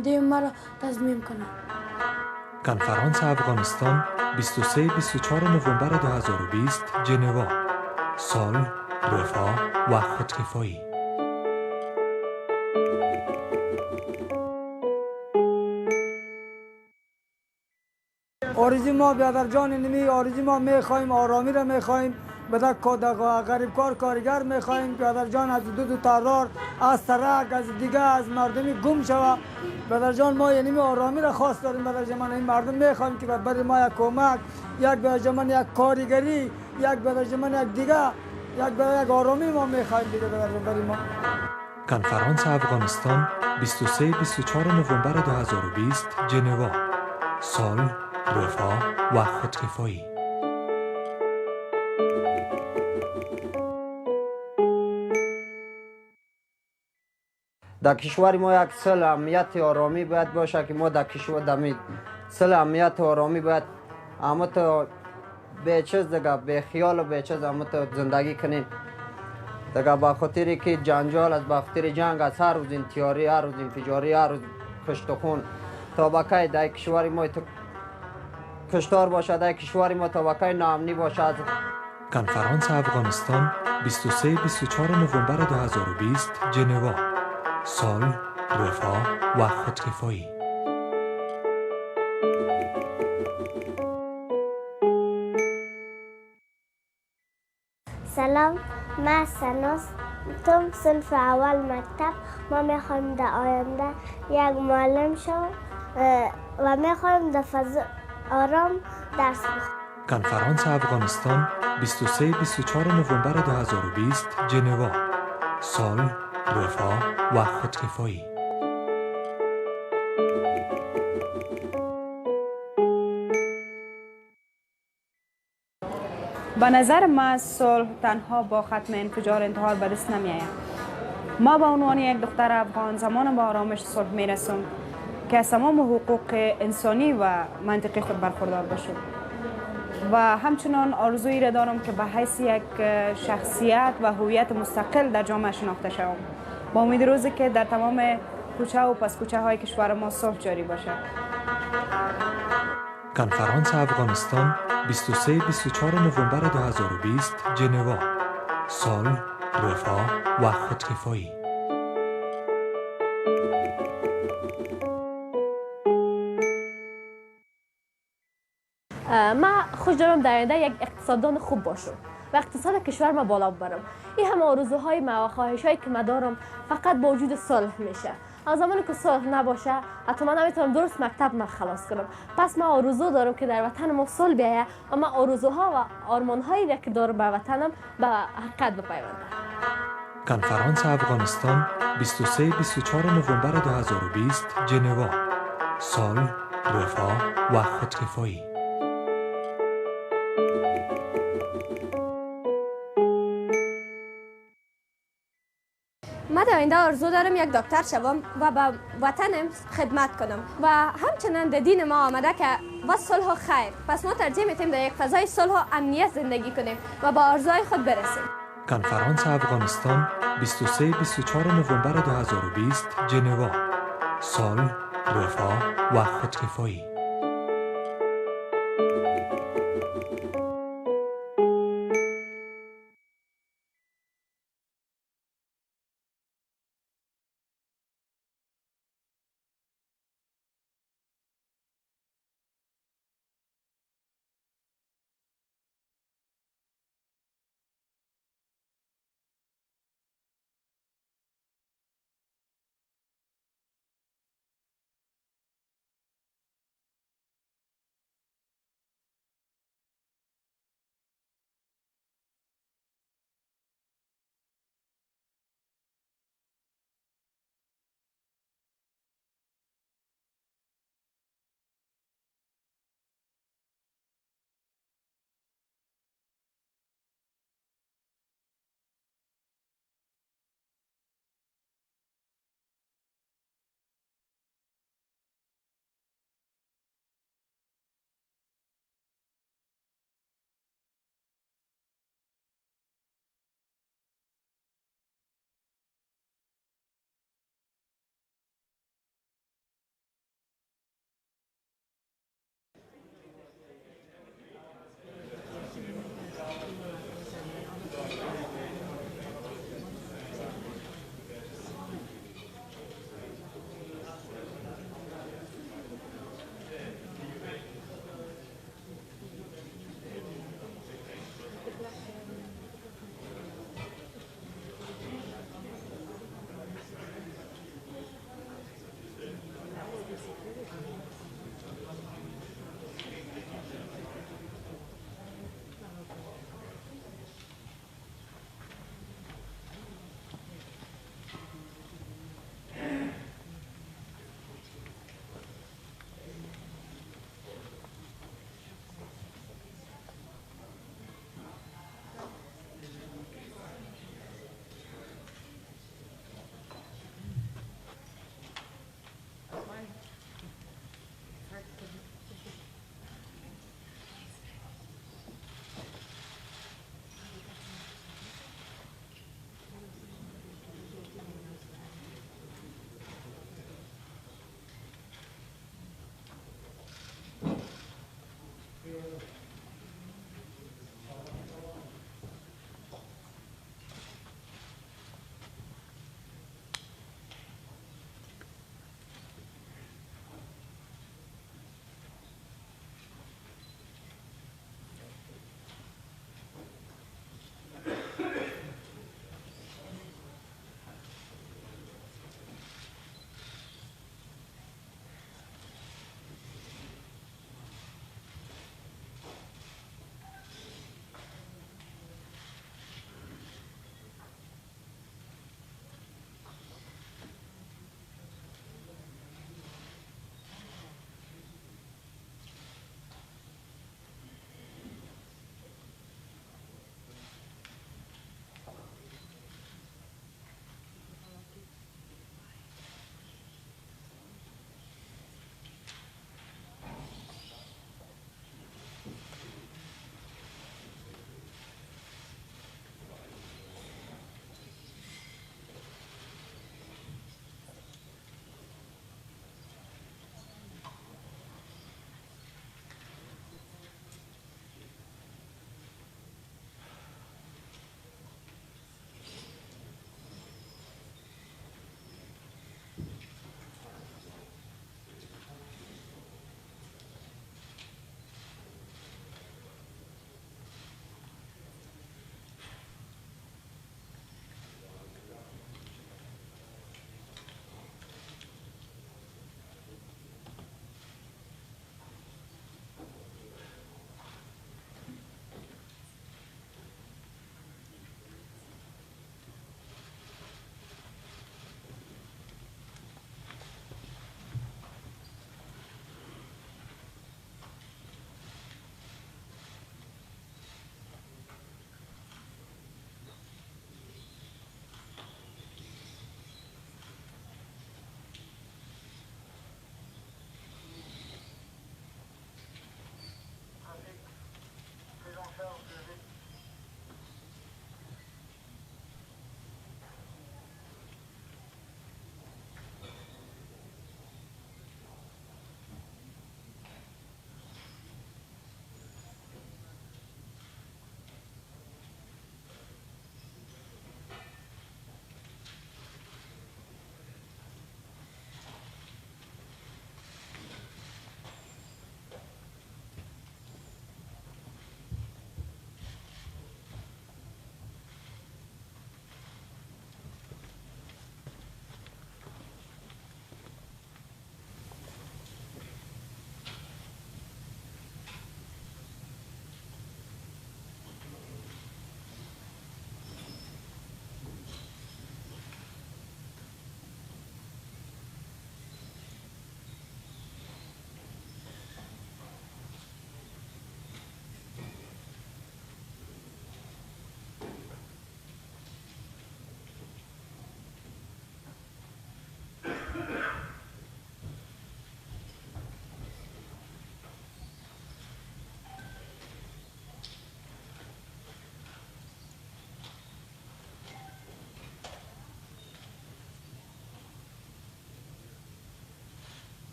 دیم مرا تضمین کنند. کنفرانس افغانستان 23-24 نوامبر 2020 ژنوا. صلح، رفاه و خودکفایی. آرزوی ما برادر جان نمی آرزوی ما میخوایم آرامی را میخوایم بدک غریب کارگر میخوایم برادر جان از دو ترار از سرک از دیگه از مردمی گم شوه. برادر جان ما یعنی آرامی را خواست داریم. برادر جان این مردم میخوایم که برای ما یک کمک یک برادر جان یک کارگری یک برادر جان یک دیگه یک آرامی ما میخوایم دیگه برادر برای ما. کنفرانس افغانستان 23-24 نوامبر 2020 ژنوا. صلح، رفاه و خودکفایی. در کشور ما یک صلح امنیت آرامی باید باشه که ما در کشور دمید صلح امنیت آرامی باید اما تو به چیز دیگه به خیال و به چیز اما تو زندگی کنین دیگه با خاطری که جنجال از با خاطر جنگ از هر روز انتیاری هر روز انفجاری هر روز کشت و خون تا بقای در کشور ما کشتار باشه در کشور ما تا بقای ناامنی باشه. کنفرانس افغانستان 23-24 نوامبر 2020 ژنوا. صلح، رفاه و خودکفایی. سلام، من سناس توم صنف اول مکتب. ما میخوایم در آینده یک معلم شوم و میخوایم در فضا آرام درس بخونم. کنفرانس افغانستان 23-24 نوامبر 2020 ژنوا. صلح، رفاه و خودکفایی. به نظر من صلح تنها با ختم انفجار انتحار به دست نمی‌آید. ما به عنوان یک دختر افغان زمان به آرامش صلح میرسم که از تمام حقوق انسانی و منطقی خود برخوردار باشم و همچنان آرزویی را دارم که به حیث یک شخصیت و هویت مستقل در جامعه شناخته شوم با امید روزی که در تمام کوچه و پس کوچه های کشور ما صلح جاری باشد. کنفرانس افغانستان 23-24 نوامبر 2020 ژنوا. صلح، رفاه و خودکفایی. من خوش دارم در آینده یک اقتصاددان خوب باشم و اقتصاد کشور ما بالا ببرم. این همه آرزوهای ما و خواهشایی که من دارم فقط با وجود صلح میشه. از زمانی که صلح نباشه حتی من نمیتونم درست مکتب ما خلاص کنم. پس من آرزو دارم که در وطن ما صلح بیاید و من آرزوها و آرمانهایی که دارم بر وطنم به حقیقت بپیونده. کنفرانس افغانستان 23-24 نوامبر 2020 ژنوا. صلح، رفاه و خودکفایی. من در آینده آرزو دارم یک دکتر شوم و به وطنم خدمت کنم و همچنان در دین ما آمده که با صلح و خیر. پس ما ترجیح میدیم در یک فضای صلح و امنیت زندگی کنیم و با آرزوهای خود برسیم. کنفرانس افغانستان 23-24 نوامبر 2020 ژنوا. صلح، رفاه و خودکفایی.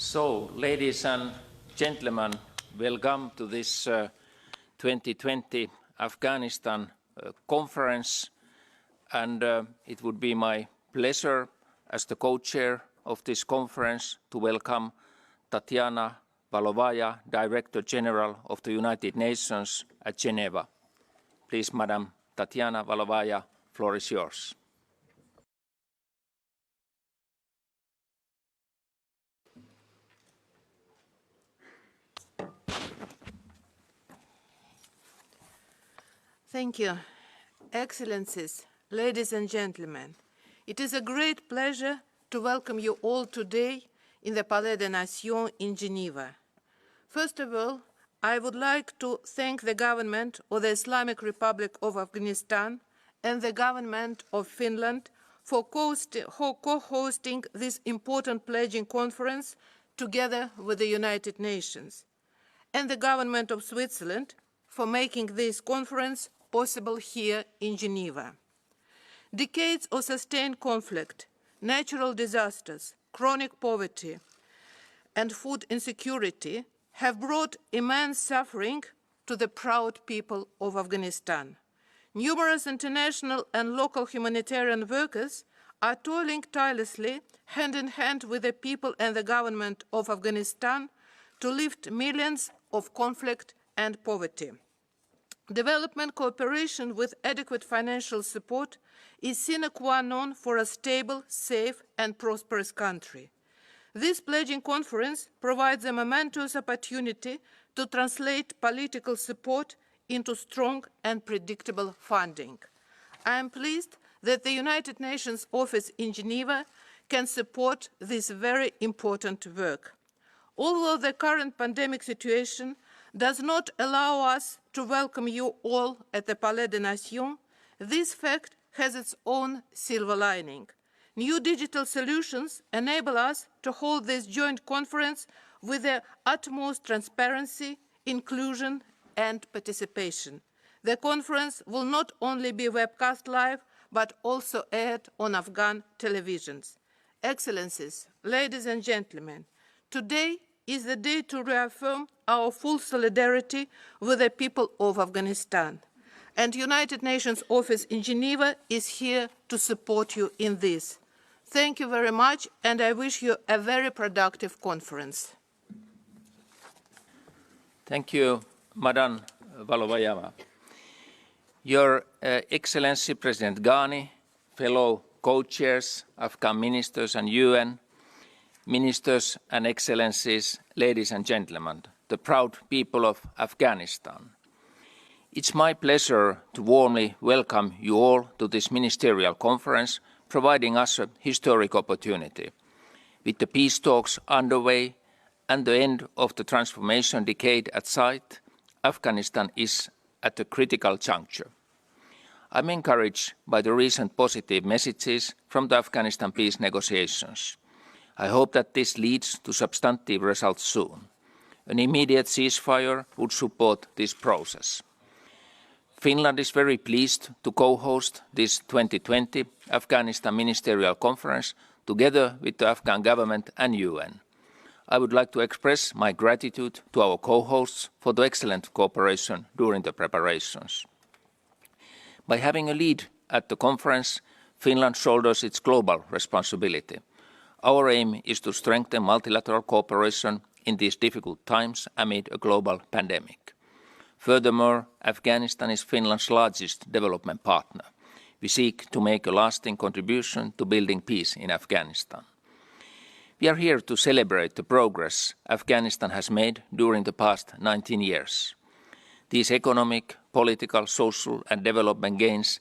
So, ladies and gentlemen, welcome to this 2020 Afghanistan Conference, and it would be my pleasure as the co-chair of this conference to welcome Tatiana Valovaya, Director General of the United Nations at Geneva. Please, Madam Tatiana Valovaya, floor is yours. Thank you. Excellencies, ladies and gentlemen, it is a great pleasure to welcome you all today in the Palais des Nations in Geneva. First of all, I would like to thank the government of the Islamic Republic of Afghanistan and the government of Finland for co-hosting this important pledging conference together with the United Nations, and the government of Switzerland for making this conference possible here in Geneva. Decades of sustained conflict, natural disasters, chronic poverty, and food insecurity have brought immense suffering to the proud people of Afghanistan. Numerous international and local humanitarian workers are toiling tirelessly, hand in hand with the people and the government of Afghanistan, to lift millions of conflict and poverty. Development cooperation with adequate financial support is sine qua non for a stable, safe, and prosperous country. This pledging conference provides a momentous opportunity to translate political support into strong and predictable funding. I am pleased that the United Nations office in Geneva can support this very important work. Although the current pandemic situation does not allow us to welcome you all at the Palais des Nations, this fact has its own silver lining. New digital solutions enable us to hold this joint conference with the utmost transparency, inclusion, and participation. The conference will not only be webcast live, but also aired on Afghan televisions. Excellencies, ladies and gentlemen, today is the day to reaffirm our full solidarity with the people of Afghanistan. And United Nations office in Geneva is here to support you in this. Thank you very much, and I wish you a very productive conference. Thank you, Madam Valovaya. Your Excellency President Ghani, fellow co-chairs, Afghan ministers and UN, Ministers and Excellencies, ladies and gentlemen, the proud people of Afghanistan. It's my pleasure to warmly welcome you all to this ministerial conference, providing us a historic opportunity. With the peace talks underway and the end of the transformation decade at sight, Afghanistan is at a critical juncture. I'm encouraged by the recent positive messages from the Afghanistan peace negotiations. I hope that this leads to substantive results soon. An immediate ceasefire would support this process. Finland is very pleased to co-host this 2020 Afghanistan Ministerial Conference together with the Afghan government and UN. I would like to express my gratitude to our co-hosts for the excellent cooperation during the preparations. By having a lead at the conference, Finland shoulders its global responsibility. Our aim is to strengthen multilateral cooperation in these difficult times amid a global pandemic. Furthermore, Afghanistan is Finland's largest development partner. We seek to make a lasting contribution to building peace in Afghanistan. We are here to celebrate the progress Afghanistan has made during the past 19 years. These economic, political, social and development gains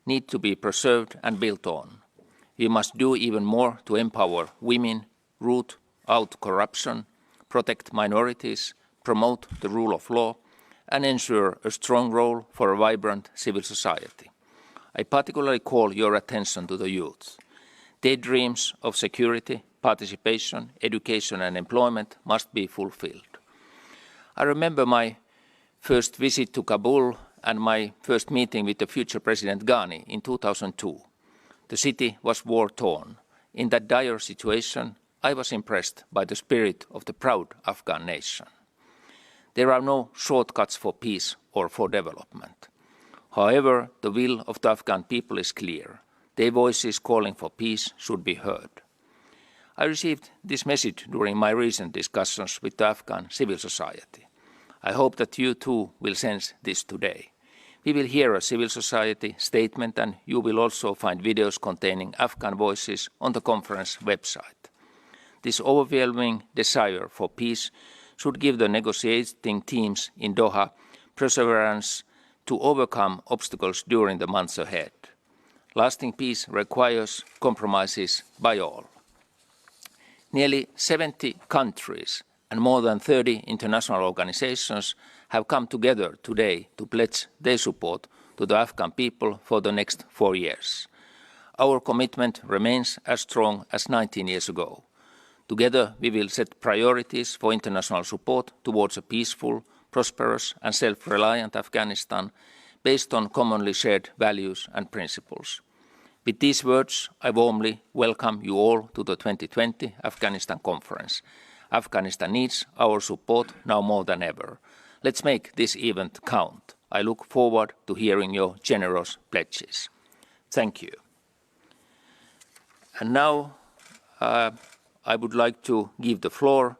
need to be preserved and built on. We must do even more to empower women, root out corruption, protect minorities, promote the rule of law, and ensure a strong role for a vibrant civil society. I particularly call your attention to the youth. Their dreams of security, participation, education and employment must be fulfilled. I remember my first visit to Kabul and my first meeting with the future President Ghani in 2002. The city was war-torn. In that dire situation, I was impressed by the spirit of the proud Afghan nation. There are no shortcuts for peace or for development. However, the will of the Afghan people is clear. Their voices calling for peace should be heard. I received this message during my recent discussions with the Afghan civil society. I hope that you too will sense this today. We will hear a civil society statement, and you will also find videos containing Afghan voices on the conference website. This overwhelming desire for peace should give the negotiating teams in Doha perseverance to overcome obstacles during the months ahead. Lasting peace requires compromises by all. Nearly 70 countries and more than 30 international organizations have come together today to pledge their support to the Afghan people for the next 4 years. Our commitment remains as strong as 19 years ago. Together, we will set priorities for international support towards a peaceful, prosperous and self-reliant Afghanistan based on commonly shared values and principles. With these words, I warmly welcome you all to the 2020 Afghanistan Conference. Afghanistan needs our support now more than ever. Let's make this event count. I look forward to hearing your generous pledges. Thank you. And now, I would like to give the floor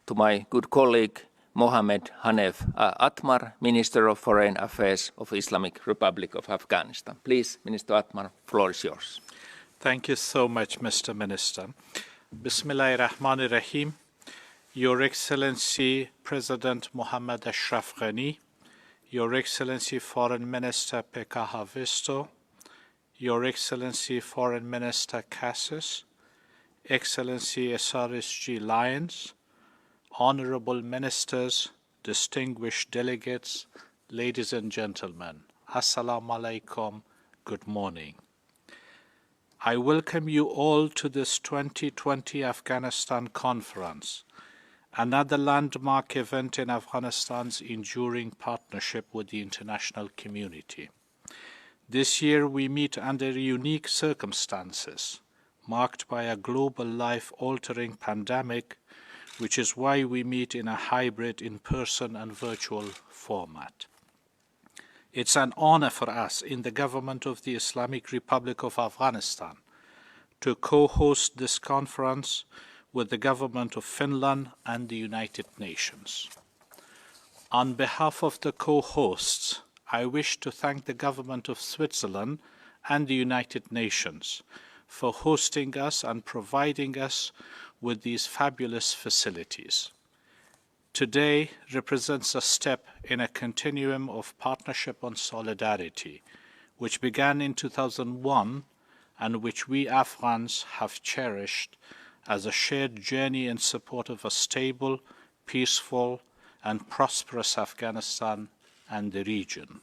to my good colleague, Mohammed Hanef Atmar, Minister of Foreign Affairs of Islamic Republic of Afghanistan. Please, Minister Atmar, floor is yours. Thank you so much, Mr. Minister. Bismillahirrahmanirrahim. Your Excellency, President Mohammad Ashraf Ghani, Your Excellency, Foreign Minister Pekka Haavisto, Your Excellency, Foreign Minister Cassis, Excellency Osiris G. Lyons, Honorable Ministers, distinguished delegates, ladies and gentlemen, Assalamu alaikum, good morning. I welcome you all to this 2020 Afghanistan Conference, another landmark event in Afghanistan's enduring partnership with the international community. This year we meet under unique circumstances, marked by a global life-altering pandemic, which is why we meet in a hybrid in-person and virtual format. It's an honor for us in the government of the Islamic Republic of Afghanistan to co-host this conference with the government of Finland and the United Nations. On behalf of the co-hosts, I wish to thank the government of Switzerland and the United Nations for hosting us and providing us with these fabulous facilities. Today represents a step in a continuum of partnership on solidarity, which began in 2001 and which we Afghans have cherished as a shared journey in support of a stable, peaceful, and prosperous Afghanistan and the region.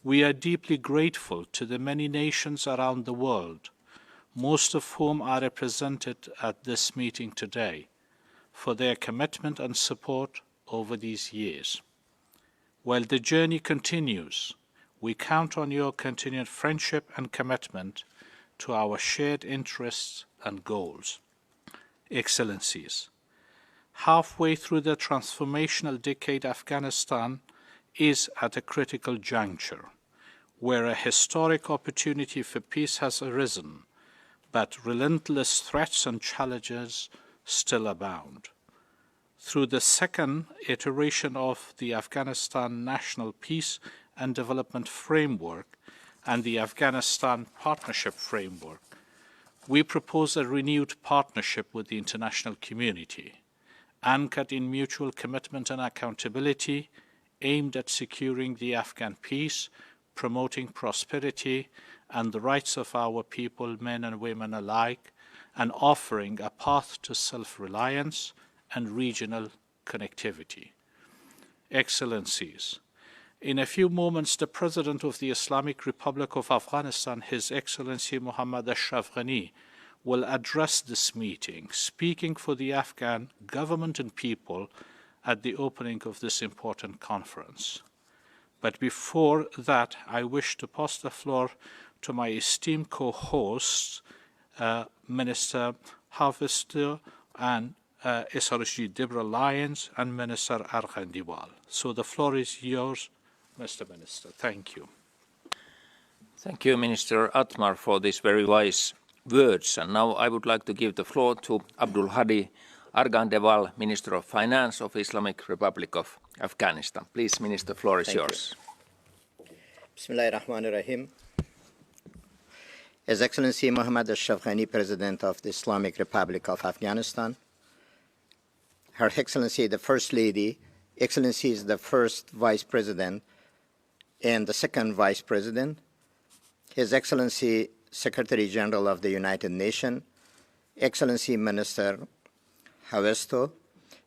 We are deeply grateful to the many nations around the world, most of whom are represented at this meeting today, for their commitment and support over these years. While the journey continues, we count on your continued friendship and commitment to our shared interests and goals. Excellencies, halfway through the transformational decade, Afghanistan is at a critical juncture, where a historic opportunity for peace has arisen, but relentless threats and challenges still abound. Through the second iteration of the Afghanistan National Peace and Development Framework and the Afghanistan Partnership Framework, we propose a renewed partnership with the international community, anchored in mutual commitment and accountability, aimed at securing the Afghan peace, promoting prosperity and the rights of our people, men and women alike, and offering a path to self-reliance and regional connectivity. Excellencies, in a few moments, the President of the Islamic Republic of Afghanistan, His Excellency Mohammad Ashraf Ghani, will address this meeting, speaking for the Afghan government and people at the opening of this important conference. But before that, I wish to pass the floor to my esteemed co-host, Minister Haavisto and SRG Deborah Lyons and Minister Arkhandiwal. So the floor is yours, Mr. Minister. Thank you. Thank you, Minister Atmar, for these very wise words. And now I would like to give the floor to Abdul Hadi Arkhandiwal, Minister of Finance of Islamic Republic of Afghanistan. Please, Minister, the floor is yours. Bismillahirrahmanirrahim. His Excellency Mohammad Ashraf Ghani, President of the Islamic Republic of Afghanistan, Her Excellency the First Lady, Excellencies the First Vice President and the Second Vice President, His Excellency Secretary General of the United Nations, Excellency Minister Havesto,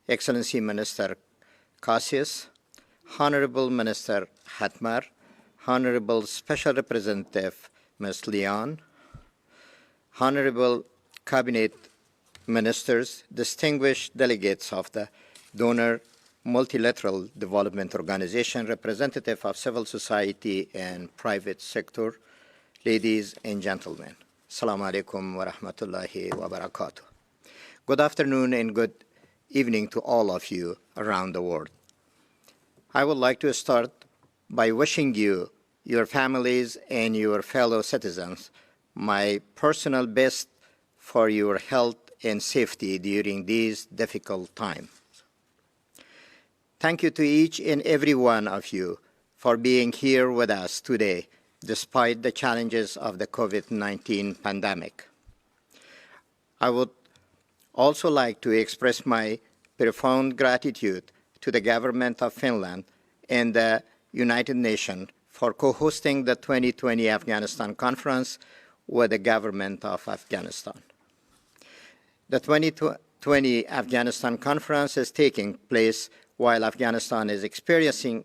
Excellency Minister Cassius, Honorable Minister Hatmar, Honorable Special Representative Ms. Leon, Honorable Cabinet Ministers, distinguished delegates of the Donor Multilateral Development Organization, representative of civil society and private sector, ladies and gentlemen. Assalamu alaikum wa rahmatullahi wa barakatuh. Good afternoon and good evening to all of you around the world. I would like to start by wishing you, your families, and your fellow citizens my personal best for your health and safety during these difficult times. Thank you to each and every one of you for being here with us today, despite the challenges of the COVID-19 pandemic. I would also like to express my profound gratitude to the government of Finland and the United Nations for co-hosting the 2020 Afghanistan Conference with the government of Afghanistan. The 2020 Afghanistan Conference is taking place while Afghanistan is experiencing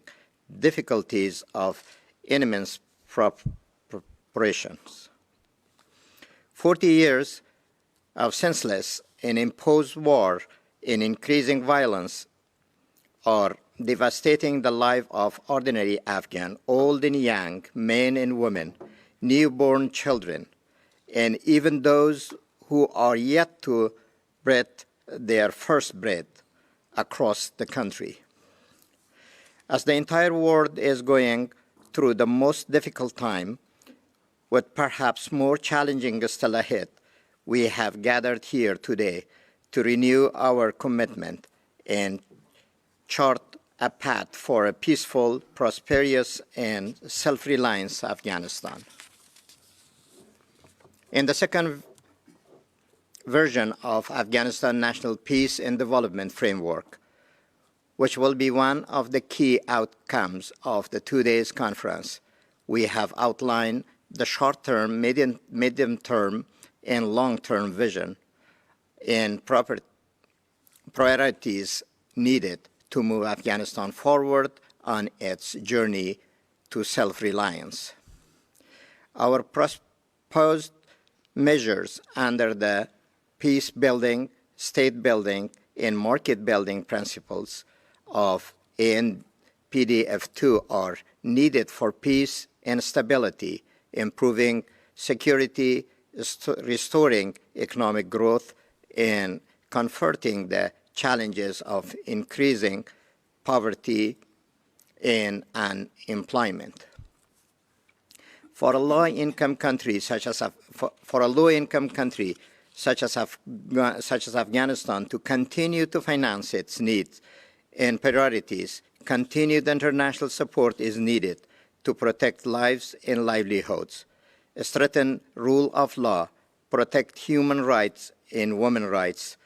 difficulties of immense preparations. 40 years of senseless and imposed war and increasing violence are devastating the life of ordinary Afghan, old and young, men and women, newborn children, and even those who are yet to breathe their first breath across the country. As the entire world is going through the most difficult time, with perhaps more challenging still ahead, we have gathered here today to renew our commitment and chart a path for a peaceful, prosperous, and self-reliant Afghanistan. In the second version of Afghanistan National Peace and Development Framework, which will be one of the key outcomes of the 2 days conference, we have outlined the short-term, medium-term, and long-term vision and priorities needed to move Afghanistan forward on its journey to self-reliance. Our proposed measures under the peace-building, state-building, and market-building principles of ANPDF2 are needed for peace and stability, improving security, restoring economic growth, and confronting the challenges of increasing poverty and unemployment. For a low-income country such as Afghanistan to continue to finance its needs and priorities, continued international support is needed to protect lives and livelihoods, strengthen rule of law, protect human rights and women's rights,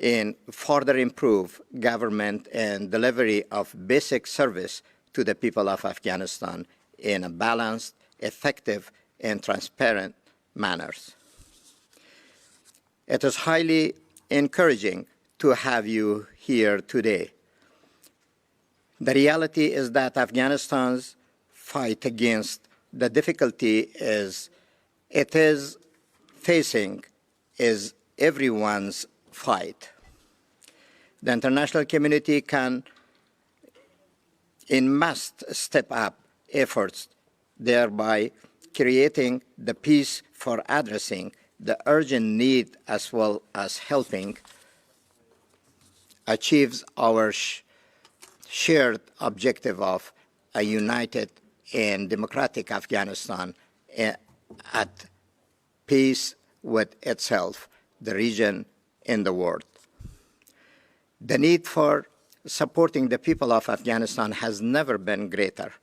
and further improve government and delivery of basic service to the people of Afghanistan in a balanced, effective, and transparent manner. It is highly encouraging to have you here today. The reality is that Afghanistan's fight against the difficulty it is facing is everyone's fight. The international community can and must step up efforts, thereby creating the peace for addressing the urgent need as well as helping achieves our shared objective of a united and democratic Afghanistan at peace with itself, the region, and the world. The need for supporting the people of Afghanistan has never been greater.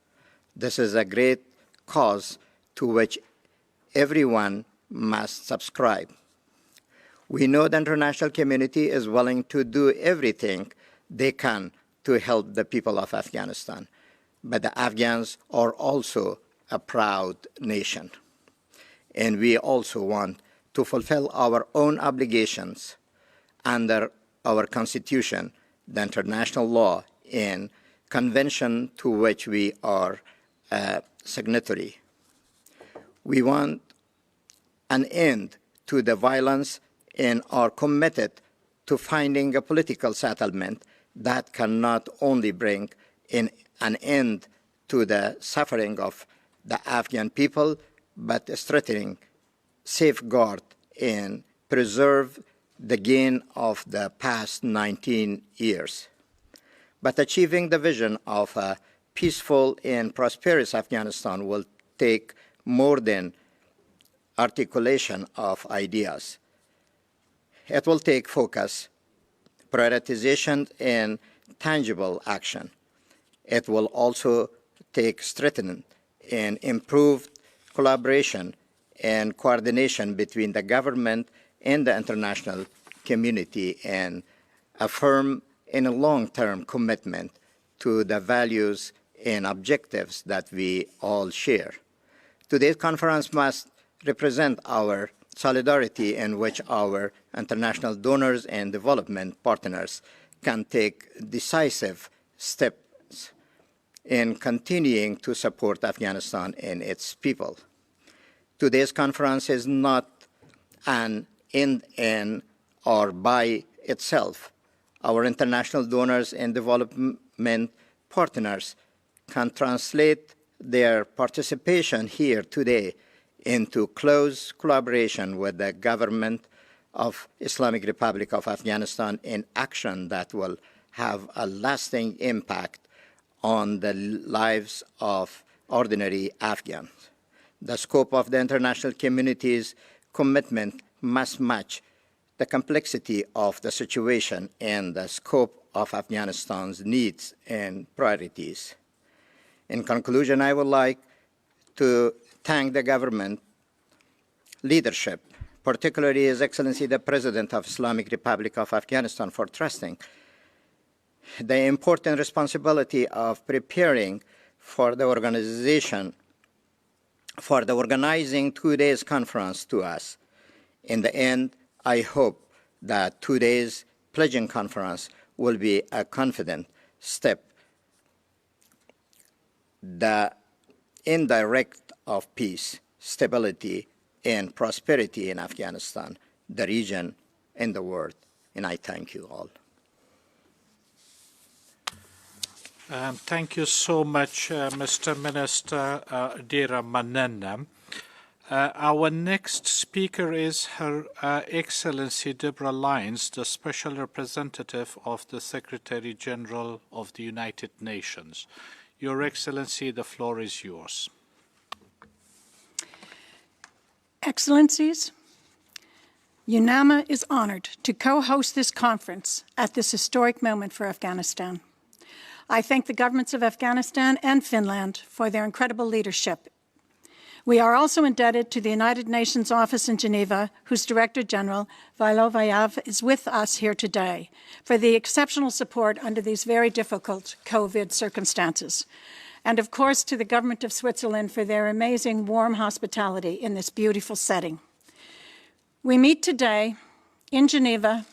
This is a great cause to which everyone must subscribe. We know the international community is willing to do everything they can to help the people of Afghanistan, but the Afghans are also a proud nation, and we also want to fulfill our own obligations under our Constitution, the international law, and convention to which we are signatory. We want an end to the violence and are committed to finding a political settlement that can not only bring in an end to the suffering of the Afghan people, but strengthening, safeguard, and preserve the gain of the past 19 years. But achieving the vision of a peaceful and prosperous Afghanistan will take more than articulation of ideas. It will take focus, prioritization, and tangible action. It will also take strengthened and improved collaboration and coordination between the government and the international community, and a firm and a long-term commitment to the values and objectives that we all share. Today's conference must represent our solidarity in which our international donors and development partners can take decisive steps in continuing to support Afghanistan and its people. Today's conference is not an end in or by itself. Our international donors and development partners can translate their participation here today into close collaboration with the government of Islamic Republic of Afghanistan in action that will have a lasting impact on the lives of ordinary Afghans. The scope of the international community's commitment must match the complexity of the situation and the scope of Afghanistan's needs and priorities. In conclusion, I would like to thank the government leadership, particularly His Excellency the President of Islamic Republic of Afghanistan, for trusting the important responsibility of preparing for the organizing today's conference to us. In the end, I hope that today's pledging conference will be a confident step in direct of peace, stability, and prosperity in Afghanistan, the region, and the world. And I thank you all. Thank you so much, Mr. Minister Dira Manenna. Our next speaker is Her Excellency Deborah Lyons, the Special Representative of the Secretary General of the United Nations. Your Excellency, the floor is yours. Excellencies, UNAMA is honored to co-host this conference at this historic moment for Afghanistan. I thank the governments of Afghanistan and Finland for their incredible leadership. We are also indebted to the United Nations office in Geneva, whose Director General, Vailo Vayav, is with us here today, for the exceptional support under these very difficult COVID circumstances. And of course, to the government of Switzerland for their amazing warm hospitality in this beautiful setting. We meet today in Geneva,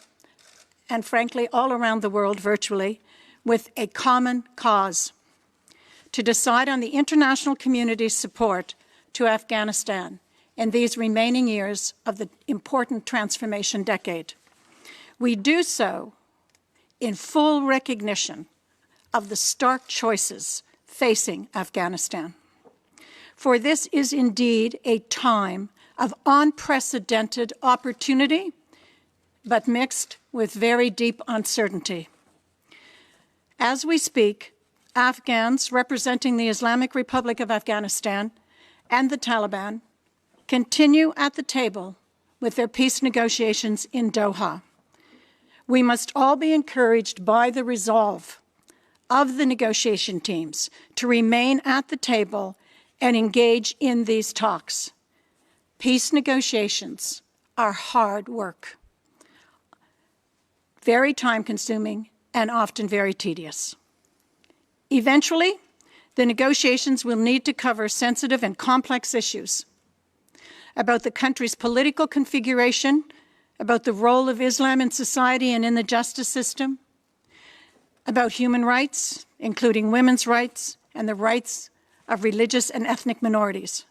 and frankly, all around the world virtually, with a common cause: to decide on the international community's support to Afghanistan in these remaining years of the important transformation decade. We do so in full recognition of the stark choices facing Afghanistan. For this is indeed a time of unprecedented opportunity, but mixed with very deep uncertainty. As we speak, Afghans representing the Islamic Republic of Afghanistan and the Taliban continue at the table with their peace negotiations in Doha. We must all be encouraged by the resolve of the negotiation teams to remain at the table and engage in these talks. Peace negotiations are hard work, very time-consuming and often very tedious. Eventually, the negotiations will need to cover sensitive and complex issues about the country's political configuration, about the role of Islam in society and in the justice system, about human rights, including women's rights and the rights of religious and ethnic minorities.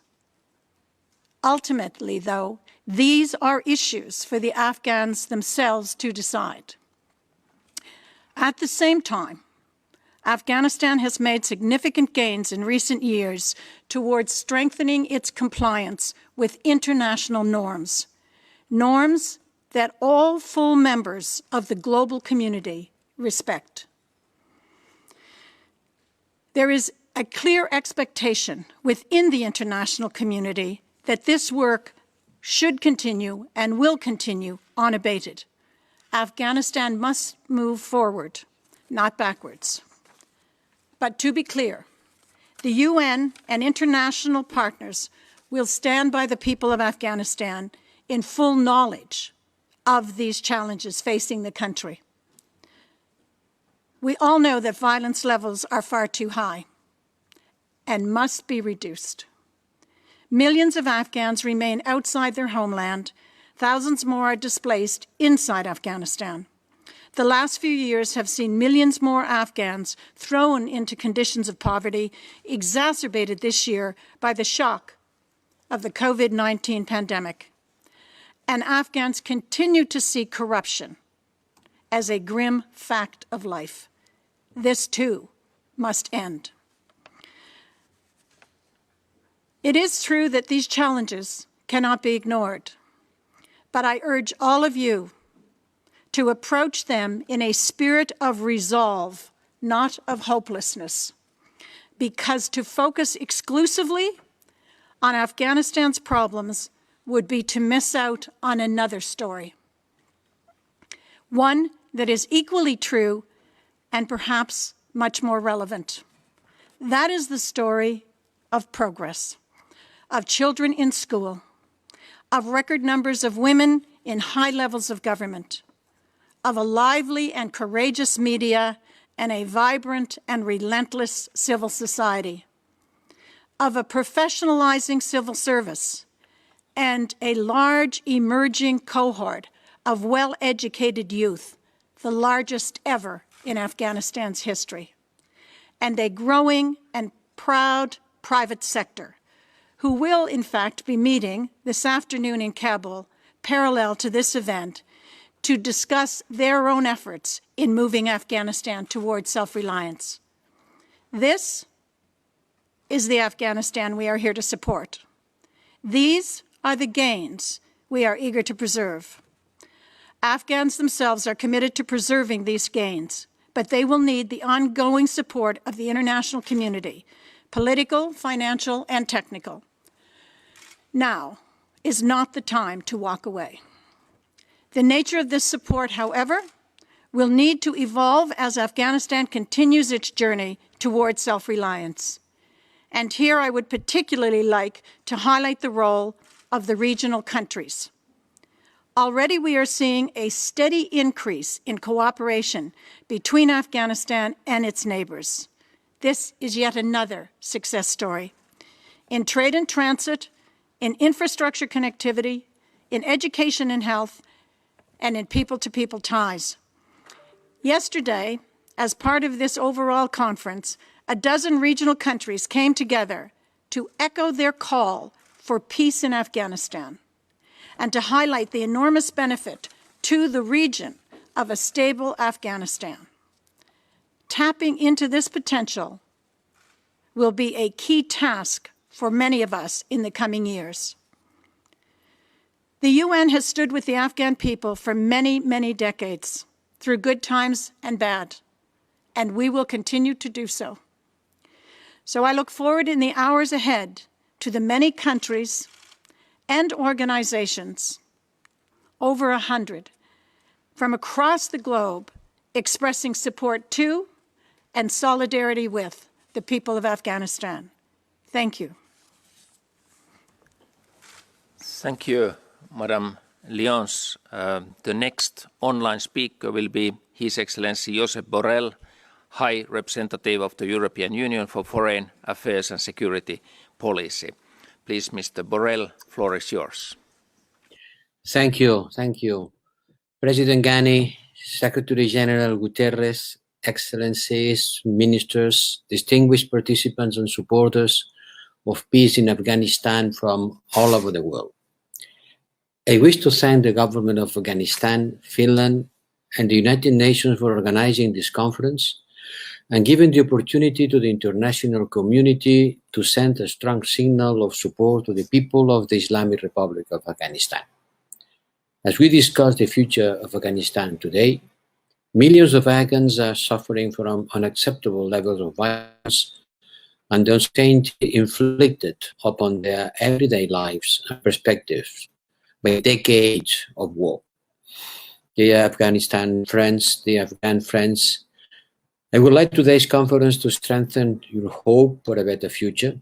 Ultimately, though, these are issues for the Afghans themselves to decide. At the same time, Afghanistan has made significant gains in recent years towards strengthening its compliance with international norms, norms that all full members of the global community respect. There is a clear expectation within the international community that this work should continue and will continue unabated. Afghanistan must move forward, not backwards. But to be clear, the UN and international partners will stand by the people of Afghanistan in full knowledge of these challenges facing the country. We all know that violence levels are far too high and must be reduced. Millions of Afghans remain outside their homeland. Thousands more are displaced inside Afghanistan. The last few years have seen millions more Afghans thrown into conditions of poverty, exacerbated this year by the shock of the COVID-19 pandemic. And Afghans continue to see corruption as a grim fact of life. This, too, must end. It is true that these challenges cannot be ignored, but I urge all of you to approach them in a spirit of resolve, not of hopelessness, because to focus exclusively on Afghanistan's problems would be to miss out on another story, one that is equally true and perhaps much more relevant. That is the story of progress, of children in school, of record numbers of women in high levels of government, of a lively and courageous media and a vibrant and relentless civil society, of a professionalizing civil service and a large emerging cohort of well-educated youth, the largest ever in Afghanistan's history, and a growing and proud private sector who will, in fact, be meeting this afternoon in Kabul, parallel to this event, to discuss their own efforts in moving Afghanistan towards self-reliance. This is the Afghanistan we are here to support. These are the gains we are eager to preserve. Afghans themselves are committed to preserving these gains, but they will need the ongoing support of the international community, political, financial, and technical. Now is not the time to walk away. The nature of this support, however, will need to evolve as Afghanistan continues its journey towards self-reliance. And here I would particularly like to highlight the role of the regional countries. Already we are seeing a steady increase in cooperation between Afghanistan and its neighbors. This is yet another success story. In trade and transit, in infrastructure connectivity, in education and health, and in people-to-people ties. Yesterday, as part of this overall conference, a dozen regional countries came together to echo their call for peace in Afghanistan and to highlight the enormous benefit to the region of a stable Afghanistan. Tapping into this potential will be a key task for many of us in the coming years. The UN has stood with the Afghan people for many, many decades, through good times and bad, and we will continue to do so. So I look forward in the hours ahead to the many countries and organizations, over 100, from across the globe, expressing support to and solidarity with the people of Afghanistan. Thank you. Thank you, Madam Lyons. The next online speaker will be His Excellency Josep Borrell, High Representative of the European Union for Foreign Affairs and Security Policy. Please, Mr. Borrell, floor is yours. Thank you. Thank you. President Ghani, Secretary General Guterres, Excellencies, Ministers, distinguished participants and supporters of peace in Afghanistan from all over the world. I wish to thank the government of Afghanistan, Finland, and the United Nations for organizing this conference and giving the opportunity to the international community to send a strong signal of support to the people of the Islamic Republic of Afghanistan. As we discuss the future of Afghanistan today, millions of Afghans are suffering from unacceptable levels of violence and the uncertainty inflicted upon their everyday lives and perspectives by decades of war. Dear Afghanistan friends, dear Afghan friends, I would like today's conference to strengthen your hope for a better future.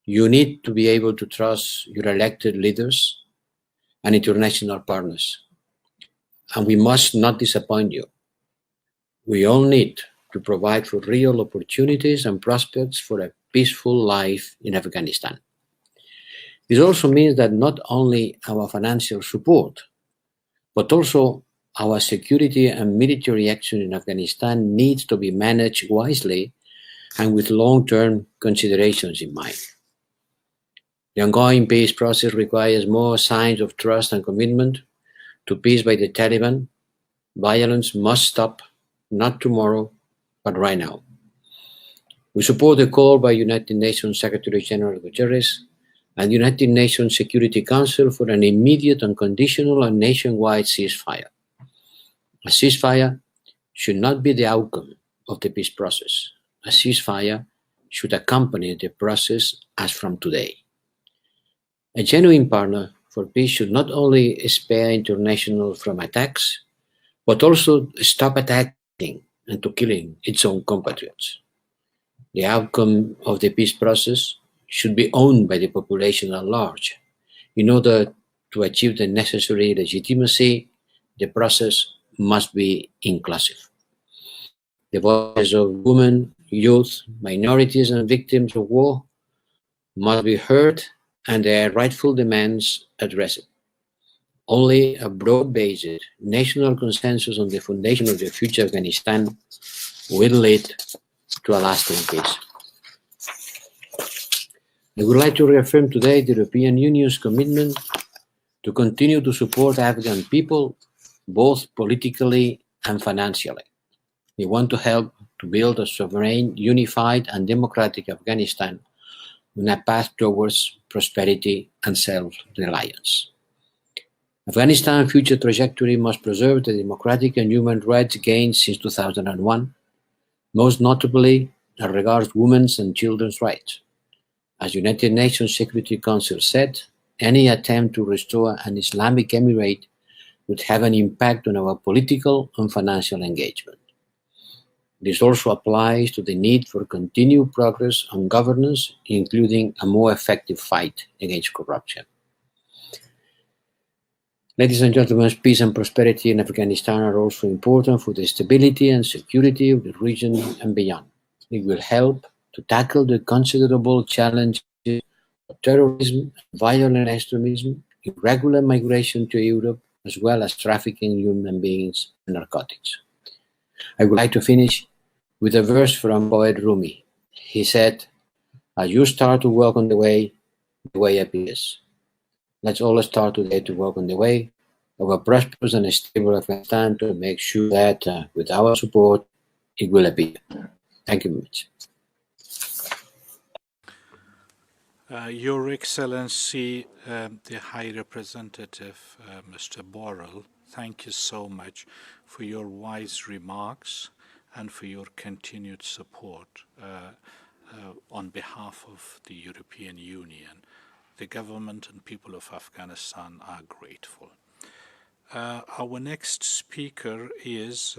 You need to be able to trust your elected leaders and international partners, and we must not disappoint you. We all need to provide for real opportunities and prospects for a peaceful life in Afghanistan. This also means that not only our financial support, but also our security and military action in Afghanistan needs to be managed wisely and with long-term considerations in mind. The ongoing peace process requires more signs of trust and commitment to peace by the Taliban. Violence must stop, not tomorrow, but right now. We support the call by United Nations Secretary General Guterres and United Nations Security Council for an immediate, unconditional, and nationwide ceasefire. A ceasefire should not be the outcome of the peace process. A ceasefire should accompany the process as from today. A genuine partner for peace should not only spare international from attacks, but also stop attacking and to killing its own compatriots. The outcome of the peace process should be owned by the population at large. In order to achieve the necessary legitimacy, the process must be inclusive. The voices of women, youth, minorities, and victims of war must be heard and their rightful demands addressed. Only a broad-based national consensus on the foundation of the future of Afghanistan will lead to a lasting peace. I would like to reaffirm today the European Union's commitment to continue to support Afghan people, both politically and financially. We want to help to build a sovereign, unified, and democratic Afghanistan on a path towards prosperity and self-reliance. Afghanistan's future trajectory must preserve the democratic and human rights gained since 2001, most notably as regards women's and children's rights. As United Nations Security Council said, any attempt to restore an Islamic emirate would have an impact on our political and financial engagement. This also applies to the need for continued progress on governance, including a more effective fight against corruption. Ladies and gentlemen, peace and prosperity in Afghanistan are also important for the stability and security of the region and beyond. It will help to tackle the considerable challenges of terrorism, violent extremism, irregular migration to Europe, as well as trafficking human beings and narcotics. I would like to finish with a verse from poet Rumi. He said, "As you start to walk on the way appears." Let's all start today to walk on the way of a prosperous and stable Afghanistan to make sure that with our support, it will appear. Thank you very much. Your Excellency, the High Representative, Mr. Borrell, thank you so much for your wise remarks and for your continued support on behalf of the European Union. The government and people of Afghanistan are grateful. Our next speaker is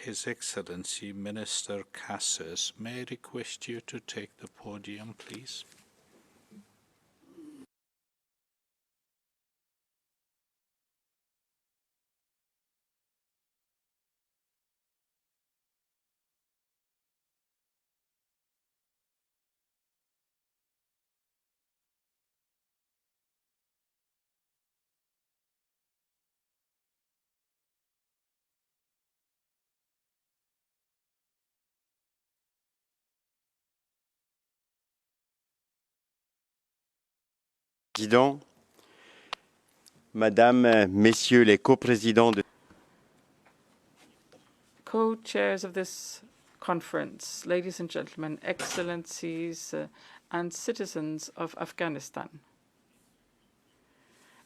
His Excellency Minister Cassis. May I request you to take the podium, please? Président, Madame, Messieurs les co-présidents de co-chairs of this conference, ladies and gentlemen, excellencies, and citizens of Afghanistan.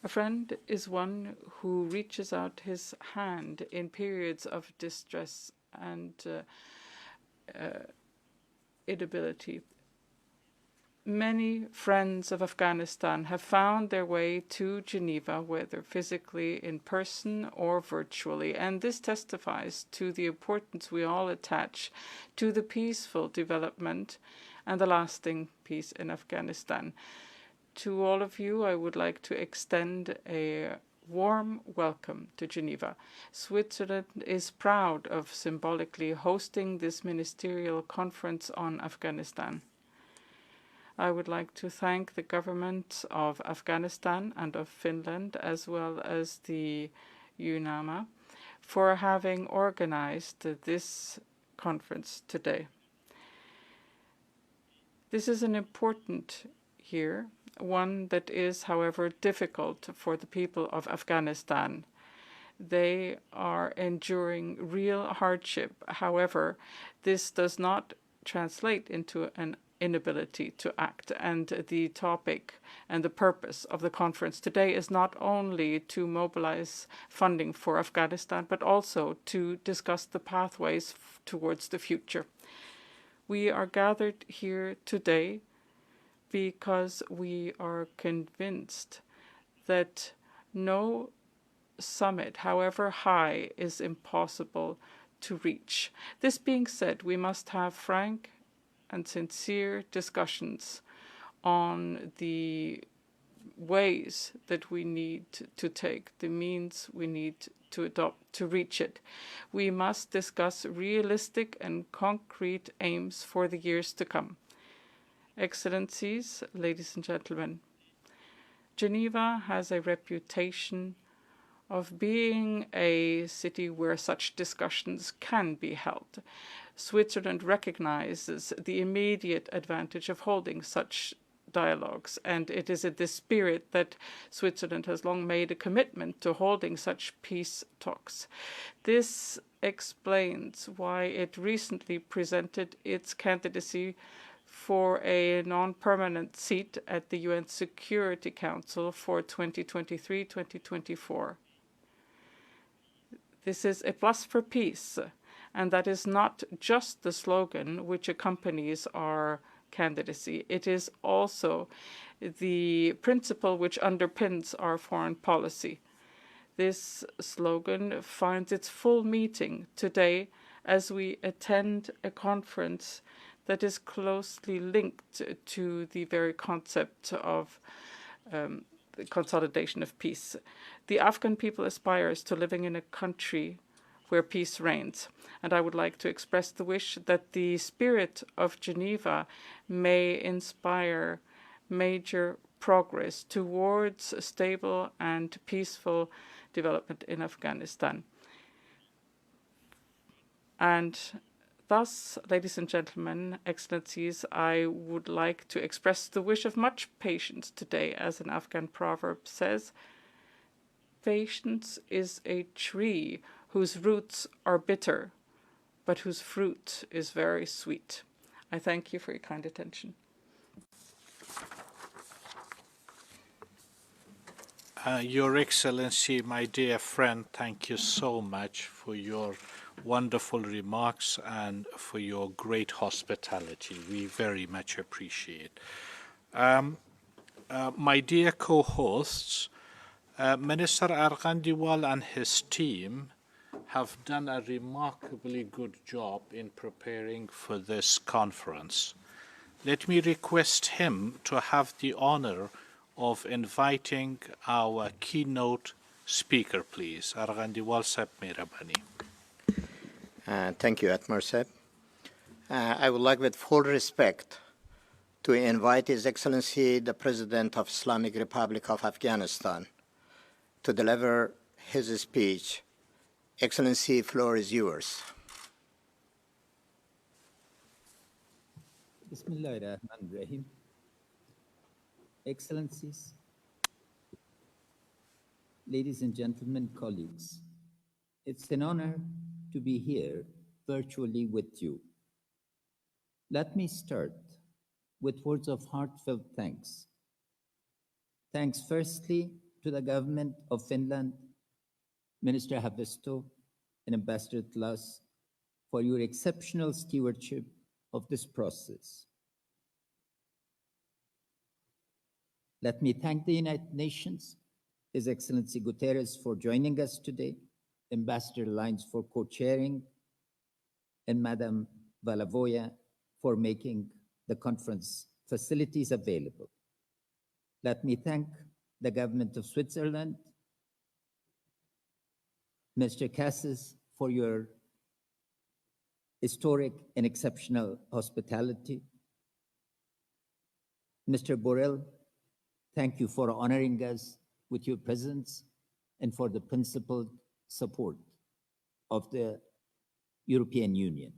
A friend is one who reaches out his hand in periods of distress and inability. Many friends of Afghanistan have found their way to Geneva, whether physically in person or virtually, and this testifies to the importance we all attach to the peaceful development and the lasting peace in Afghanistan. To all of you, I would like to extend a warm welcome to Geneva. Switzerland is proud of symbolically hosting this ministerial conference on Afghanistan. I would like to thank the government of Afghanistan and of Finland, as well as the UNAMA, for having organized this conference today. This is an important year, one that is, however, difficult for the people of Afghanistan. They are enduring real hardship. However, this does not translate into an inability to act, and the topic and the purpose of the conference today is not only to mobilize funding for Afghanistan, but also to discuss the pathways towards the future. We are gathered here today because we are convinced that no summit, however high, is impossible to reach. This being said, we must have frank and sincere discussions on the ways that we need to take, the means we need to adopt to reach it. We must discuss realistic and concrete aims for the years to come. Excellencies, ladies and gentlemen, Geneva has a reputation of being a city where such discussions can be held. Switzerland recognizes the immediate advantage of holding such dialogues, and it is in this spirit that Switzerland has long made a commitment to holding such peace talks. This explains why it recently presented its candidacy for a non-permanent seat at the UN Security Council for 2023-2024. This is a plus for peace, and that is not just the slogan which accompanies our candidacy. It is also the principle which underpins our foreign policy. This slogan finds its full meaning today as we attend a conference that is closely linked to the very concept of the consolidation of peace. The Afghan people aspires to living in a country where peace reigns, and I would like to express the wish that the spirit of Geneva may inspire major progress towards a stable and peaceful development in Afghanistan. And thus, ladies and gentlemen, excellencies, I would like to express the wish of much patience today. As an Afghan proverb says, patience is a tree whose roots are bitter, but whose fruit is very sweet. I thank you for your kind attention. Your Excellency, my dear friend, thank you so much for your wonderful remarks and for your great hospitality. We very much appreciate. My dear co-hosts, Minister Arghandiwal and his team have done a remarkably good job in preparing for this conference. Let me request him to have the honor of inviting our keynote speaker, please. Arghandiwal Sahib Mehrabani. Thank you, Atmar Sahib. I would like, with full respect, to invite His Excellency, the President of Islamic Republic of Afghanistan, to deliver his speech. Excellency, floor is yours. Bismillahirrahmanirrahim. Excellencies, ladies and gentlemen, colleagues, it's an honor to be here virtually with you. Let me start with words of heartfelt thanks. Thanks firstly to the government of Finland, Minister Haavisto and Ambassador Tlas, for your exceptional stewardship of this process. Let me thank the United Nations, His Excellency Guterres for joining us today, Ambassador Lyons for co-chairing, and Madam Valavoya for making the conference facilities available. Let me thank the government of Switzerland, Mr. Cassis, for your historic and exceptional hospitality. Mr. Borrell, thank you for honoring us with your presence and for the principled support of the European Union.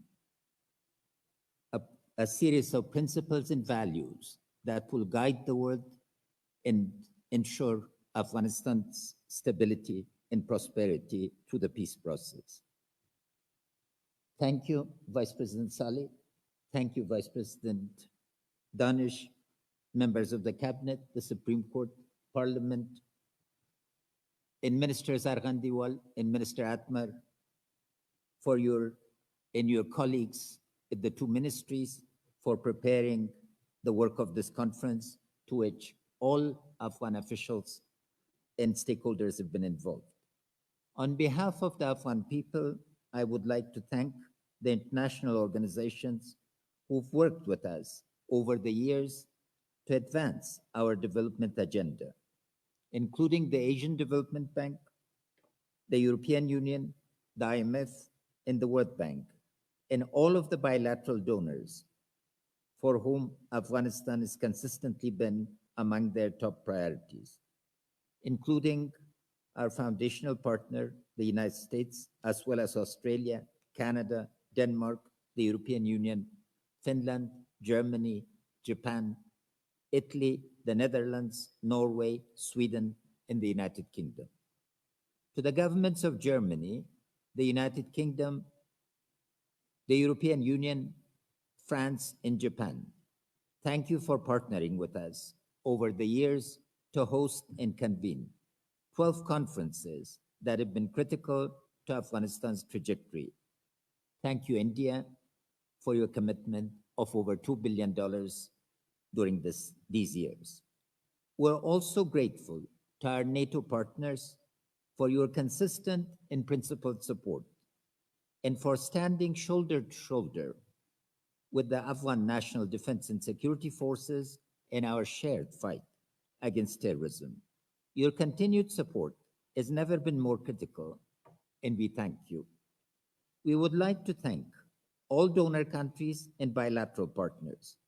A series of principles and values that will guide the world and ensure Afghanistan's stability and prosperity through the peace process. Thank you, Vice President Saleh. Thank you, Vice President Danish, members of the Cabinet, the Supreme Court, Parliament, and Ministers Arghandiwal and Minister Atmar for your colleagues at the two ministries for preparing the work of this conference, to which all Afghan officials and stakeholders have been involved. On behalf of the Afghan people, I would like to thank the international organizations who've worked with us over the years to advance our development agenda, including the Asian Development Bank, the European Union, the IMF, and the World Bank, and all of the bilateral donors for whom Afghanistan has consistently been among their top priorities, including our foundational partner, the United States, as well as Australia, Canada, Denmark, the European Union, Finland, Germany, Japan, Italy, the Netherlands, Norway, Sweden, and the United Kingdom. To the governments of Germany, the United Kingdom, the European Union, France, and Japan, thank you for partnering with us over the years to host and convene 12 conferences that have been critical to Afghanistan's trajectory. Thank you, India, for your commitment of over $2 billion during these years. We're also grateful to our NATO partners for your consistent and principled support, and for standing shoulder to shoulder with the Afghan National Defense and Security Forces in our shared fight against terrorism. Your continued support has never been more critical, and we thank you. We would like to thank all donor countries and bilateral partners,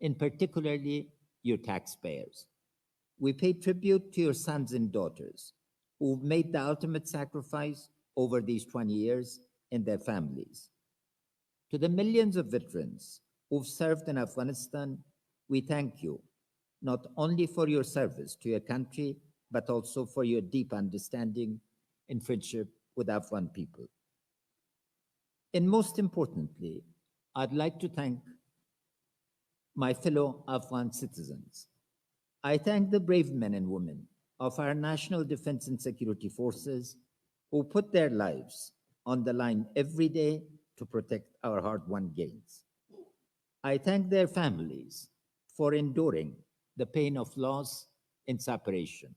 and particularly your taxpayers. We pay tribute to your sons and daughters who've made the ultimate sacrifice over these 20 years, and their families. To the millions of veterans who've served in Afghanistan, we thank you, not only for your service to your country, but also for your deep understanding and friendship with Afghan people. And most importantly, I'd like to thank my fellow Afghan citizens. I thank the brave men and women of our national defense and security forces who put their lives on the line every day to protect our hard-won gains. I thank their families for enduring the pain of loss and separation.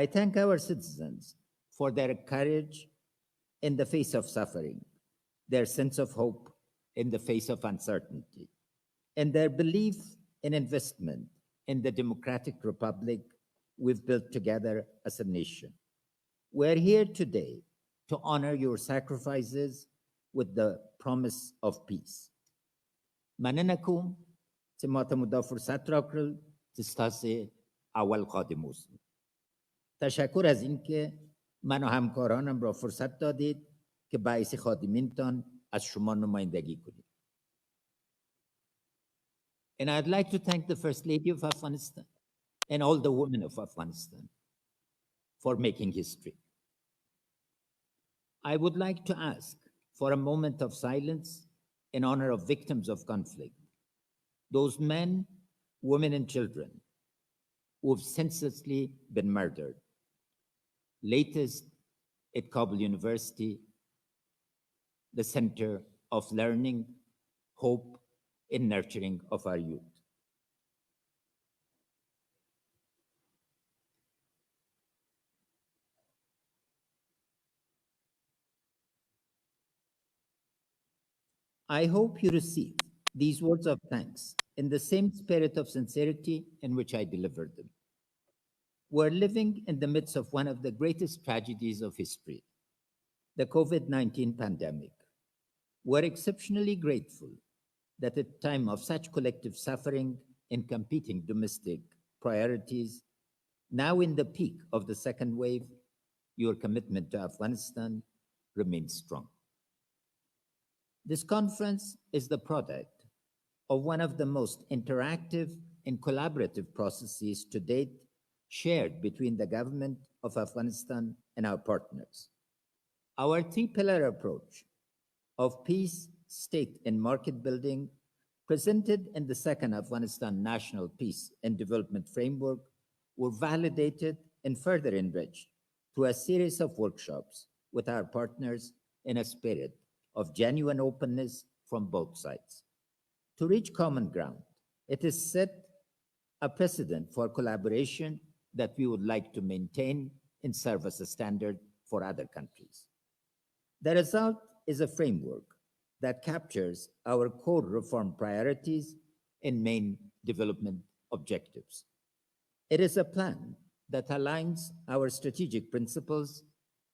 I thank our citizens for their courage in the face of suffering, their sense of hope in the face of uncertainty, and their belief and investment in the democratic republic we've built together as a nation. We're here today to honor your sacrifices with the promise of peace. مننکم چې ماته مو دا فرصت راکړل چې ستاسې اول خادم اوسم. تشکر از اینکه من و همکارانم را فرصت دادید که باعث خادمینتان از شما نمایندگی کنید. And I'd like to thank the First Lady of Afghanistan and all the women of Afghanistan for making history. I would like to ask for a moment of silence in honor of victims of conflict, those men, women, and children who have senselessly been murdered. Latest at Kabul University, the Center of Learning, Hope, and Nurturing of our youth. I hope you receive these words of thanks in the same spirit of sincerity in which I delivered them. We're living in the midst of one of the greatest tragedies of history, the COVID-19 pandemic. We're exceptionally grateful that at a time of such collective suffering and competing domestic priorities, now in the peak of the second wave, your commitment to Afghanistan remains strong. This conference is the product of one of the most interactive and collaborative processes to date shared between the government of Afghanistan and our partners. Our three-pillar approach of peace, state, and market building presented in the second Afghanistan National Peace and Development Framework were validated and further enriched through a series of workshops with our partners in a spirit of genuine openness from both sides. To reach common ground, it has set a precedent for collaboration that we would like to maintain and serve as a standard for other countries. The result is a framework that captures our core reform priorities and main development objectives. It is a plan that aligns our strategic principles,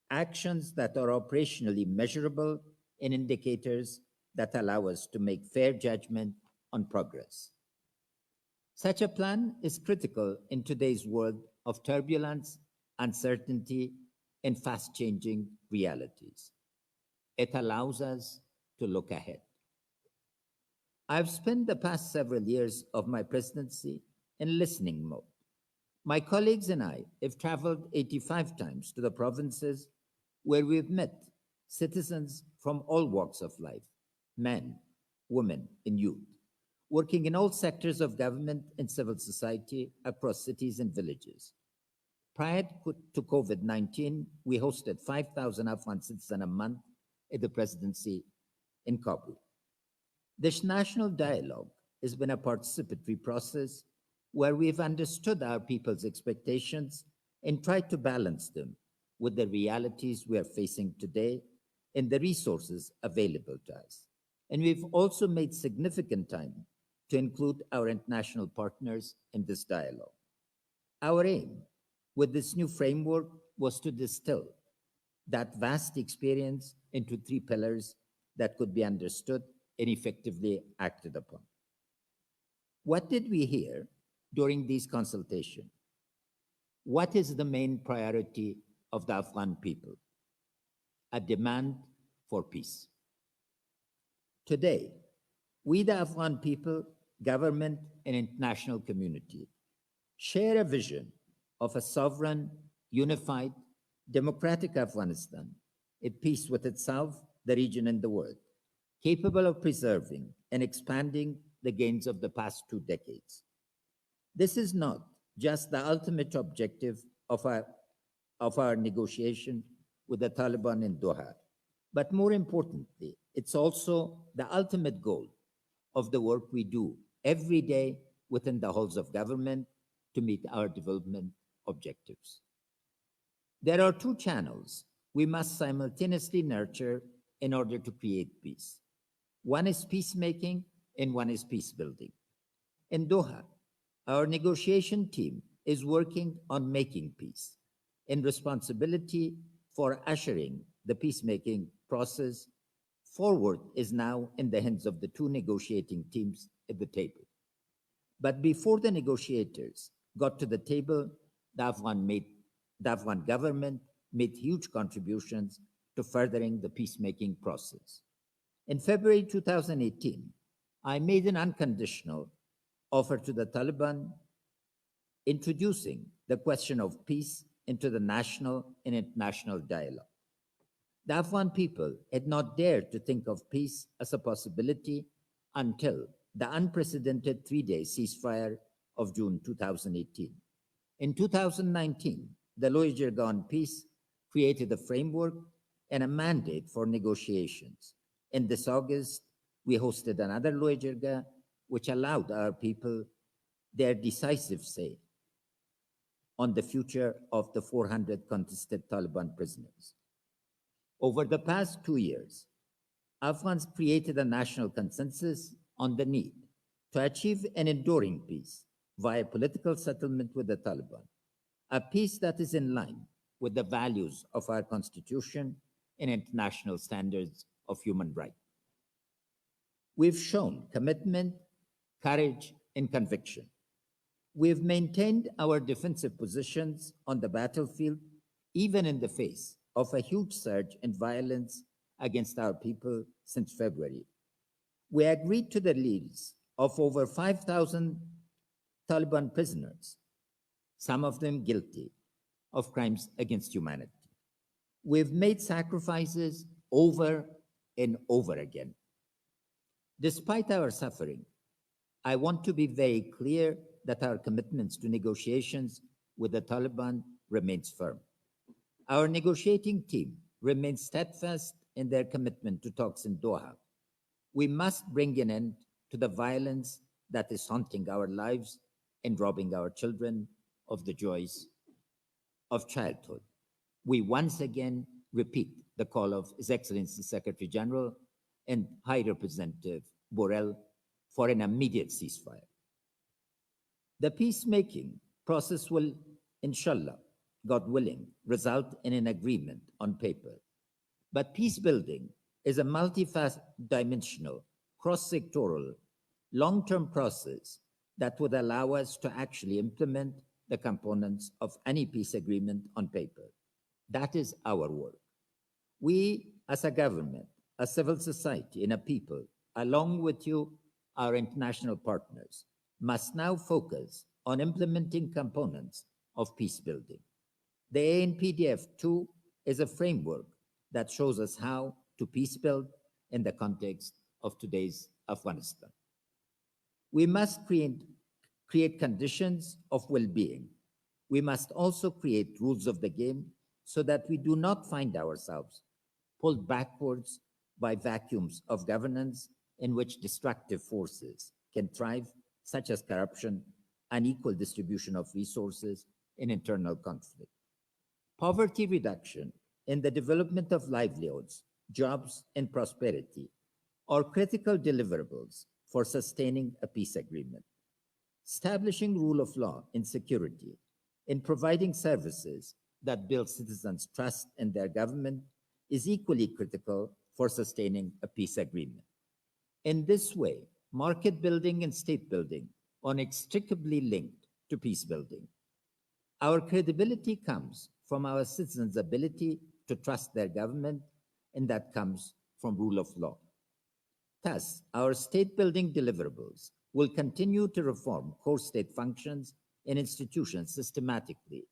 actions that are operationally measurable, and indicators that allow us to make fair judgment on progress. Such a plan is critical in today's world of turbulence, uncertainty, and fast-changing realities. It allows us to look ahead. I've spent the past several years of my presidency in listening mode. My colleagues and I have traveled 85 times to the provinces where we've met citizens from all walks of life, men, women, and youth, working in all sectors of government and civil society across cities and villages. Prior to COVID-19, we hosted 5,000 Afghan citizens a month at the presidency in Kabul. This national dialogue has been a participatory process where we've understood our people's expectations and tried to balance them with the realities we are facing today and the resources available to us. And we've also made significant time to include our international partners in this dialogue. Our aim with this new framework was to distill that vast experience into three pillars that could be understood and effectively acted upon. What did we hear during these consultations? What is the main priority of the Afghan people? A demand for peace. Today, we, the Afghan people, government, and international community, share a vision of a sovereign, unified, democratic Afghanistan at peace with itself, the region, and the world, capable of preserving and expanding the gains of the past 2 decades. This is not just the ultimate objective of our negotiation with the Taliban in Doha. But more importantly, it's also the ultimate goal of the work we do every day within the halls of government to meet our development objectives. There are two channels we must simultaneously nurture in order to create peace. One is peacemaking and one is peace building. In Doha, our negotiation team is working on making peace, and responsibility for ushering the peacemaking process forward is now in the hands of the two negotiating teams at the table. But before the negotiators got to the table, the Afghan government made huge contributions to furthering the peacemaking process. In February 2018, I made an unconditional offer to the Taliban, introducing the question of peace into the national and international dialogue. The Afghan people had not dared to think of peace as a possibility until the unprecedented three-day ceasefire of June 2018. In 2019, the Loya-Jirga peace created a framework and a mandate for negotiations. In this August, we hosted another Loya-Jirga, which allowed our people their decisive say on the future of the 400 contested Taliban prisoners. Over the past 2 years, Afghans created a national consensus on the need to achieve an enduring peace via political settlement with the Taliban, a peace that is in line with the values of our constitution and international standards of human rights. We've shown commitment, courage, and conviction. We've maintained our defensive positions on the battlefield, even in the face of a huge surge in violence against our people since February. We agreed to the release of over 5,000 Taliban prisoners, some of them guilty of crimes against humanity. We've made sacrifices over and over again. Despite our suffering, I want to be very clear that our commitments to negotiations with the Taliban remains firm. Our negotiating team remains steadfast in their commitment to talks in Doha. We must bring an end to the violence that is haunting our lives and robbing our children of the joys of childhood. We once again repeat the call of His Excellency Secretary General and High Representative Borrell for an immediate ceasefire. The peacemaking process will, inshallah, God willing, result in an agreement on paper. But peace building is a multi-dimensional, cross-sectoral, long-term process that would allow us to actually implement the components of any peace agreement on paper. That is our work. We, as a government, a civil society, and a people, along with you, our international partners, must now focus on implementing components of peace building. The ANPDF-2 is a framework that shows us how to peace build in the context of today's Afghanistan. We must create conditions of well-being. We must also create rules of the game so that we do not find ourselves pulled backwards by vacuums of governance in which destructive forces can thrive, such as corruption, unequal distribution of resources, and internal conflict. Poverty reduction and the development of livelihoods, jobs, and prosperity are critical deliverables for sustaining a peace agreement. Establishing rule of law and security and providing services that build citizens' trust in their government is equally critical for sustaining a peace agreement. In this way, market building and state building are inextricably linked to peace building. Our credibility comes from our citizens' ability to trust their government, and that comes from rule of law. Thus, our state-building deliverables will continue to reform core state functions and institutions systematically,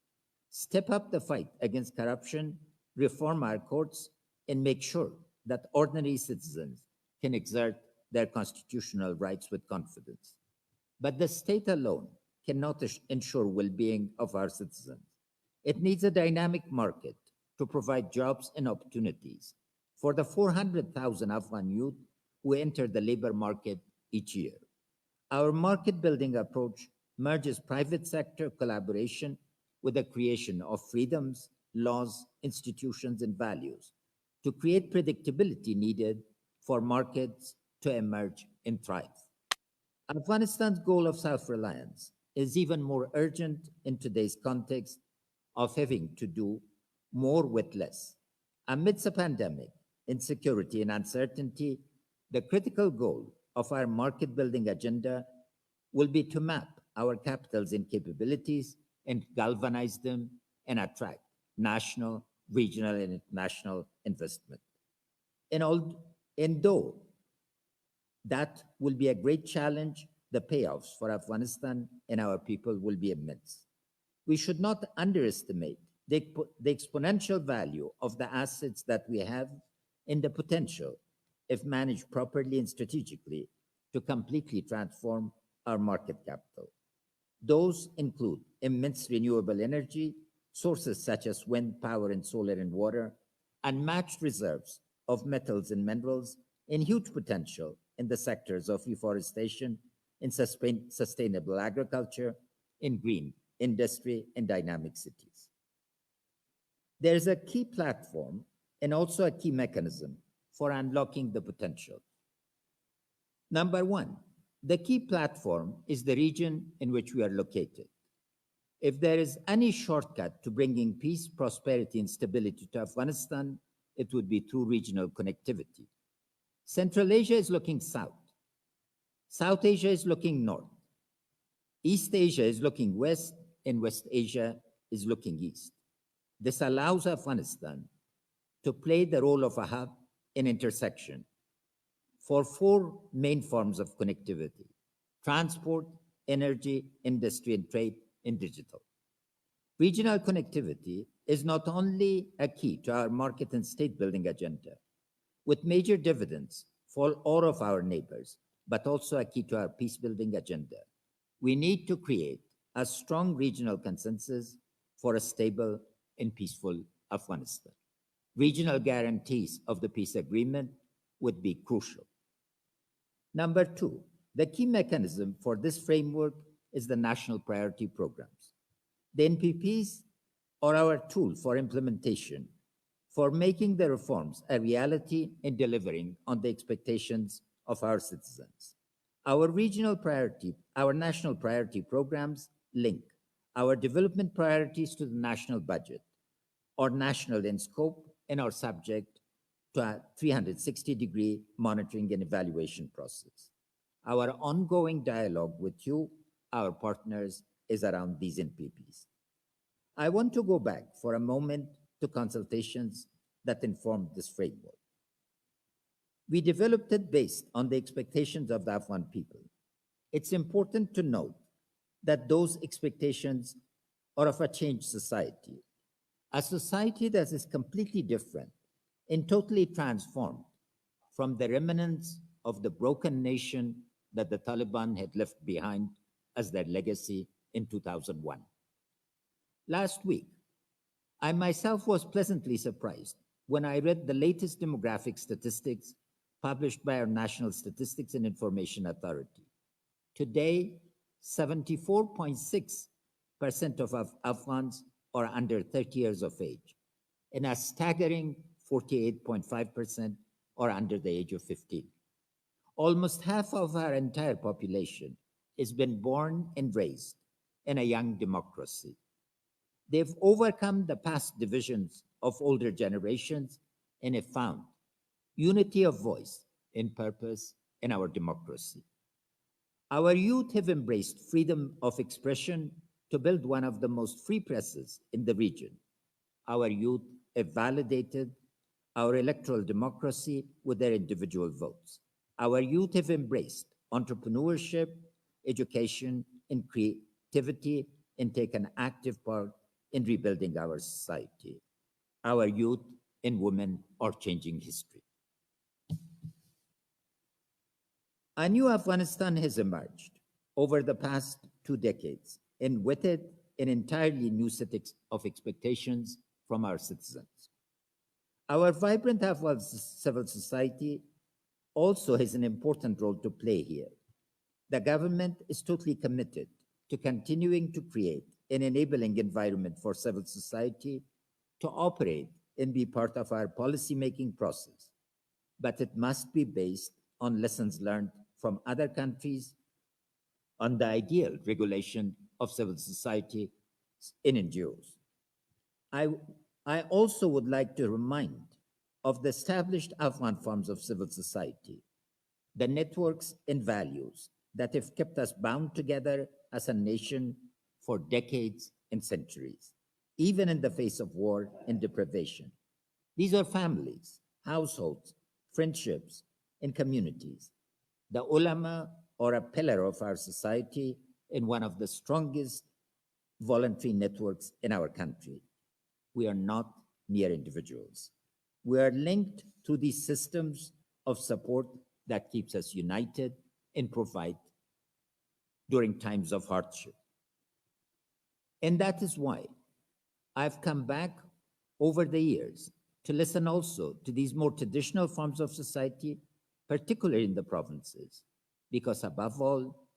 step up the fight against corruption, reform our courts, and make sure that ordinary citizens can exert their constitutional rights with confidence. But the state alone cannot ensure well-being of our citizens. It needs a dynamic market to provide jobs and opportunities for the 400,000 Afghan youth who enter the labor market each year. Our market-building approach merges private sector collaboration with the creation of freedoms, laws, institutions, and values to create predictability needed for markets to emerge and thrive. Afghanistan's goal of self-reliance is even more urgent in today's context of having to do more with less. Amidst a pandemic, insecurity, and uncertainty, the critical goal of our market-building agenda will be to map our capitals and capabilities and galvanize them and attract national, regional, and international investment. And though that will be a great challenge, the payoffs for Afghanistan and our people will be immense. We should not underestimate the exponential value of the assets that we have and the potential, if managed properly and strategically, to completely transform our market capital. Those include immense renewable energy, sources such as wind power and solar and water, unmatched reserves of metals and minerals, and huge potential in the sectors of reforestation, in sustainable agriculture, in green industry, and dynamic cities. There is a key platform and also a key mechanism for unlocking the potential. Number one, the key platform is the region in which we are located. If there is any shortcut to bringing peace, prosperity, and stability to Afghanistan, it would be through regional connectivity. Central Asia is looking south. South Asia is looking north. East Asia is looking west, and West Asia is looking east. This allows Afghanistan to play the role of a hub and intersection for four main forms of connectivity: transport, energy, industry, and trade, and digital. Regional connectivity is not only a key to our market and state-building agenda, with major dividends for all of our neighbors, but also a key to our peace-building agenda. We need to create a strong regional consensus for a stable and peaceful Afghanistan. Regional guarantees of the peace agreement would be crucial. Number two, the key mechanism for this framework is the national priority programs. The NPPs are our tool for implementation, for making the reforms a reality and delivering on the expectations of our citizens. Our national priority programs link our development priorities to the national budget, are national in scope, and are subject to a 360-degree monitoring and evaluation process. Our ongoing dialogue with you, our partners, is around these NPPs. I want to go back for a moment to consultations that informed this framework. We developed it based on the expectations of the Afghan people. It's important to note that those expectations are of a changed society, a society that is completely different and totally transformed from the remnants of the broken nation that the Taliban had left behind as their legacy in 2001. Last week, I myself was pleasantly surprised when I read the latest demographic statistics published by our National Statistics and Information Authority. Today, 74.6% of Afghans are under 30 years of age, and a staggering 48.5% are under the age of 15. Almost half of our entire population has been born and raised in a young democracy. They've overcome the past divisions of older generations and have found unity of voice and purpose in our democracy. Our youth have embraced freedom of expression to build one of the most free presses in the region. Our youth have validated our electoral democracy with their individual votes. Our youth have embraced entrepreneurship, education, and creativity, and taken active part in rebuilding our society. Our youth and women are changing history. A new Afghanistan has emerged over the past 2 decades and with it an entirely new set of expectations from our citizens. Our vibrant Afghan civil society also has an important role to play here. The government is totally committed to continuing to create an enabling environment for civil society to operate and be part of our policy-making process. But it must be based on lessons learned from other countries on the ideal regulation of civil society in NGOs. I also would like to remind of the established Afghan forms of civil society, the networks and values that have kept us bound together as a nation for decades and centuries, even in the face of war and deprivation. These are families, households, friendships, and communities. The ulama are a pillar of our society and one of the strongest voluntary networks in our country. We are not mere individuals. We are linked to these systems of support that keeps us united and provide during times of hardship. And that is why I've come back over the years to listen also to these more traditional forms of society, particularly in the provinces, because above all,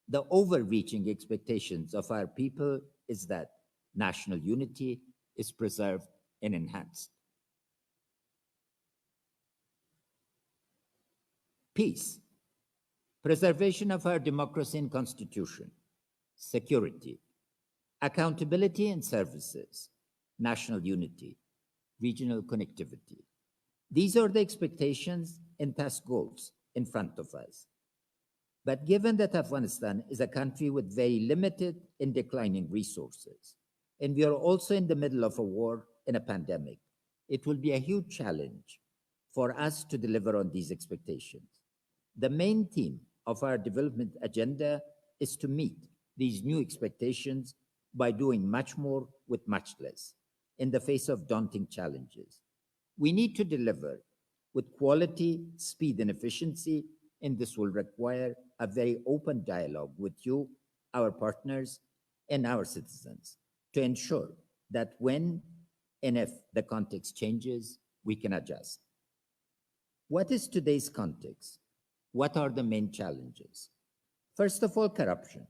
the overreaching expectations of our people is that national unity is preserved and enhanced. Peace, preservation of our democracy and constitution, security, accountability and services, national unity, regional connectivity. These are the expectations and task goals in front of us. But given that Afghanistan is a country with very limited and declining resources, and we are also in the middle of a war and a pandemic, it will be a huge challenge for us to deliver on these expectations. The main theme of our development agenda is to meet these new expectations by doing much more with much less in the face of daunting challenges. We need to deliver with quality, speed, and efficiency, and this will require a very open dialogue with you, our partners, and our citizens to ensure that when and if the context changes, we can adjust. What is today's context? What are the main challenges? First of all, corruption.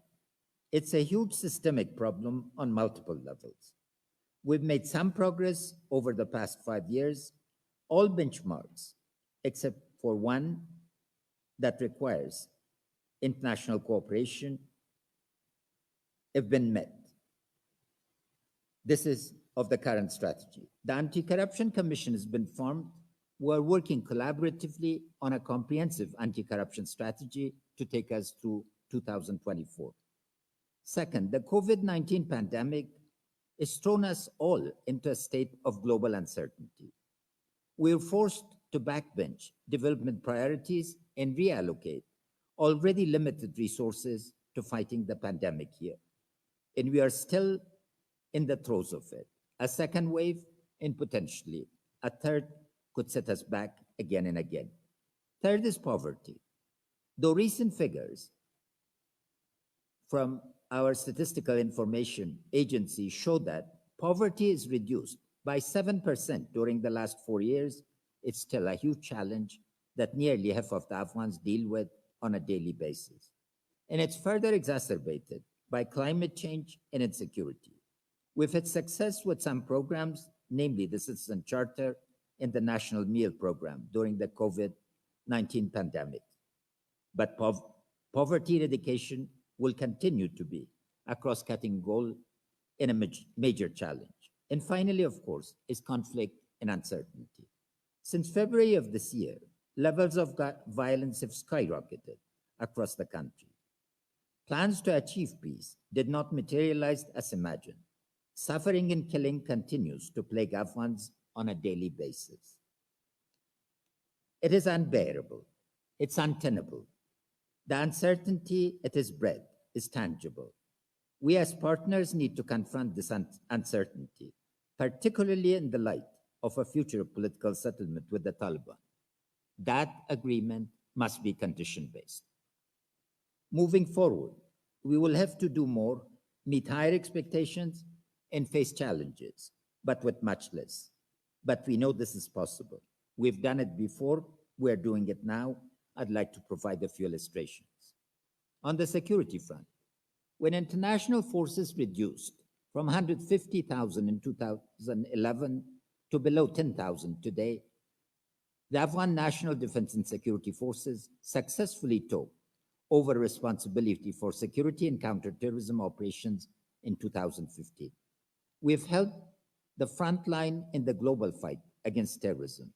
It's a huge systemic problem on multiple levels. We've made some progress over the past 5 years. All benchmarks, except for one that requires international cooperation, have been met. This is of the current strategy. The Anti-Corruption Commission has been formed. We're working collaboratively on a comprehensive anti-corruption strategy to take us through 2024. Second, the COVID-19 pandemic has thrown us all into a state of global uncertainty. We're forced to backbench development priorities and reallocate already limited resources to fighting the pandemic here. And we are still in the throes of it. A second wave and potentially a third could set us back again and again. Third is poverty. Though recent figures from our Statistical Information Agency show that poverty is reduced by 7% during the last 4 years, it's still a huge challenge that nearly half of the Afghans deal with on a daily basis. And it's further exacerbated by climate change and insecurity. We've had success with some programs, namely the Citizen Charter and the National Meal Program during the COVID-19 pandemic. But poverty eradication will continue to be a cross-cutting goal and a major challenge. And finally, of course, is conflict and uncertainty. Since February of this year, levels of violence have skyrocketed across the country. Plans to achieve peace did not materialize as imagined. Suffering and killing continues to plague Afghans on a daily basis. It is unbearable. It's untenable. The uncertainty it has bred is tangible. We as partners need to confront this uncertainty, particularly in the light of a future political settlement with the Taliban. That agreement must be condition-based. Moving forward, We will have to do more, meet higher expectations, and face challenges, but with much less. But we know this is possible. We've done it before, we're doing it now. I'd like to provide a few illustrations. On the security front, when international forces reduced from 150,000 in 2011 to below 10,000 today, the Afghan National Defense and Security Forces successfully took over responsibility for security and counterterrorism operations in 2015. We've held the front line in the global fight against terrorism.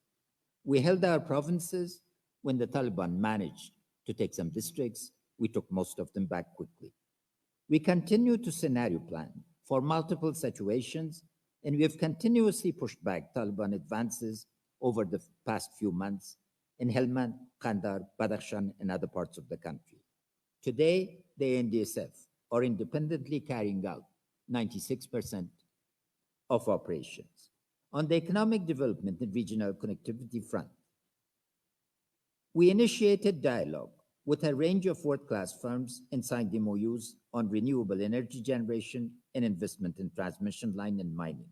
We held our provinces when the Taliban managed to take some districts. We took most of them back quickly. We continue to scenario plan for multiple situations, and we have continuously pushed back Taliban advances over the past few months in Helmand, Kandahar, Badakhshan, and other parts of the country. Today, the NDSF are independently carrying out 96% of operations. On the economic development and regional connectivity front, we initiated dialogue with a range of world-class firms and signed MOUs on renewable energy generation and investment in transmission line and mining.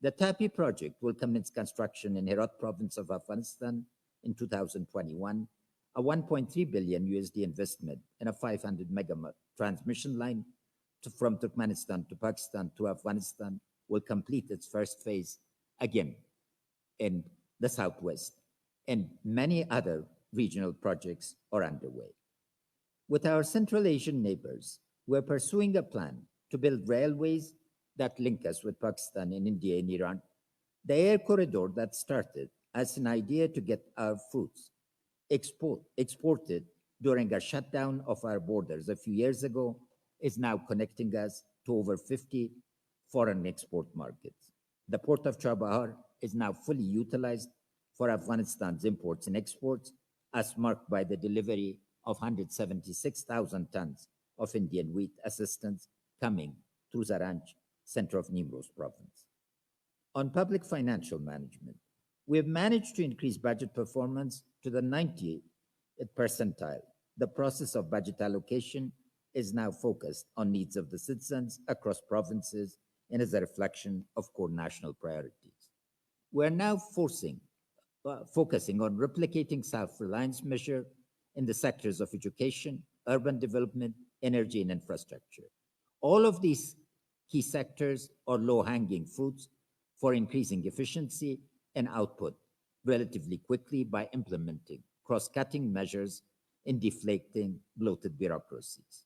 The TAPI project will commence construction in Herat province of Afghanistan in 2021, a 1.3 billion USD investment in a 500 megawatt transmission line from Turkmenistan to Pakistan to Afghanistan will complete its first phase again in the southwest, and many other regional projects are underway. With our Central Asian neighbors, we're pursuing a plan to build railways that link us with Pakistan and India and Iran. The air corridor that started as an idea to get our fruits exported during a shutdown of our borders a few years ago is now connecting us to over 50 foreign export markets. The port of Chabahar is now fully utilized for Afghanistan's imports and exports, as marked by the delivery of 176,000 tons of Indian wheat assistance coming through Zaranj, center of Nimroz province. On public financial management, we have managed to increase budget performance to the 90th percentile. The process of budget allocation is now focused on needs of the citizens across provinces and is a reflection of core national priorities. We're now focusing on replicating self-reliance measure in the sectors of education, urban development, energy, and infrastructure. All of these key sectors are low-hanging fruits for increasing efficiency and output relatively quickly by implementing cross-cutting measures and deflating bloated bureaucracies.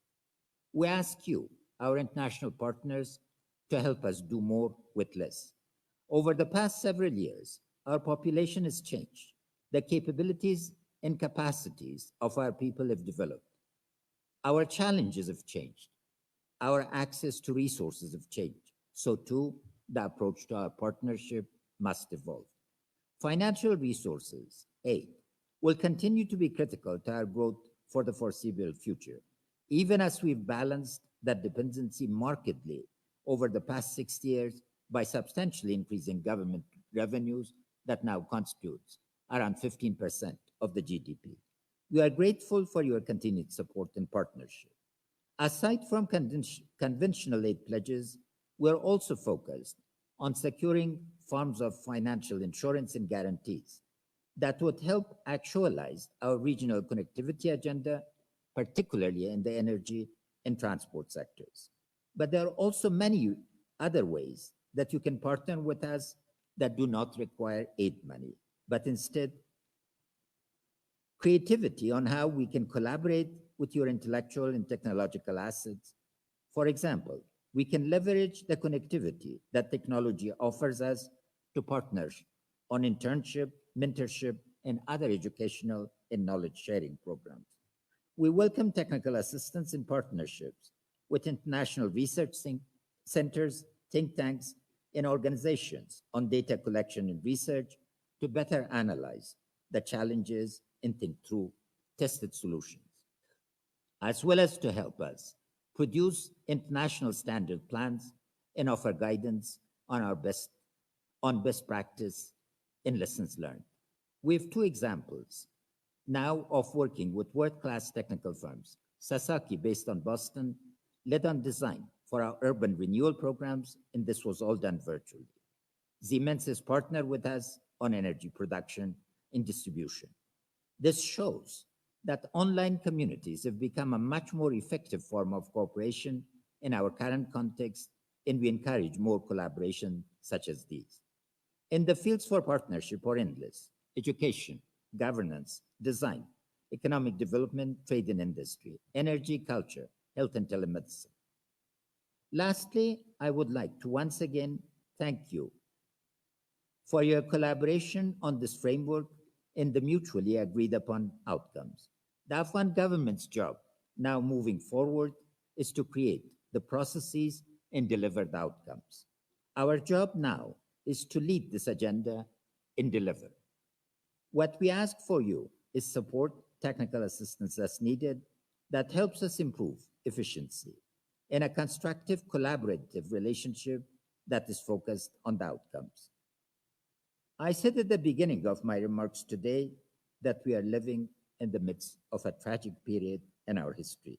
We ask you, our international partners, to help us do more with less. Over the past several years, our population has changed. The capabilities and capacities of our people have developed. Our challenges have changed. Our access to resources have changed. So too, the approach to our partnership must evolve. Financial resources, aid, will continue to be critical to our growth for the foreseeable future, even as we've balanced that dependency markedly over the past 6 years by substantially increasing government revenues that now constitutes around 15% of the GDP. We are grateful for your continued support and partnership. Aside from conventional aid pledges, we're also focused on securing forms of financial insurance and guarantees that would help actualize our regional connectivity agenda, particularly in the energy and transport sectors. But there are also many other ways that you can partner with us that do not require aid money, but instead creativity on how we can collaborate with your intellectual and technological assets. For example, we can leverage the connectivity that technology offers us to partners on internship, mentorship, and other educational and knowledge sharing programs. We welcome technical assistance and partnerships with international research centers, think tanks, and organizations on data collection and research to better analyze the challenges and think through tested solutions, as well as to help us produce international standard plans and offer guidance on best practice and lessons learned. We have 2 examples now of working with world-class technical firms, Sasaki based on Boston led on design for our urban renewal programs, and this was all done virtually. Siemens is partnered with us on energy production and distribution. This shows that online communities have become a much more effective form of cooperation in our current context, and we encourage more collaboration such as these. And the fields for partnership are endless: education, governance, design, economic development, trade and industry, energy, culture, health and telemedicine. Lastly, I would like to once again thank you for your collaboration on this framework and the mutually agreed upon outcomes. The Afghan government's job now moving forward is to create the processes and deliver the outcomes. Our job now is to lead this agenda and deliver. What we ask for you is support, technical assistance as needed that helps us improve efficiency in a constructive, collaborative relationship that is focused on the outcomes. I said at the beginning of my remarks today that we are living in the midst of a tragic period in our history.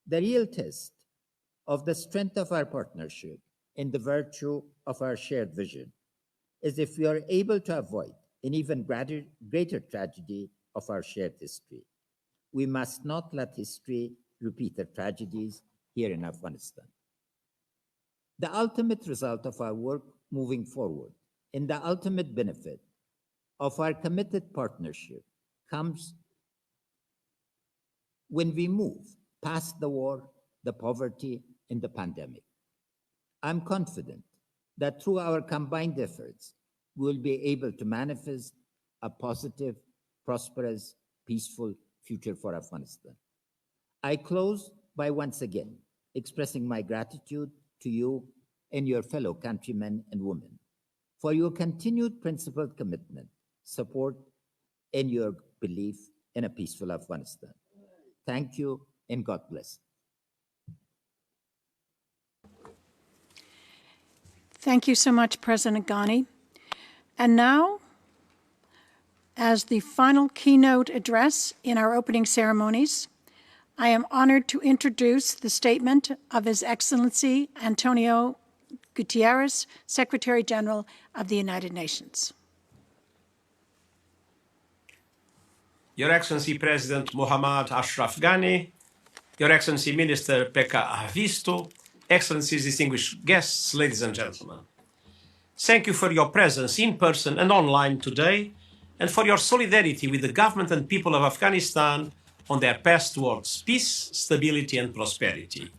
The real test of the strength of our partnership and the virtue of our shared vision is if we are able to avoid an even greater tragedy of our shared history. We must not let history repeat the tragedies here in Afghanistan. The ultimate result of our work moving forward and the ultimate benefit of our committed partnership comes when we move past the war, the poverty, and the pandemic. I'm confident that through our combined efforts, we'll be able to manifest a positive, prosperous, peaceful future for Afghanistan. I close by once again expressing my gratitude to you and your fellow countrymen and women for your continued principled commitment, support, and your belief in a peaceful Afghanistan. Thank you, and God bless. Thank you so much, President Ghani. And now, as the final keynote address in our opening ceremonies, I am honored to introduce the statement of His Excellency Antonio Guterres, Secretary General of the United Nations. Your Excellency President Mohammad Ashraf Ghani, Your Excellency Minister Pekka Haavisto, Excellencies, distinguished guests, ladies and gentlemen. Thank you for your presence in person and online today, and for your solidarity with the government and people of Afghanistan on their path towards peace, stability, and prosperity.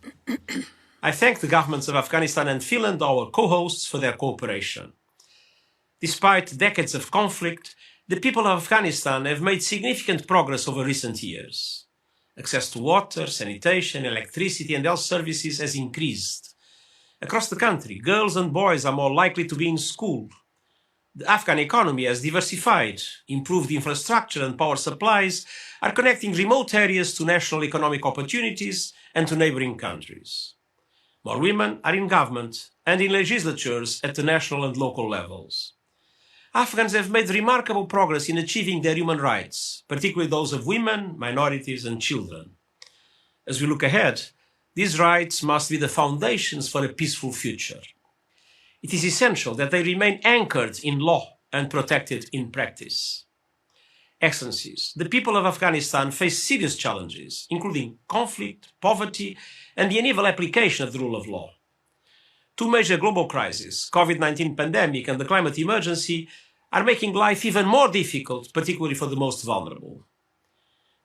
I thank the governments of Afghanistan and Finland, our co-hosts, for their cooperation. Despite decades of conflict, the people of Afghanistan have made significant progress over recent years. Access to water, sanitation, electricity, and health services has increased. Across the country, girls and boys are more likely to be in school. The Afghan economy has diversified. Improved infrastructure and power supplies are connecting remote areas to national economic opportunities and to neighboring countries. More women are in government and in legislatures at the national and local levels. Afghans have made remarkable progress in achieving their human rights, particularly those of women, minorities, and children. As we look ahead, these rights must be the foundations for a peaceful future. It is essential that they remain anchored in law and protected in practice. Excellencies, the people of Afghanistan face serious challenges, including conflict, poverty, and the uneven application of the rule of law. Two major global crises, COVID-19 pandemic and the climate emergency, are making life even more difficult, particularly for the most vulnerable.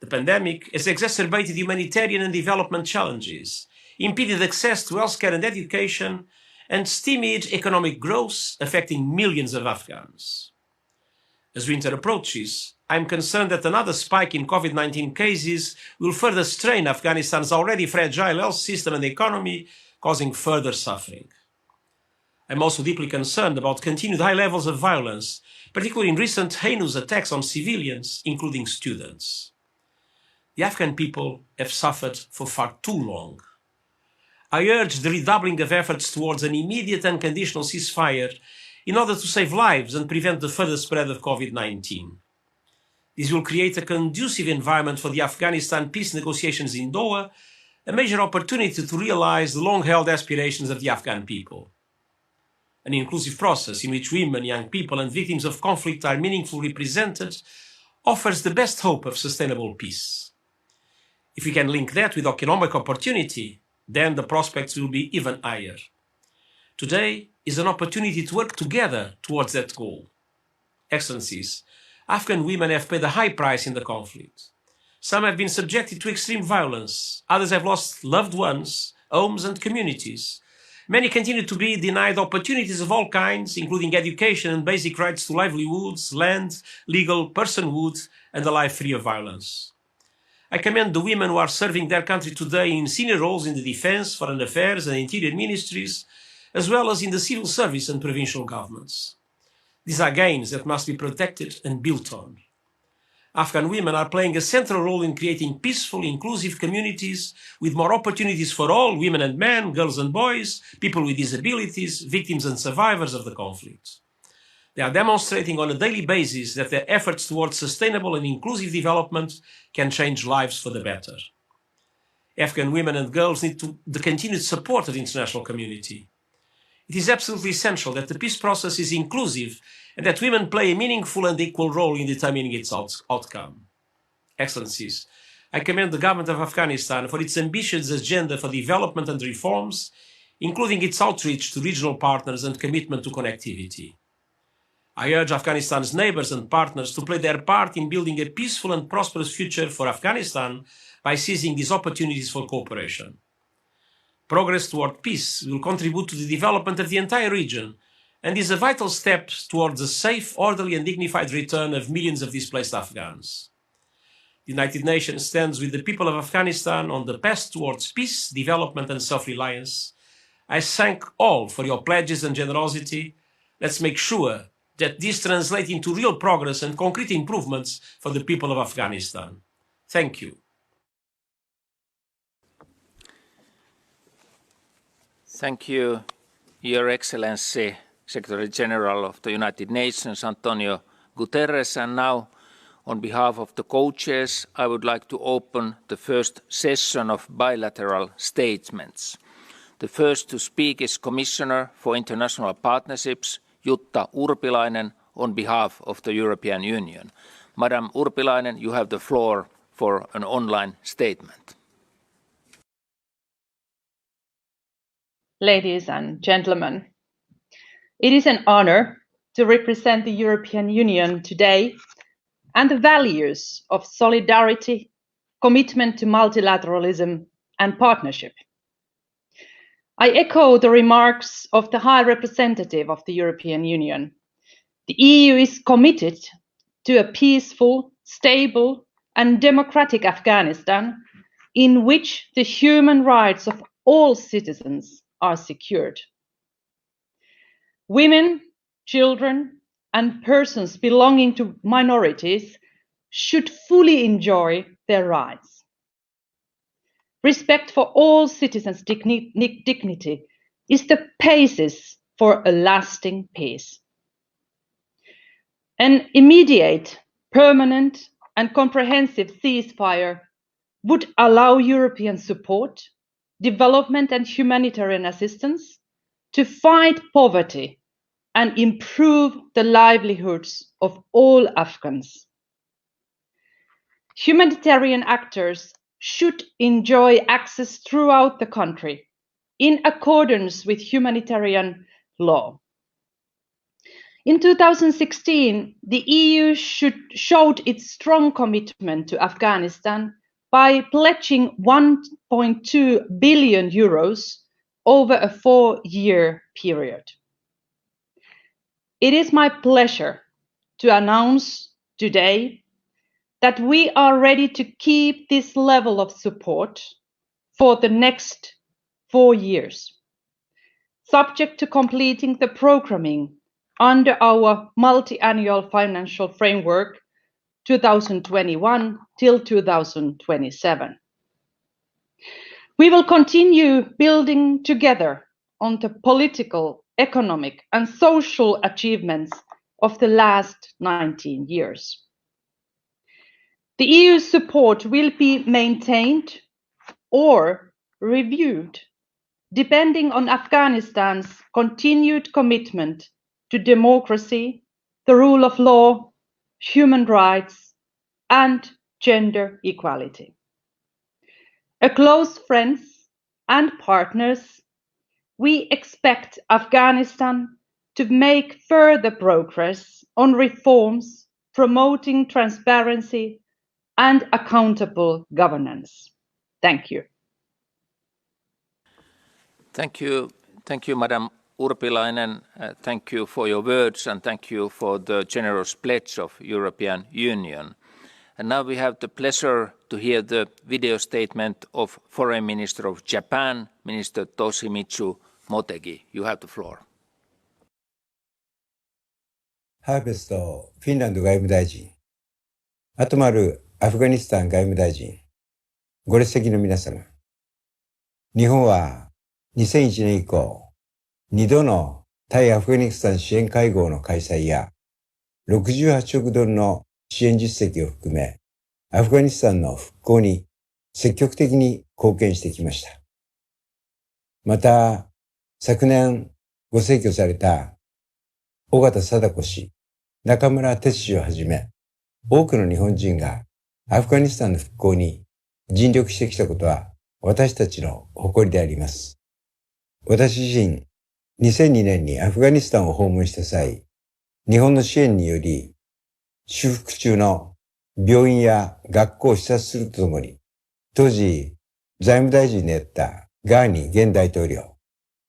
The pandemic has exacerbated humanitarian and development challenges, impeded access to healthcare and education, and stymied economic growth, affecting millions of Afghans. As winter approaches, I am concerned that another spike in COVID-19 cases will further strain Afghanistan's already fragile health system and economy, causing further suffering. I am also deeply concerned about continued high levels of violence, particularly in recent heinous attacks on civilians, including students. The Afghan people have suffered for far too long. I urge the redoubling of efforts towards an immediate and conditional ceasefire in order to save lives and prevent the further spread of COVID-19. This will create a conducive environment for the Afghanistan peace negotiations in Doha a major opportunity to realize the long-held aspirations of the Afghan people. An inclusive process in which women, young people, and victims of conflict are meaningfully represented offers the best hope of sustainable peace. If we can link that with economic opportunity, then the prospects will be even higher. Today is an opportunity to work together towards that goal. Excellencies, Afghan women have paid a high price in the conflict. Some have been subjected to extreme violence. Others have lost loved ones, homes, and communities. Many continue to be denied opportunities of all kinds, including education and basic rights to livelihoods, land, legal personhood, and a life free of violence. I commend the women who are serving their country today in senior roles in the defense, foreign affairs, and interior ministries, as well as in the civil service and provincial governments. These are gains that must be protected and built on. Afghan women are playing a central role in creating peaceful, inclusive communities with more opportunities for all, women and men, girls and boys, people with disabilities, victims and survivors of the conflict. They are demonstrating on a daily basis that their efforts towards sustainable and inclusive development can change lives for the better. Afghan women and girls need the continued support of the international community. It is absolutely essential that the peace process is inclusive and that women play a meaningful and equal role in determining its outcome. Excellencies, I commend the government of Afghanistan for its ambitious agenda for development and reforms, including its outreach to regional partners and commitment to connectivity. I urge Afghanistan's neighbors and partners to play their part in building a peaceful and prosperous future for Afghanistan by seizing these opportunities for cooperation. Progress toward peace will contribute to the development of the entire region and is a vital step towards a safe, orderly, and dignified return of millions of displaced Afghans. The United Nations stands with the people of Afghanistan on the path towards peace, development, and self-reliance. I thank all for your pledges and generosity. Let's make sure that this translates into real progress and concrete improvements for the people of Afghanistan. Thank you. Thank you, Your Excellency, Secretary General of the United Nations, Antonio Guterres. And now, on behalf of the co-chairs, I would like to open the first session of bilateral statements. The first to speak is Commissioner for International Partnerships, Jutta Urpilainen, on behalf of the European Union. Madam Urpilainen, you have the floor for an online statement. Ladies and gentlemen, it is an honor to represent the European Union today and the values of solidarity, commitment to multilateralism and partnership. I echo the remarks of the High Representative of the European Union. The EU is committed to a peaceful, stable and democratic Afghanistan in which the human rights of all citizens are secured. Women, children, and persons belonging to minorities should fully enjoy their rights. Respect for all citizens' dignity is the basis for a lasting peace. An immediate, permanent, and comprehensive ceasefire would allow European support, development and humanitarian assistance to fight poverty and improve the livelihoods of all Afghans. Humanitarian actors should enjoy access throughout the country in accordance with humanitarian law. In 2016, the EU showed its strong commitment to Afghanistan by pledging 1.2 billion euros over a 4-year period. It is my pleasure to announce today that we are ready to keep this level of support for the next 4 years, subject to completing the programming under our multi-annual financial framework 2021 till 2027. We will continue building together on the political, economic, and social achievements of the last 19 years. The EU's support will be maintained or reviewed depending on Afghanistan's continued commitment to democracy, the rule of law, human rights, and gender equality. As close friends and partners, we expect Afghanistan to make further progress on reforms promoting transparency and accountable governance. Thank you. Thank you, Madam Urpilainen. Thank you for your words and thank you for the generous pledge of European Union. And now we have the pleasure to hear the video statement of Foreign Minister of Japan, Minister Toshimitsu Motegi. You have the floor. ハーベストフィンランド外務大臣、アトマルアフガニスタン外務大臣、ご列席の皆様。日本は2001年以降、2度の対アフガニスタン支援会合の開催や、68億ドルの支援実績を含め、アフガニスタンの復興に積極的に貢献してきました。また、昨年ご逝去された緒方貞子氏、中村哲氏をはじめ、多くの日本人がアフガニスタンの復興に尽力してきたことは私たちの誇りであります。私自身、2002年にアフガニスタンを訪問した際、日本の支援により、修復中の病院や学校を視察するとともに、当時財務大臣であったガーニー現大統領、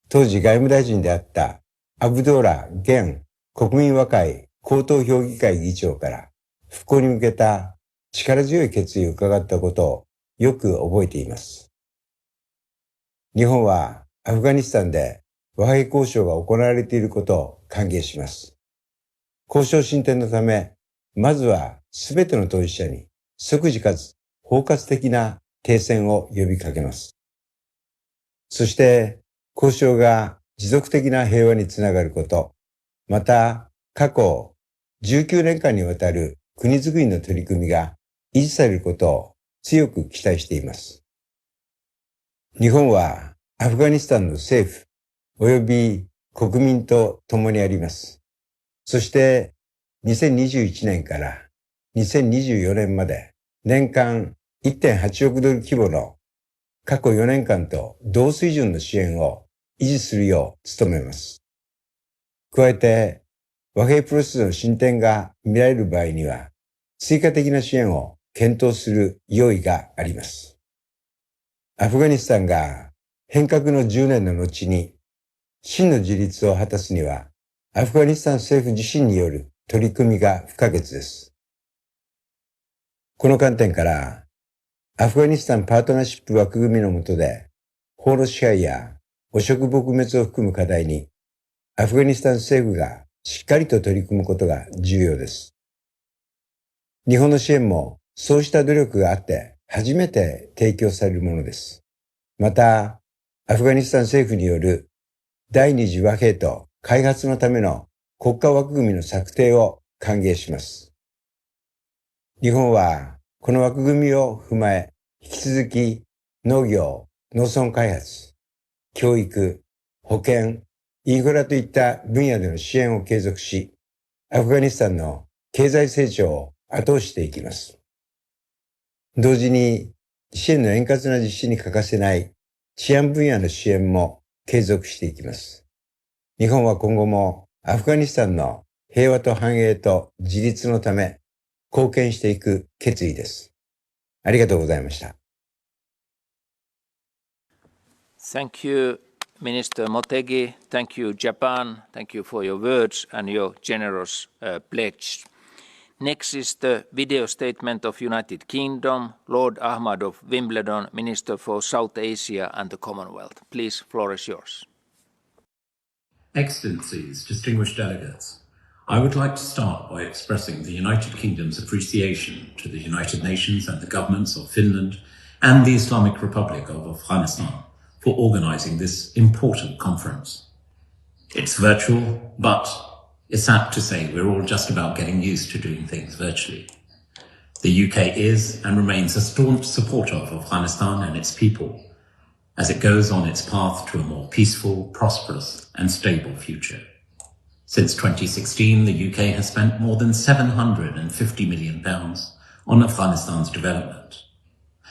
当時外務大臣であったアブドーラ現国民和会高等評議会議長から復興に向けた力強い決意を伺ったことをよく覚えています。日本はアフガニスタンで和平交渉が行われていることを歓迎します。交渉進展のため、まずはすべての当事者に即時かつ包括的な停戦を呼びかけます。そして交渉が持続的な平和につながること、また過去19年間にわたる国づくりの取り組みが維持されることを強く期待しています。日本はアフガニスタンの政府及び国民と共にあります。そして2021年から2024年まで年間 1.8 億ドル規模の過去4年間と同水準の支援を維持するよう努めます。加えて、和平プロセスの進展が見られる場合には、追加的な支援を検討する用意があります。アフガニスタンが変革の10年の後に真の自立を果たすには、アフガニスタン政府自身による取り組みが不可欠です。この観点から、アフガニスタンパートナーシップ枠組みの下で、法の支配や汚職撲滅を含む課題に、アフガニスタン政府がしっかりと取り組むことが重要です。日本の支援もそうした努力があって初めて提供されるものです。また、アフガニスタン政府による第二次和平と開発のための国家枠組みの策定を歓迎します。日本はこの枠組みを踏まえ、引き続き農業、農村開発、教育、保健、インフラといった分野での支援を継続し、アフガニスタンの経済成長を後押ししていきます。同時に支援の円滑な実施に欠かせない治安分野の支援も継続していきます。日本は今後もアフガニスタンの平和と繁栄と自立のため貢献していく決意です。ありがとうございました。Thank you, Minister Motegi. Thank you, Japan. Thank you for your words and your generous pledge. Next is the video statement of United Kingdom, Lord Ahmad of Wimbledon, Minister for South Asia and the Commonwealth. Please, floor is yours. Excellencies, distinguished delegates, I would like to start by expressing the United Kingdom's appreciation to the United Nations and the governments of Finland and the Islamic Republic of Afghanistan for organising this important conference. It's virtual, but it's apt to say we're all just about getting used to doing things virtually. The UK is and remains a staunch supporter of Afghanistan and its people, as it goes on its path to a more peaceful, prosperous and stable future. Since 2016, the UK has spent more than £750 million on Afghanistan's development.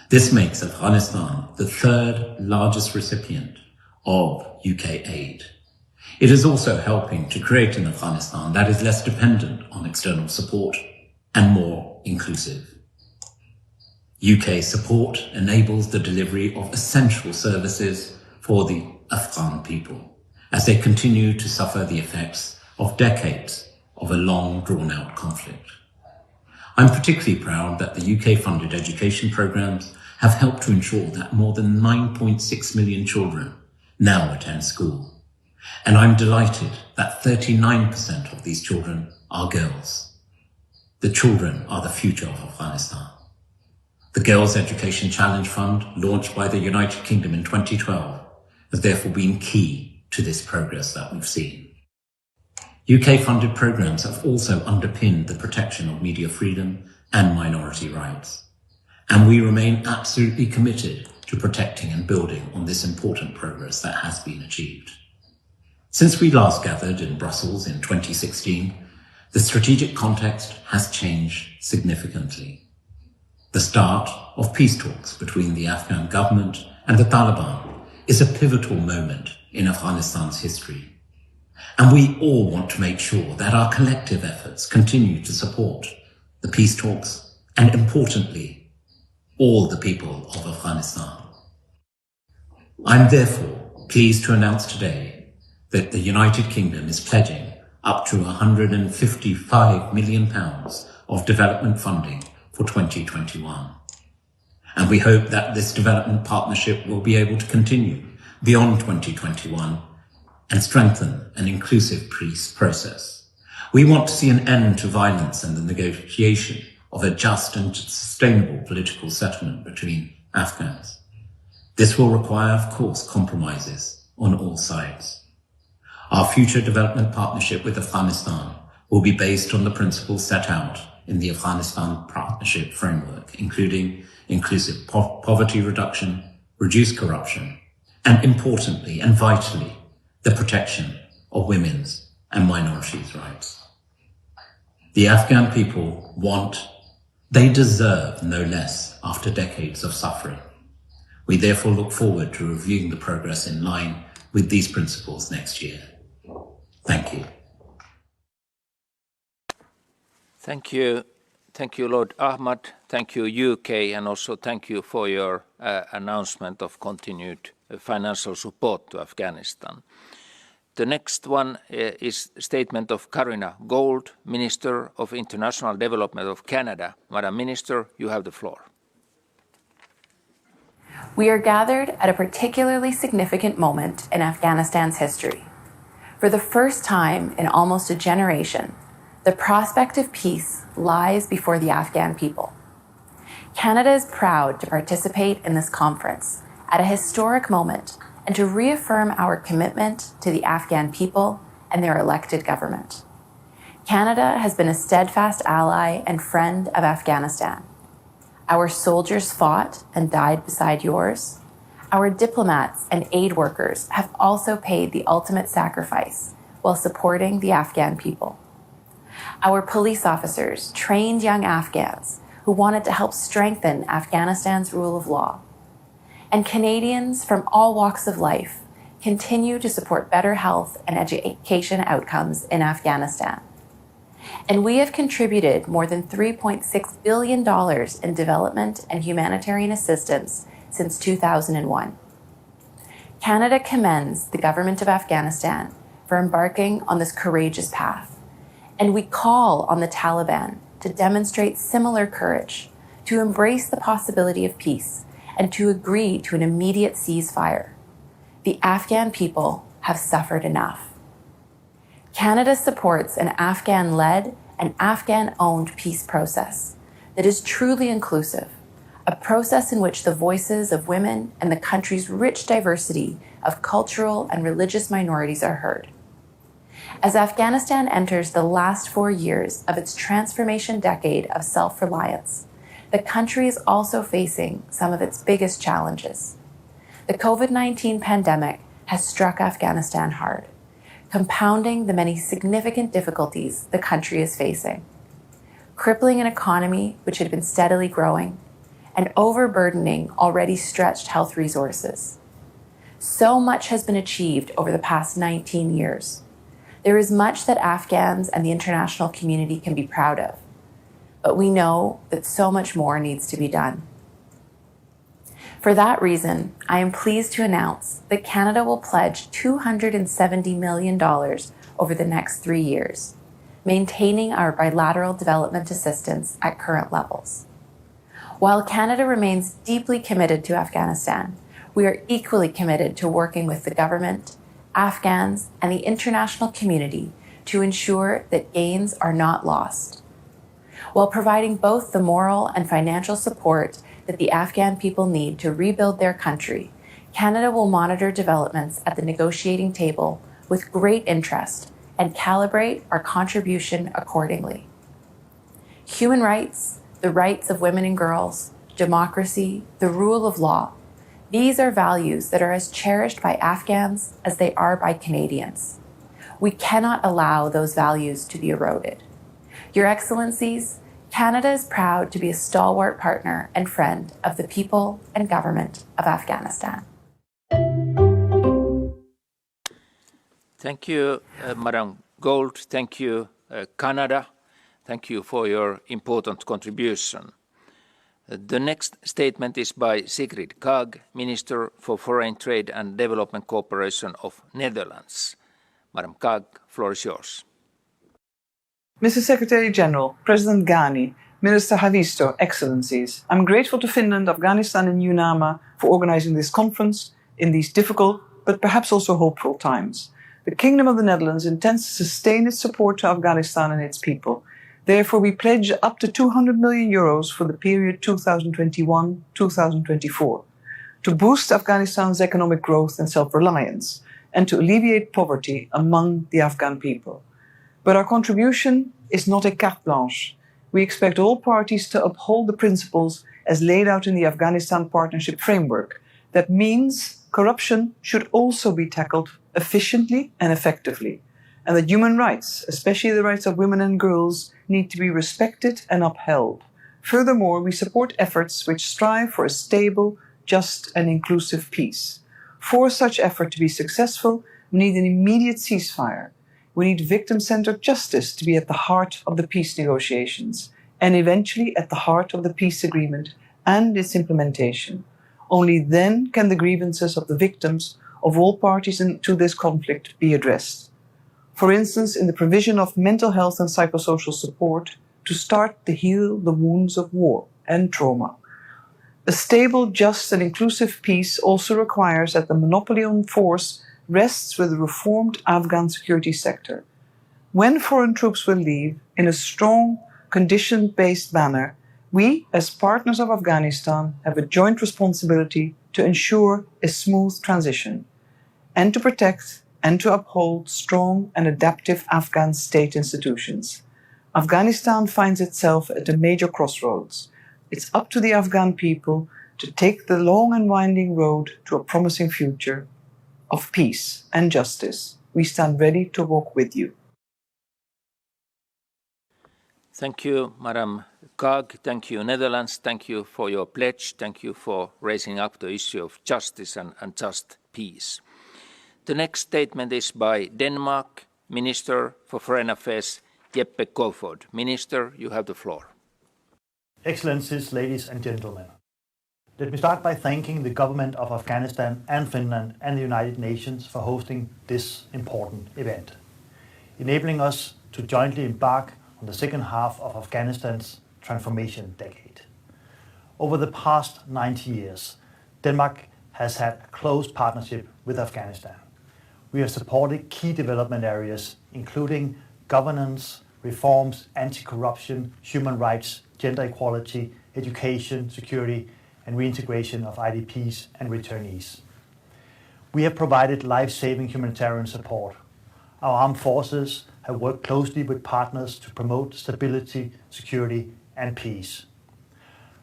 This makes Afghanistan the third largest recipient of UK aid. It is also helping to create an Afghanistan that is less dependent on external support and more inclusive. UK support enables the delivery of essential services for the Afghan people as they continue to suffer the effects of decades of a long drawn-out conflict. I'm particularly proud that the UK-funded education programmes have helped to ensure that more than 9.6 million children now attend school. And I'm delighted that 39% of these children are girls. The children are the future of Afghanistan. The Girls' Education Challenge Fund, launched by the United Kingdom in 2012, has therefore been key to this progress that we've seen. UK-funded programmes have also underpinned the protection of media freedom and minority rights. And we remain absolutely committed to protecting and building on this important progress that has been achieved. Since we last gathered in Brussels in 2016, the strategic context has changed significantly. The start of peace talks between the Afghan government and the Taliban is a pivotal moment in Afghanistan's history. And we all want to make sure that our collective efforts continue to support the peace talks and, importantly, all the people of Afghanistan. I'm therefore pleased to announce today that the United Kingdom is pledging up to £155 million of development funding for 2021. And we hope that this development partnership will be able to continue beyond 2021 and strengthen an inclusive peace process. We want to see an end to violence and the negotiation of a just and sustainable political settlement between Afghans. This will require, of course, compromises on all sides. Our future development partnership with Afghanistan will be based on the principles set out in the Afghanistan Partnership Framework, including inclusive poverty reduction, reduced corruption, and importantly and vitally, the protection of women's and minorities' rights. The Afghan people they deserve no less after decades of suffering. We therefore look forward to reviewing the progress in line with these principles next year. Thank you. Thank you. Thank you, Lord Ahmad. Thank you, UK, and also thank you for your announcement of continued financial support to Afghanistan. The next one is a statement of Karina Gold, Minister of International Development of Canada. Madam Minister, you have the floor. We are gathered at a particularly significant moment in Afghanistan's history. For the first time in almost a generation, the prospect of peace lies before the Afghan people. Canada is proud to participate in this conference at a historic moment and to reaffirm our commitment to the Afghan people and their elected government. Canada has been a steadfast ally and friend of Afghanistan. Our soldiers fought and died beside yours. Our diplomats and aid workers have also paid the ultimate sacrifice while supporting the Afghan people. Our police officers trained young Afghans who wanted to help strengthen Afghanistan's rule of law. And Canadians from all walks of life continue to support better health and education outcomes in Afghanistan. And we have contributed more than $3.6 billion in development and humanitarian assistance since 2001. Canada commends the government of Afghanistan for embarking on this courageous path. And we call on the Taliban to demonstrate similar courage, to embrace the possibility of peace, and to agree to an immediate ceasefire. The Afghan people have suffered enough. Canada supports an Afghan-led and Afghan-owned peace process that is truly inclusive, a process in which the voices of women and the country's rich diversity of cultural and religious minorities are heard. As Afghanistan enters the last 4 years of its transformation decade of self-reliance, the country is also facing some of its biggest challenges. The COVID-19 pandemic has struck Afghanistan hard, compounding the many significant difficulties the country is facing, crippling an economy which had been steadily growing, and overburdening already stretched health resources. So much has been achieved over the past 19 years. There is much that Afghans and the international community can be proud of, but we know that so much more needs to be done. For that reason, I am pleased to announce that Canada will pledge $270 million over the next 3 years, maintaining our bilateral development assistance at current levels. While Canada remains deeply committed to Afghanistan, we are equally committed to working with the government, Afghans, and the international community to ensure that gains are not lost, while providing both the moral and financial support that the Afghan people need to rebuild their country. Canada will monitor developments at the negotiating table with great interest and calibrate our contribution accordingly. Human rights, the rights of women and girls, democracy, the rule of law, these are values that are as cherished by Afghans as they are by Canadians. We cannot allow those values to be eroded. Your Excellencies, Canada is proud to be a stalwart partner and friend of the people and government of Afghanistan. Thank you, Madam Gold. Thank you, Canada. Thank you for your important contribution. The next statement is by Sigrid Kaag, Minister for Foreign Trade and Development Cooperation of Netherlands. Madam Kaag, floor is yours. Mr. Secretary General, President Ghani, Minister Haavisto, Excellencies, I'm grateful to Finland, Afghanistan and UNAMA for organizing this conference in these difficult but perhaps also hopeful times. The Kingdom of the Netherlands intends to sustain its support to Afghanistan and its people. Therefore, we pledge up to €200 million for the period 2021-2024 to boost Afghanistan's economic growth and self-reliance and to alleviate poverty among the Afghan people. But our contribution is not a carte blanche. We expect all parties to uphold the principles as laid out in the Afghanistan Partnership Framework. That means corruption should also be tackled efficiently and effectively, and that human rights, especially the rights of women and girls, need to be respected and upheld. Furthermore, we support efforts which strive for a stable, just and inclusive peace. For such effort to be successful, we need an immediate ceasefire. We need victim-centered justice to be at the heart of the peace negotiations and eventually at the heart of the peace agreement and its implementation. Only then can the grievances of the victims of all parties to this conflict be addressed. For instance, in the provision of mental health and psychosocial support to start to heal the wounds of war and trauma. A stable, just and inclusive peace also requires that the monopoly on force rests with the reformed Afghan security sector. When foreign troops will leave in a strong, condition-based manner, we, as partners of Afghanistan, have a joint responsibility to ensure a smooth transition and to protect and to uphold strong and adaptive Afghan state institutions. Afghanistan finds itself at a major crossroads. It's up to the Afghan people to take the long and winding road to a promising future of peace and justice. We stand ready to walk with you. Thank you, Madam Kaag. Thank you, Netherlands. Thank you for your pledge. Thank you for raising up the issue of justice and just peace. The next statement is by Denmark, Minister for Foreign Affairs, Jeppe Kofod. Minister, you have the floor. Excellencies, ladies and gentlemen. Let me start by thanking the government of Afghanistan and Finland and the United Nations for hosting this important event, enabling us to jointly embark on the second half of Afghanistan's transformation decade. Over the past 90 years, Denmark has had a close partnership with Afghanistan. We have supported key development areas, including governance, reforms, anti-corruption, human rights, gender equality, education, security, and reintegration of IDPs and returnees. We have provided life-saving humanitarian support. Our armed forces have worked closely with partners to promote stability, security, and peace.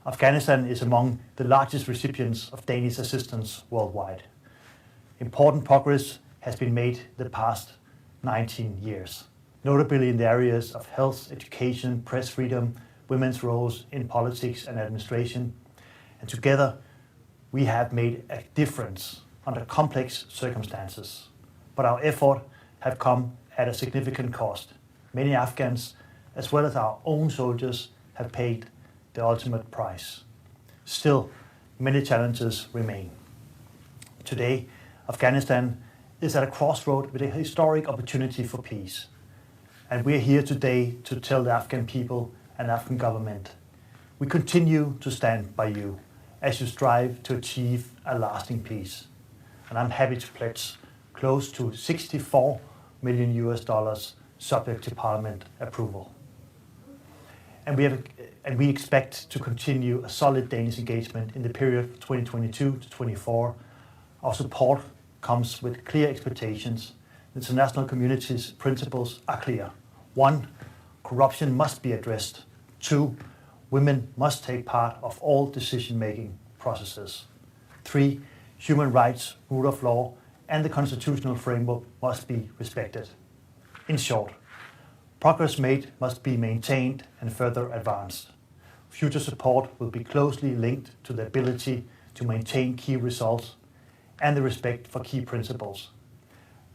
Afghanistan is among the largest recipients of Danish assistance worldwide. Important progress has been made the past 19 years, notably in the areas of health, education, press freedom, women's roles in politics and administration. And together, we have made a difference under complex circumstances. But our effort have come at a significant cost. Many Afghans, as well as our own soldiers, have paid the ultimate price. Still, many challenges remain. Today, Afghanistan is at a crossroad with a historic opportunity for peace. And we are here today to tell the Afghan people and Afghan government, we continue to stand by you as you strive to achieve a lasting peace. And I'm happy to pledge close to $64 million subject to Parliament approval. And we expect to continue a solid Danish engagement in the period 2022 to 24. Our support comes with clear expectations. The international community's principles are clear. 1, corruption must be addressed. 2, women must take part of all decision-making processes. 3, human rights, rule of law, and the constitutional framework must be respected. In short, progress made must be maintained and further advanced. Future support will be closely linked to the ability to maintain key results and the respect for key principles.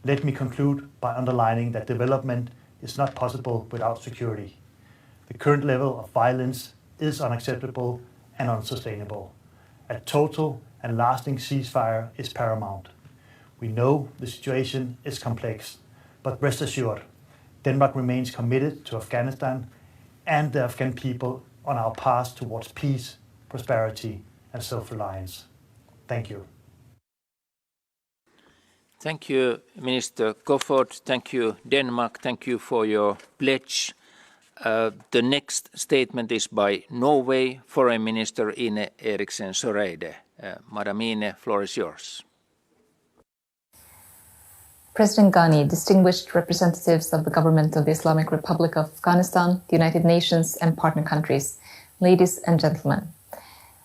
Let me conclude by underlining that development is not possible without security. The current level of violence is unacceptable and unsustainable. A total and lasting ceasefire is paramount. We know the situation is complex, but rest assured, Denmark remains committed to Afghanistan and the Afghan people on our path towards peace, prosperity, and self-reliance. Thank you. Thank you, Minister Kofod. Thank you, Denmark. Thank you for your pledge. The next statement is by Norway Foreign Minister Ine Eriksen Søreide. Madam Ine, floor is yours. President Ghani, distinguished representatives of the government of the Islamic Republic of Afghanistan, the United Nations, and partner countries, ladies and gentlemen.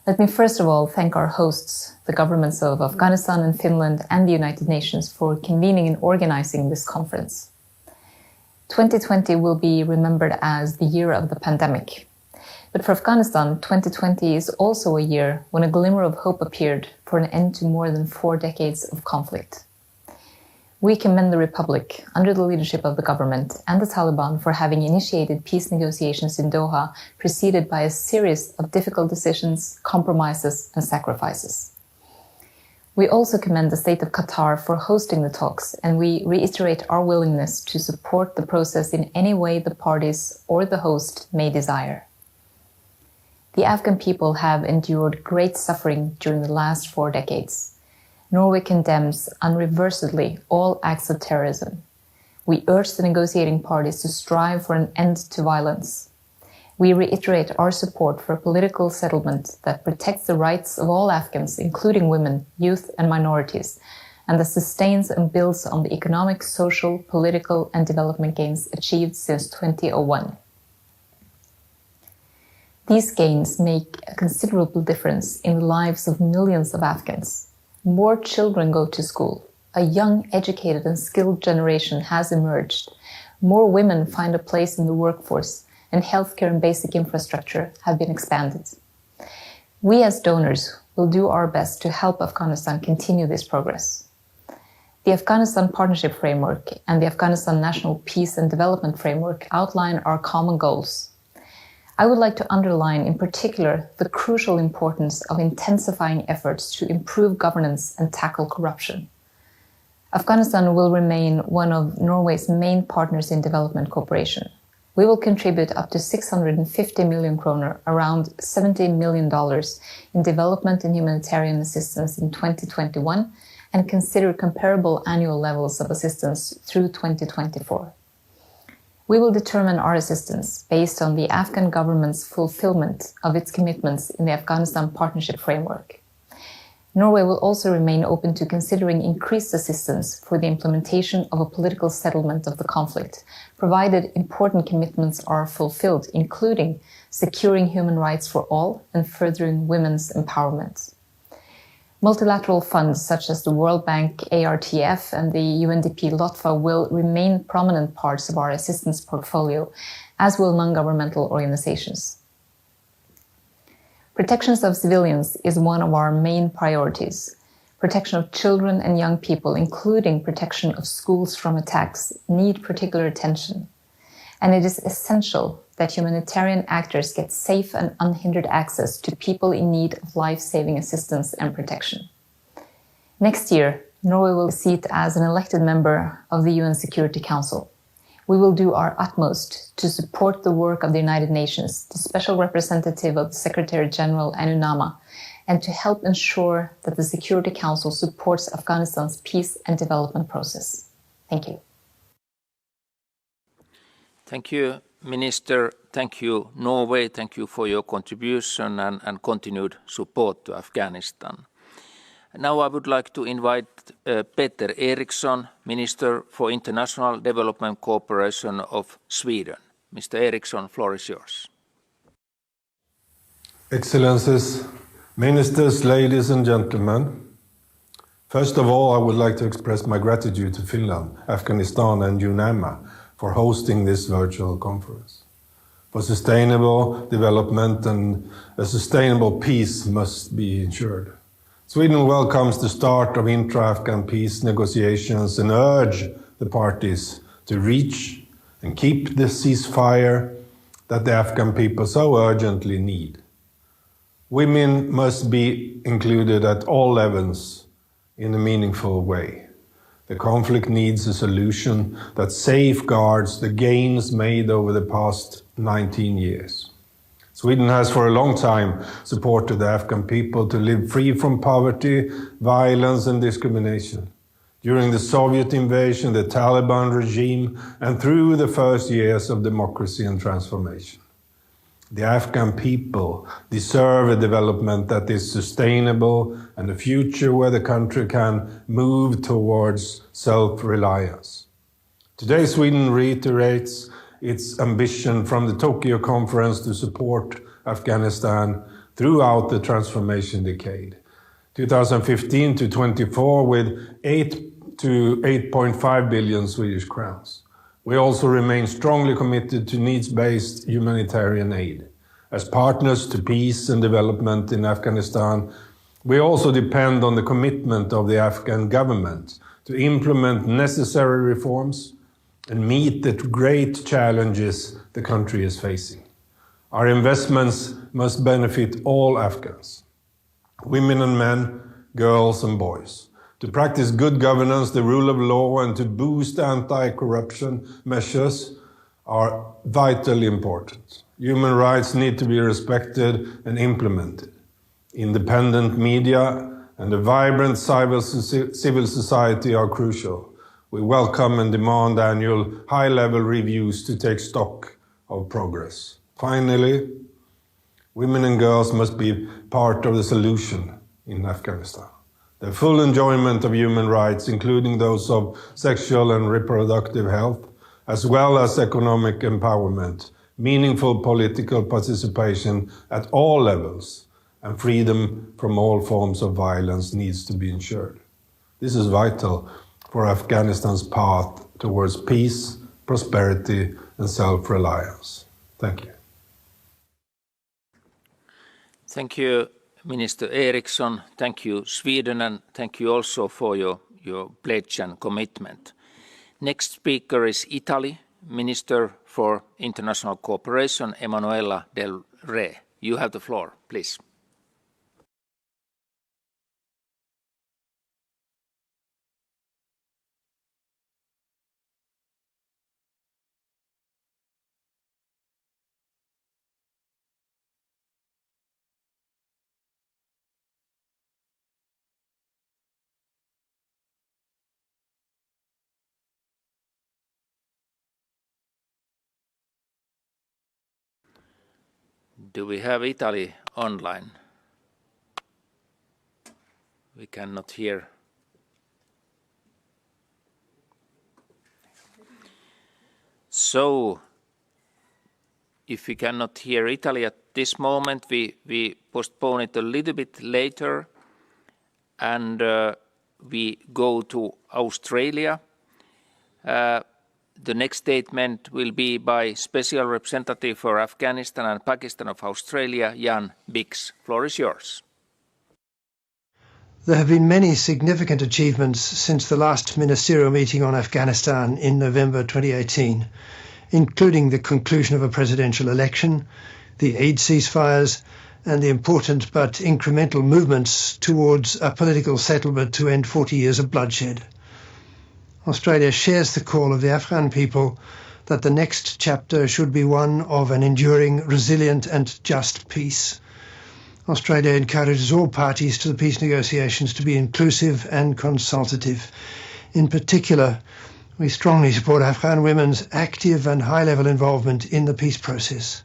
Let me first of all thank our hosts, the governments of Afghanistan and Finland and the United Nations, for convening and organizing this conference. 2020 will be remembered as the year of the pandemic. But for Afghanistan, 2020 is also a year when a glimmer of hope appeared for an end to more than 4 decades of conflict. We commend the Republic, under the leadership of the government and the Taliban, for having initiated peace negotiations in Doha, preceded by a series of difficult decisions, compromises, and sacrifices. We also commend the state of Qatar for hosting the talks, and we reiterate our willingness to support the process in any way the parties or the host may desire. The Afghan people have endured great suffering during the last 4 decades. Norway condemns unreversedly all acts of terrorism. We urge the negotiating parties to strive for an end to violence. We reiterate our support for a political settlement that protects the rights of all Afghans, including women, youth, and minorities, and that sustains and builds on the economic, social, political, and development gains achieved since 2001. These gains make a considerable difference in the lives of millions of Afghans. More children go to school. A young, educated, and skilled generation has emerged. More women find a place in the workforce, and healthcare and basic infrastructure have been expanded. We as donors will do our best to help Afghanistan continue this progress. The Afghanistan Partnership Framework and the Afghanistan National Peace and Development Framework outline our common goals. I would like to underline in particular the crucial importance of intensifying efforts to improve governance and tackle corruption. Afghanistan will remain one of Norway's main partners in development cooperation. We will contribute up to 650 million kroner, around $70 million, in development and humanitarian assistance in 2021 and consider comparable annual levels of assistance through 2024. We will determine our assistance based on the Afghan government's fulfillment of its commitments in the Afghanistan Partnership Framework. Norway will also remain open to considering increased assistance for the implementation of a political settlement of the conflict, provided important commitments are fulfilled, including securing human rights for all and furthering women's empowerment. Multilateral funds such as the World Bank, ARTF, and the UNDP LOTFA will remain prominent parts of our assistance portfolio, as will non-governmental organizations. Protection of civilians is one of our main priorities. Protection of children and young people, including protection of schools from attacks, need particular attention. And it is essential that humanitarian actors get safe and unhindered access to people in need of life-saving assistance and protection. Next year, Norway will seat as an elected member of the UN Security Council. We will do our utmost to support the work of the United Nations, the Special Representative of the Secretary General and UNAMA, and to help ensure that the Security Council supports Afghanistan's peace and development process. Thank you. Thank you, Minister. Thank you, Norway. Thank you for your contribution and continued support to Afghanistan. Now I would like to invite Peter Eriksson, Minister for International Development Cooperation of Sweden. Mr. Eriksson, floor is yours. Excellencies, Ministers, ladies and gentlemen. First of all, I would like to express my gratitude to Finland, Afghanistan and UNAMA for hosting this virtual conference. For sustainable development and a sustainable peace must be ensured. Sweden welcomes the start of intra-Afghan peace negotiations and urge the parties to reach and keep the ceasefire that the Afghan people so urgently need. Women must be included at all levels in a meaningful way. The conflict needs a solution that safeguards the gains made over the past 19 years. Sweden has for a long time supported the Afghan people to live free from poverty, violence and discrimination. During the Soviet invasion, the Taliban regime, and through the first years of democracy and transformation. The Afghan people deserve a development that is sustainable and a future where the country can move towards self-reliance. Today, Sweden reiterates its ambition from the Tokyo Conference to support Afghanistan throughout the transformation decade, 2015 to 24, with 8 to 8.5 billion Swedish crowns. We also remain strongly committed to needs-based humanitarian aid. As partners to peace and development in Afghanistan, we also depend on the commitment of the Afghan government to implement necessary reforms and meet the great challenges the country is facing. Our investments must benefit all Afghans, women and men, girls and boys, to practice good governance, the rule of law, and to boost anti-corruption measures are vitally important. Human rights need to be respected and implemented. Independent media and a vibrant civil society are crucial. We welcome and demand annual high-level reviews to take stock of progress. Finally, women and girls must be part of the solution in Afghanistan. The full enjoyment of human rights, including those of sexual and reproductive health, as well as economic empowerment, meaningful political participation at all levels, and freedom from all forms of violence needs to be ensured. This is vital for Afghanistan's path towards peace, prosperity, and self-reliance. Thank you. Thank you, Minister Eriksson. Thank you, Sweden, and thank you also for your pledge and commitment. Next speaker is Italy, Minister for International Cooperation, Emanuela Del Re. You have the floor, please. Do we have Italy online? We cannot hear. So, if we cannot hear Italy at this moment, we postpone it a little bit later, and we go to Australia. The next statement will be by Special Representative for Afghanistan and Pakistan of Australia, Jan Biggs. Floor is yours. There have been many significant achievements since the last ministerial meeting on Afghanistan in November 2018, including the conclusion of a presidential election, the aid ceasefires, and the important but incremental movements towards a political settlement to end 40 years of bloodshed. Australia shares the call of the Afghan people that the next chapter should be one of an enduring, resilient and just peace. Australia encourages all parties to the peace negotiations to be inclusive and consultative. In particular, we strongly support Afghan women's active and high-level involvement in the peace process.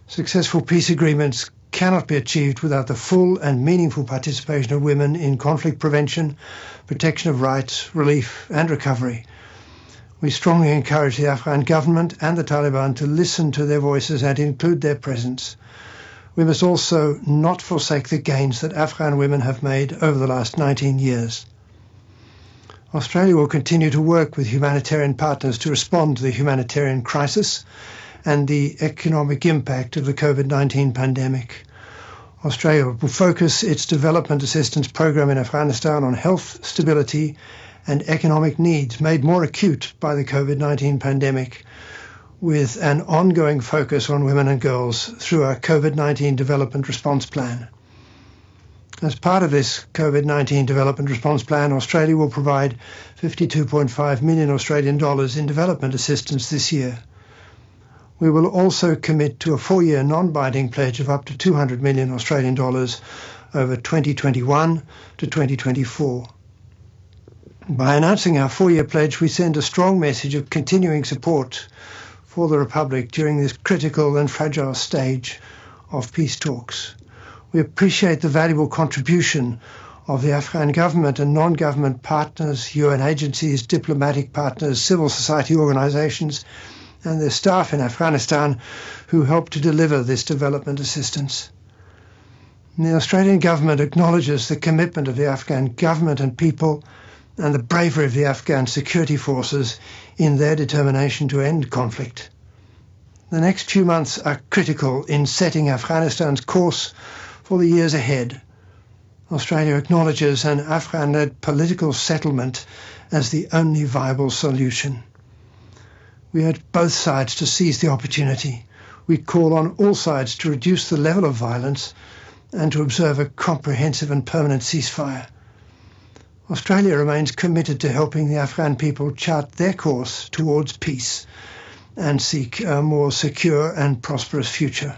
Successful peace agreements cannot be achieved without the full and meaningful participation of women in conflict prevention, protection of rights, relief and recovery. We strongly encourage the Afghan government and the Taliban to listen to their voices and include their presence. We must also not forsake the gains that Afghan women have made over the last 19 years. Australia will continue to work with humanitarian partners to respond to the humanitarian crisis and the economic impact of the COVID-19 pandemic. Australia will focus its development assistance program in Afghanistan on health, stability, and economic needs made more acute by the COVID-19 pandemic, with an ongoing focus on women and girls through our COVID-19 Development Response Plan. As part of this COVID-19 Development Response Plan, Australia will provide $52.5 million Australian dollars in development assistance this year. We will also commit to a 4-year non-binding pledge of up to 200 million Australian dollars over 2021 to 2024. By announcing our 4-year pledge, we send a strong message of continuing support for the Republic during this critical and fragile stage of peace talks. We appreciate the valuable contribution of the Afghan government and non-government partners, UN agencies, diplomatic partners, civil society organizations, and their staff in Afghanistan who helped to deliver this development assistance. The Australian government acknowledges the commitment of the Afghan government and people and the bravery of the Afghan security forces in their determination to end conflict. The next few months are critical in setting Afghanistan's course for the years ahead. Australia acknowledges an Afghan-led political settlement as the only viable solution. We urge both sides to seize the opportunity. We call on all sides to reduce the level of violence and to observe a comprehensive and permanent ceasefire. Australia remains committed to helping the Afghan people chart their course towards peace and seek a more secure and prosperous future.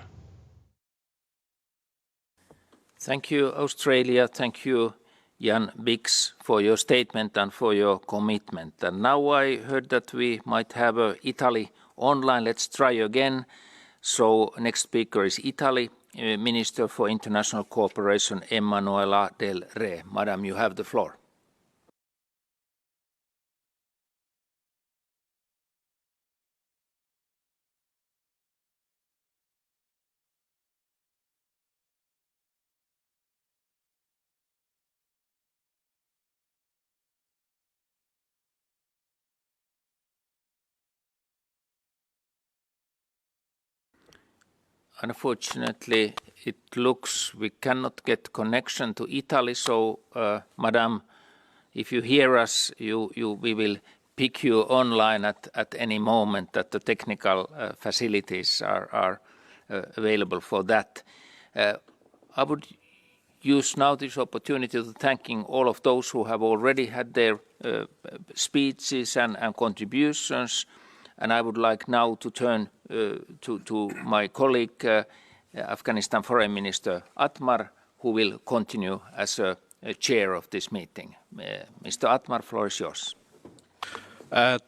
Thank you, Australia. Thank you, Jan Biggs, for your statement and for your commitment. And now I heard that we might have Italy online. Let's try again. So next speaker is Italy, Minister for International Cooperation, Emanuela Del Re. Madam, you have the floor. Unfortunately, it looks we cannot get connection to Italy, so Madam, if you hear us, we will pick you online at any moment that the technical facilities are available for that. I would use now this opportunity to thanking all of those who have already had their speeches and contributions, and I would like now to turn to my colleague, Afghanistan Foreign Minister Atmar, who will continue as a chair of this meeting. Mr. Atmar, floor is yours.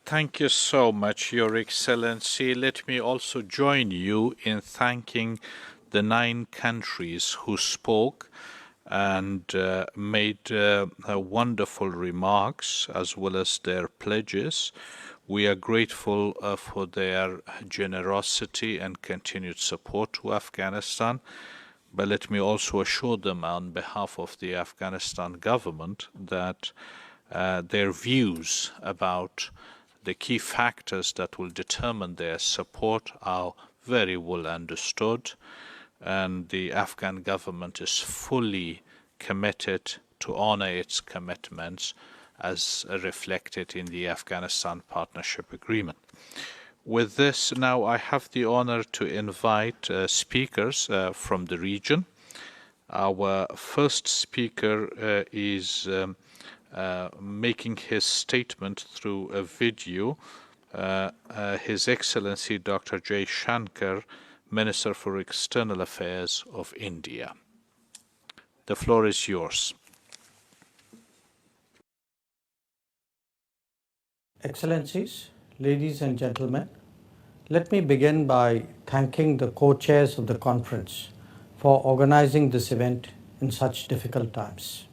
Thank you so much, Your Excellency. Let me also join you in thanking the 9 countries who spoke and made wonderful remarks as well as their pledges. We are grateful for their generosity and continued support to Afghanistan. But let me also assure them on behalf of the Afghanistan government that their views about the key factors that will determine their support are very well understood, and the Afghan government is fully committed to honor its commitments as reflected in the Afghanistan Partnership Agreement. With this, now I have the honor to invite speakers from the region. Our first speaker is making his statement through a video. His Excellency Dr. Jay Shankar, Minister for External Affairs of India. The floor is yours. Excellencies, ladies and gentlemen, let me begin by thanking the co-chairs of the conference for organizing this event in such difficult times.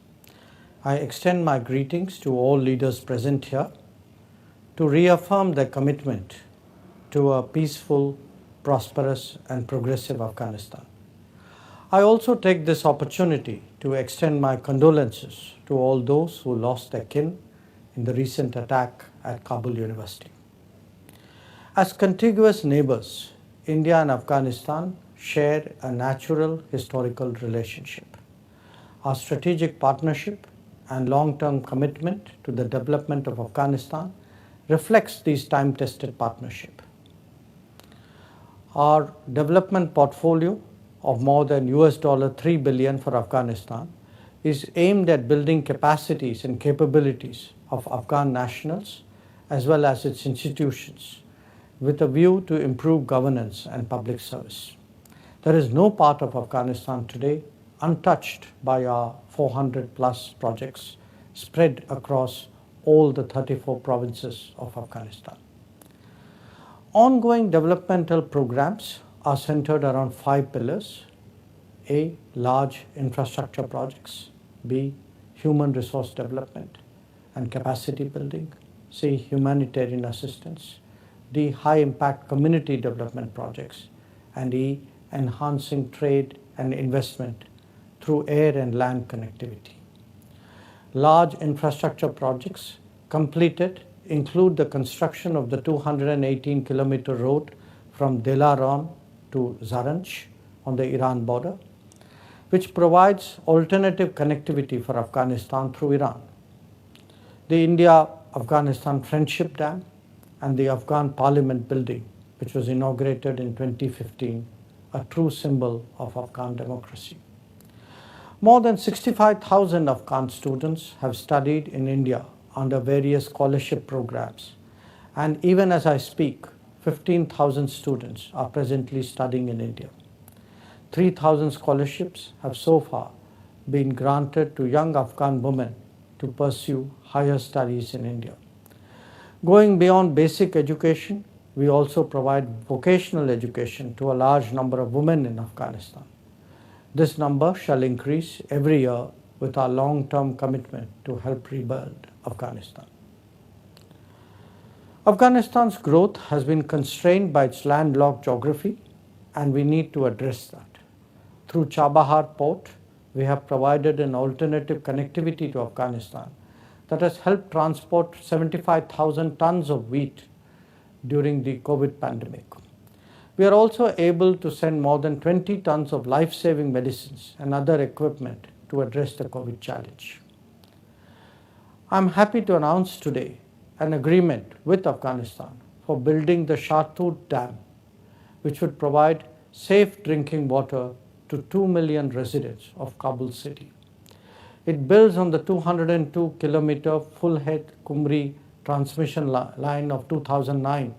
I extend my greetings to all leaders present here to reaffirm their commitment to a peaceful, prosperous, and progressive Afghanistan. I also take this opportunity to extend my condolences to all those who lost their kin in the recent attack at Kabul University. As contiguous neighbors, India and Afghanistan share a natural historical relationship. Our strategic partnership and long-term commitment to the development of Afghanistan reflects this time-tested partnership. Our development portfolio of more than $3 billion for Afghanistan is aimed at building capacities and capabilities of Afghan nationals as well as its institutions with a view to improve governance and public service. There is no part of Afghanistan today untouched by our 400 plus projects spread across all the 34 provinces of Afghanistan. Ongoing developmental programs are centered around 5 pillars: A. Large infrastructure projects, B. Human resource development and capacity building, C. Humanitarian assistance, D. High impact community development projects, and E. Enhancing trade and investment through air and land connectivity. Large infrastructure projects completed include the construction of the 218-kilometer road from Dilaran to Zaranj on the Iran border, which provides alternative connectivity for Afghanistan through Iran. The India-Afghanistan Friendship Dam and the Afghan Parliament building, which was inaugurated in 2015, a true symbol of Afghan democracy. More than 65,000 Afghan students have studied in India under various scholarship programs, and even as I speak, 15,000 students are presently studying in India. 3,000 scholarships have so far been granted to young Afghan women to pursue higher studies in India. Going beyond basic education, we also provide vocational education to a large number of women in Afghanistan. This number shall increase every year with our long-term commitment to help rebuild Afghanistan. Afghanistan's growth has been constrained by its landlocked geography, and we need to address that. Through Chabahar Port, we have provided an alternative connectivity to Afghanistan that has helped transport 75,000 tons of wheat during the COVID pandemic. We are also able to send more than 20 tons of life-saving medicines and other equipment to address the COVID challenge. I'm happy to announce today an agreement with Afghanistan for building the Shatut Dam, which would provide safe drinking water to 2 million residents of Kabul city. It builds on the 202-kilometer full-head Kumri transmission line of 2009,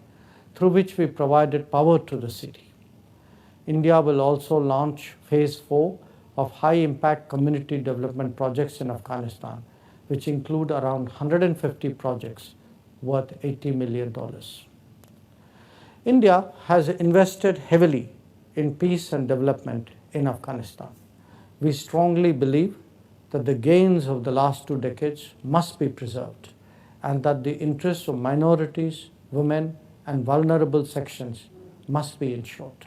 through which we provided power to the city. India will also launch Phase 4 of high-impact community development projects in Afghanistan, which include around 150 projects worth $80 million. India has invested heavily in peace and development in Afghanistan. We strongly believe that the gains of the last 2 decades must be preserved and that the interests of minorities, women, and vulnerable sections must be ensured.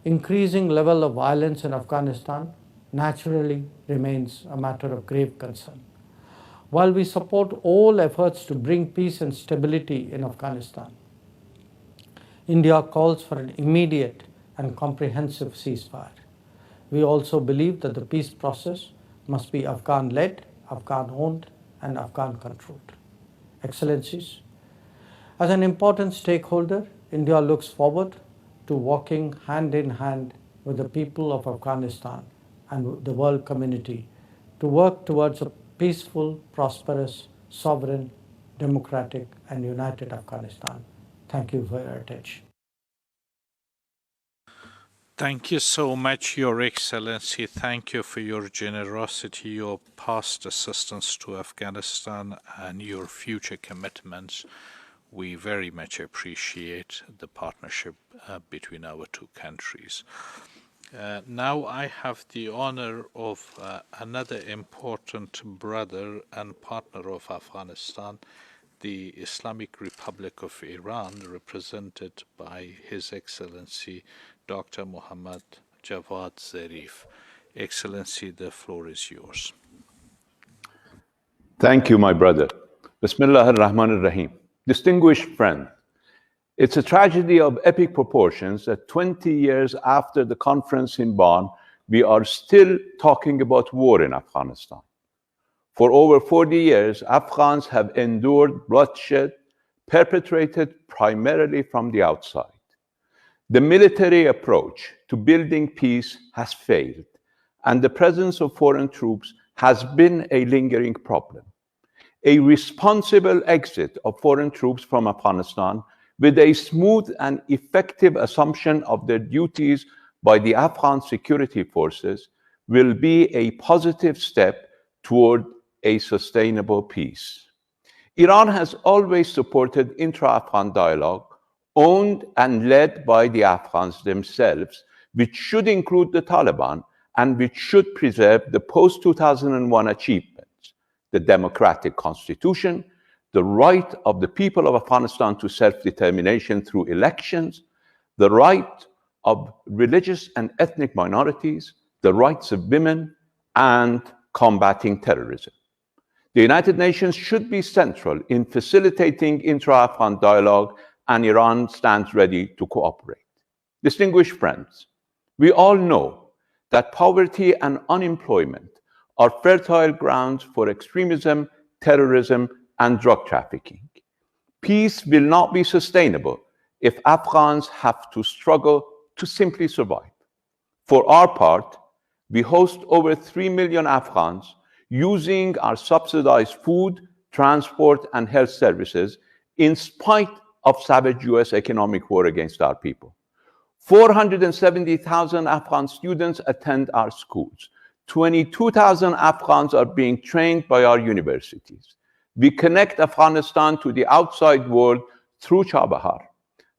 Increasing level of violence in Afghanistan naturally remains a matter of grave concern. While we support all efforts to bring peace and stability in Afghanistan, India calls for an immediate and comprehensive ceasefire. We also believe that the peace process must be Afghan-led, Afghan-owned, and Afghan-controlled. Excellencies, as an important stakeholder, India looks forward to working hand in hand with the people of Afghanistan and the world community to work towards a peaceful, prosperous, sovereign, democratic, and united Afghanistan. Thank you for your attention. Thank you so much, Your Excellency. Thank you for your generosity, your past assistance to Afghanistan, and your future commitments. We very much appreciate the partnership between our two countries. Now I have the honor of another important brother and partner of Afghanistan, the Islamic Republic of Iran, represented by His Excellency Dr. Muhammad Javad Zarif. Excellency, the floor is yours. Thank you, my brother. Bismillah ar-Rahman ar-Rahim. Distinguished friend, it's a tragedy of epic proportions that 20 years after the conference in Bonn, we are still talking about war in Afghanistan. For over 40 years, Afghans have endured bloodshed perpetrated primarily from the outside. The military approach to building peace has failed, and the presence of foreign troops has been a lingering problem. A responsible exit of foreign troops from Afghanistan with a smooth and effective assumption of their duties by the Afghan security forces will be a positive step toward a sustainable peace. Iran has always supported intra-Afghan dialogue, owned and led by the Afghans themselves, which should include the Taliban and which should preserve the post-2001 achievements, the democratic constitution, the right of the people of Afghanistan to self-determination through elections, the right of religious and ethnic minorities, the rights of women, and combating terrorism. The United Nations should be central in facilitating intra-Afghan dialogue, and Iran stands ready to cooperate. Distinguished friends, we all know that poverty and unemployment are fertile grounds for extremism, terrorism, and drug trafficking. Peace will not be sustainable if Afghans have to struggle to simply survive. For our part, we host over 3 million Afghans using our subsidized food, transport, and health services in spite of savage US economic war against our people. 470,000 Afghan students attend our schools. 22,000 Afghans are being trained by our universities. We connect Afghanistan to the outside world through Chabahar.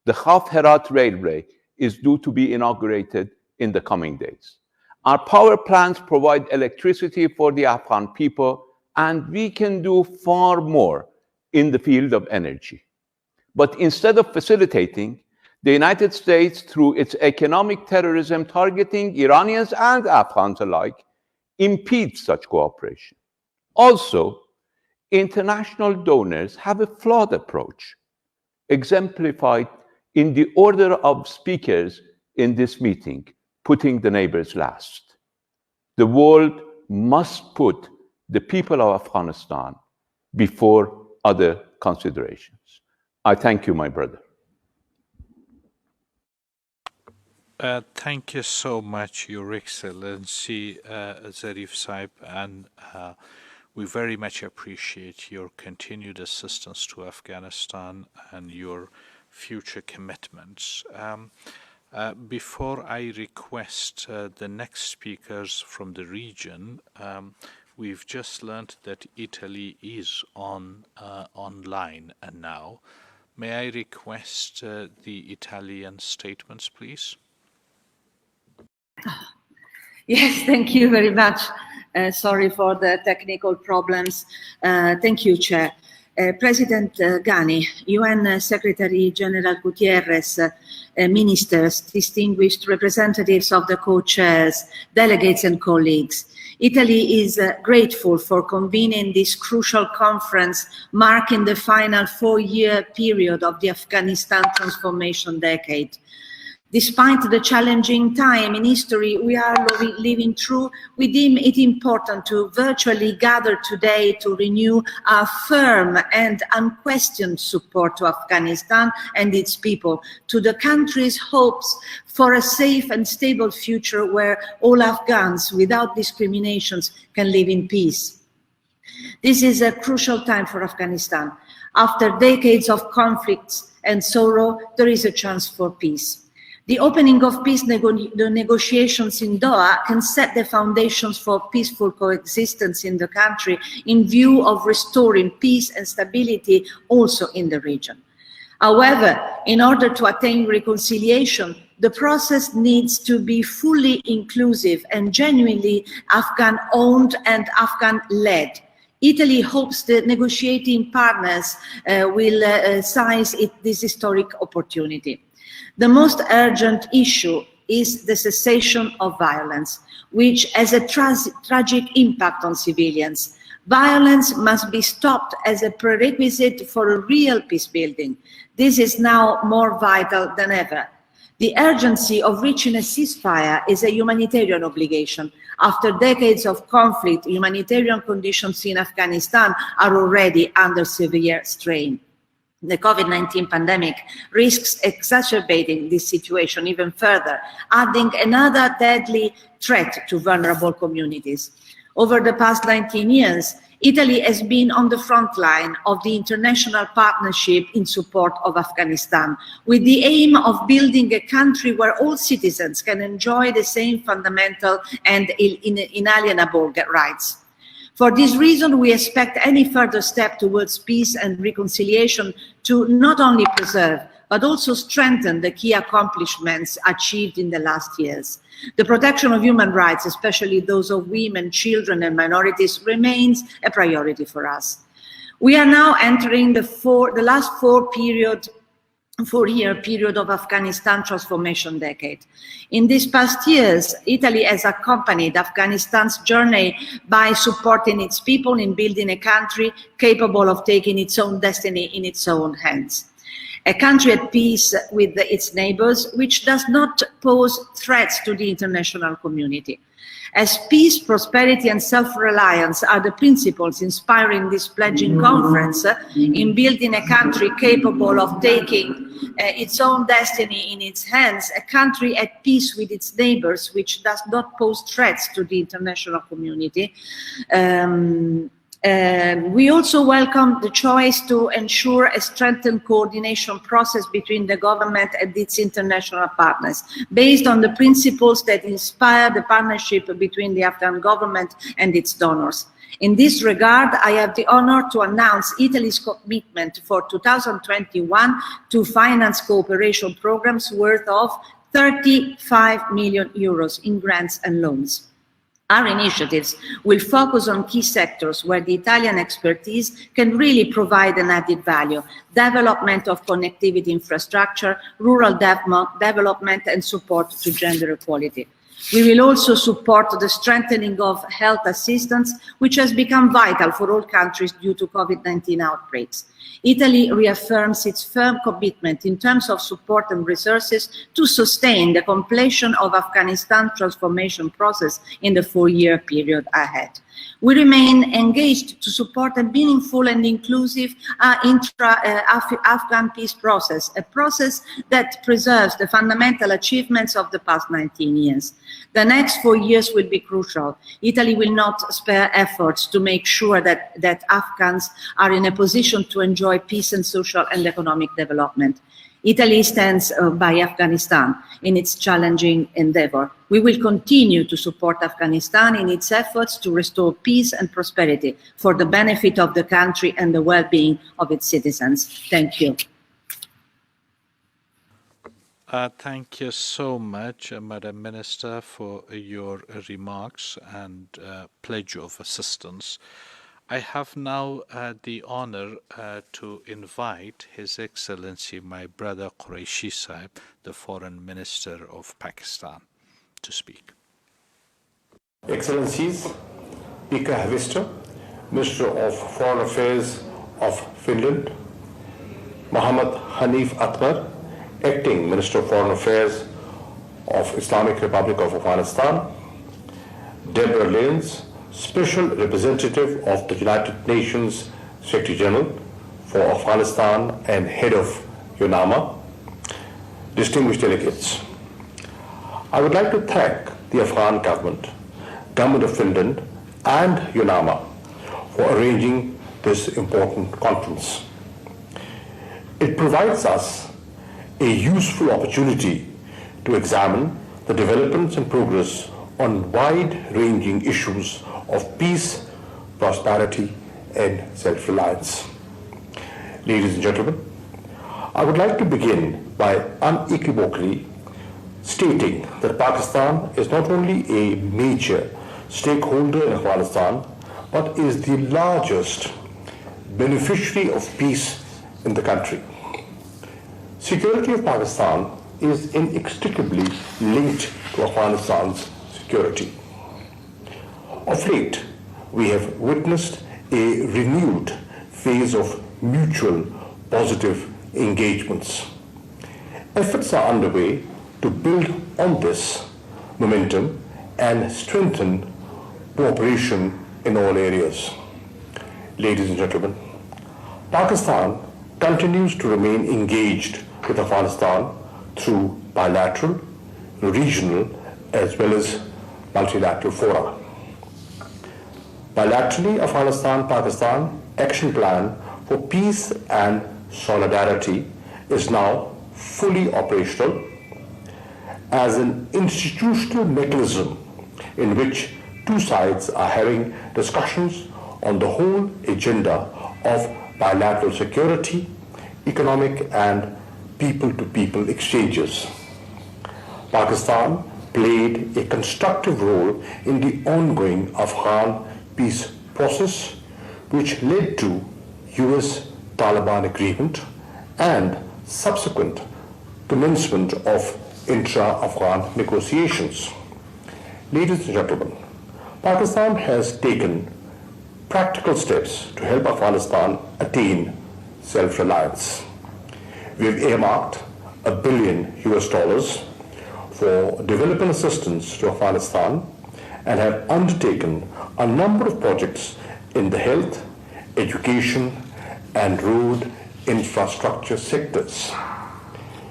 The Khaf-Herat Railway is due to be inaugurated in the coming days. Our power plants provide electricity for the Afghan people, and we can do far more in the field of energy. But instead of facilitating, the United States, through its economic terrorism targeting Iranians and Afghans alike, impedes such cooperation. Also, international donors have a flawed approach, exemplified in the order of speakers in this meeting, putting the neighbors last. The world must put the people of Afghanistan before other considerations. I thank you, my brother. Thank you so much, Your Excellency Zarif Saib, and we very much appreciate your continued assistance to Afghanistan and your future commitments. Before I request the next speakers from the region, we've just learned that Italy is online now. May I request the Italian statements, please? Yes, thank you very much. Sorry for the technical problems. Thank you, Chair. President Ghani, UN Secretary General Gutierrez, ministers, distinguished representatives of the co-chairs, delegates and colleagues. Italy is grateful for convening this crucial conference marking the final 4-year period of the Afghanistan transformation decade. Despite the challenging time in history we are living through, we deem it important to virtually gather today to renew our firm and unquestioned support to Afghanistan and its people, to the country's hopes for a safe and stable future where all Afghans, without discriminations, can live in peace. This is a crucial time for Afghanistan. After decades of conflicts and sorrow, there is a chance for peace. The opening of peace negotiations in Doha can set the foundations for peaceful coexistence in the country in view of restoring peace and stability also in the region. However, in order to attain reconciliation, the process needs to be fully inclusive and genuinely Afghan-owned and Afghan-led. Italy hopes the negotiating partners will seize this historic opportunity. The most urgent issue is the cessation of violence, which has a tragic impact on civilians. Violence must be stopped as a prerequisite for a real peace building. This is now more vital than ever. The urgency of reaching a ceasefire is a humanitarian obligation. After decades of conflict, humanitarian conditions in Afghanistan are already under severe strain. The COVID-19 pandemic risks exacerbating this situation even further, adding another deadly threat to vulnerable communities. Over the past 19 years, Italy has been on the front line of the international partnership in support of Afghanistan, with the aim of building a country where all citizens can enjoy the same fundamental and inalienable rights. For this reason, we expect any further step towards peace and reconciliation to not only preserve, but also strengthen the key accomplishments achieved in the last years. The protection of human rights, especially those of women, children, and minorities, remains a priority for us. We are now entering the last four-year period of Afghanistan transformation decade. In these past years, Italy has accompanied Afghanistan's journey by supporting its people in building a country capable of taking its own destiny in its own hands. A country at peace with its neighbors, which does not pose threats to the international community. As peace, prosperity, and self-reliance are the principles inspiring this pledging conference in building a country capable of taking its own destiny in its hands, a country at peace with its neighbors, which does not pose threats to the international community. We also welcome the choice to ensure a strengthened coordination process between the government and its international partners, based on the principles that inspire the partnership between the Afghan government and its donors. In this regard, I have the honor to announce Italy's commitment for 2021 to finance cooperation programs worth of 35 million euros in grants and loans. Our initiatives will focus on key sectors where the Italian expertise can really provide an added value: development of connectivity infrastructure, rural development, and support to gender equality. We will also support the strengthening of health assistance, which has become vital for all countries due to COVID-19 outbreaks. Italy reaffirms its firm commitment in terms of support and resources to sustain the completion of Afghanistan transformation process in the 4-year period ahead. We remain engaged to support a meaningful and inclusive Afghan peace process, a process that preserves the fundamental achievements of the past 19 years. The next 4 years will be crucial. Italy will not spare efforts to make sure that Afghans are in a position to enjoy peace and social and economic development. Italy stands by Afghanistan in its challenging endeavor. We will continue to support Afghanistan in its efforts to restore peace and prosperity for the benefit of the country and the well-being of its citizens. Thank you. Thank you so much, Madam Minister, for your remarks and pledge of assistance. I have now the honor to invite His Excellency, my brother Qureshi Sahib, the Foreign Minister of Pakistan, to speak. Excellencies, Pekka Haavisto, Minister of Foreign Affairs of Finland, Muhammad Hanif Atmar, Acting Minister of Foreign Affairs of Islamic Republic of Afghanistan, Deborah Lyons, Special Representative of the United Nations Secretary General for Afghanistan and Head of UNAMA, distinguished delegates. I would like to thank the Afghan government, Government of Finland and UNAMA for arranging this important conference. It provides us a useful opportunity to examine the developments and progress on wide-ranging issues of peace, prosperity, and self-reliance. Ladies and gentlemen, I would like to begin by unequivocally stating that Pakistan is not only a major stakeholder in Afghanistan, but is the largest beneficiary of peace in the country. Security of Pakistan is inextricably linked to Afghanistan's security. Of late, we have witnessed a renewed phase of mutual positive engagements. Efforts are underway to build on this momentum and strengthen cooperation in all areas. Ladies and gentlemen, Pakistan continues to remain engaged with Afghanistan through bilateral, regional, as well as multilateral fora. Bilaterally, Afghanistan-Pakistan Action Plan for Peace and Solidarity is now fully operational as an institutional mechanism in which two sides are having discussions on the whole agenda of bilateral security, economic and people-to-people exchanges. Pakistan played a constructive role in the ongoing Afghan peace process, which led to US-Taliban agreement and subsequent commencement of intra-Afghan negotiations. Ladies and gentlemen, Pakistan has taken practical steps to help Afghanistan attain self-reliance. We have earmarked $1 billion for development assistance to Afghanistan and have undertaken a number of projects in the health, education, and road infrastructure sectors.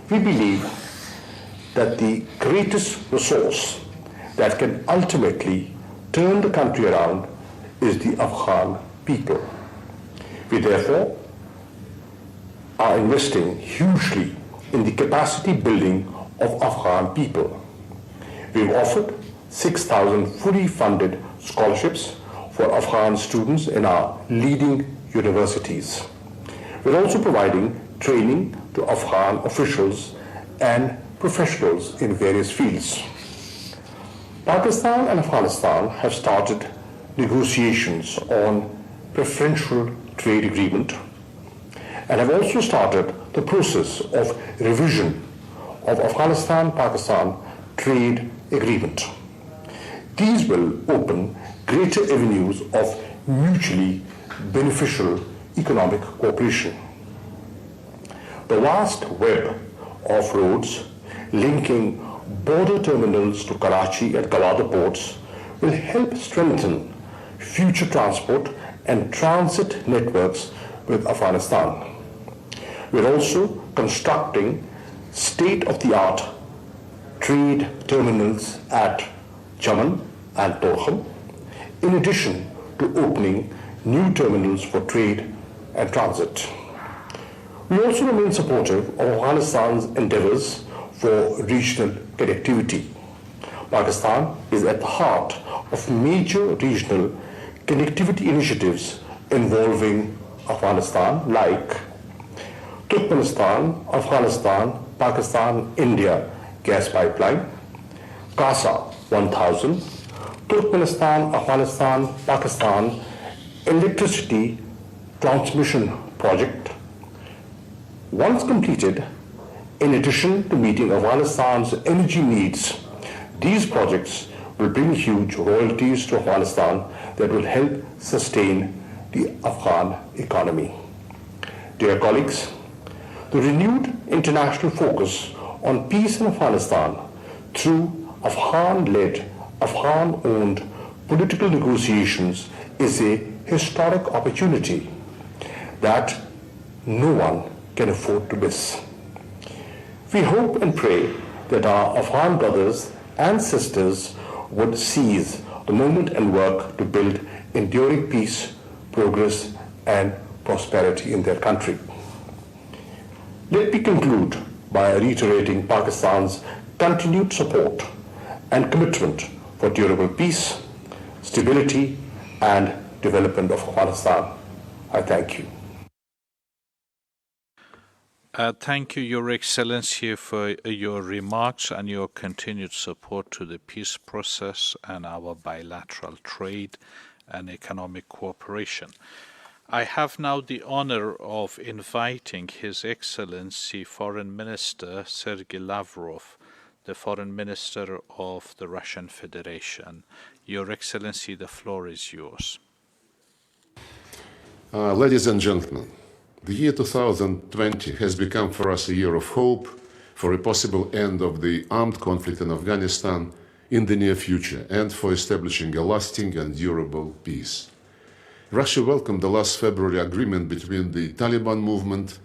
We believe that the greatest resource that can ultimately turn the country around is the Afghan people. We therefore are investing hugely in the capacity building of Afghan people. We've offered 6,000 fully funded scholarships for Afghan students in our leading universities. We're also providing training to Afghan officials and professionals in various fields. Pakistan and Afghanistan have started negotiations on preferential trade agreement and have also started the process of revision of Afghanistan-Pakistan trade agreement. These will open greater avenues of mutually beneficial economic cooperation. The vast web of roads linking border terminals to Karachi and Gwadar ports will help strengthen future transport and transit networks with Afghanistan. We're also constructing state-of-the-art trade terminals at Chaman and Torkham, in addition to opening new terminals for trade and transit. We also remain supportive of Afghanistan's endeavors for regional connectivity. Pakistan is at the heart of major regional connectivity initiatives involving Afghanistan, like Turkmenistan, Afghanistan, Pakistan-India gas pipeline, CASA 1000, Turkmenistan, Afghanistan, Pakistan electricity transmission project. Once completed, in addition to meeting Afghanistan's energy needs, these projects will bring huge royalties to Afghanistan that will help sustain the Afghan economy. Dear colleagues, the renewed international focus on peace in Afghanistan through Afghan-led, Afghan-owned political negotiations is a historic opportunity that no one can afford to miss. We hope and pray that our Afghan brothers and sisters would seize the moment and work to build enduring peace, progress, and prosperity in their country. Let me conclude by reiterating Pakistan's continued support and commitment for durable peace, stability, and development of Afghanistan. I thank you. Thank you, Your Excellency, for your remarks and your continued support to the peace process and our bilateral trade and economic cooperation. I have now the honor of inviting His Excellency Foreign Minister Sergei Lavrov, the Foreign Minister of the Russian Federation. Your Excellency, the floor is yours. Ladies and gentlemen, the year 2020 has become for us a year of hope for a possible end of the armed conflict in Afghanistan in the near future and for establishing a lasting and durable peace. Russia welcomed the last February agreement between the Taliban movement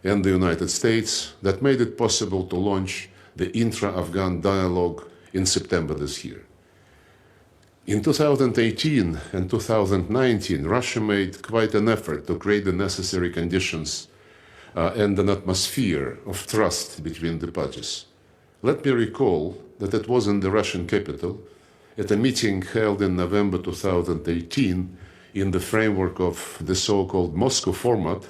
and the United States that made it possible to launch the intra-Afghan dialogue in September this year. In 2018 and 2019, Russia made quite an effort to create the necessary conditions and an atmosphere of trust between the parties. Let me recall that it was in the Russian capital, at a meeting held in November 2018 in the framework of the so-called Moscow format,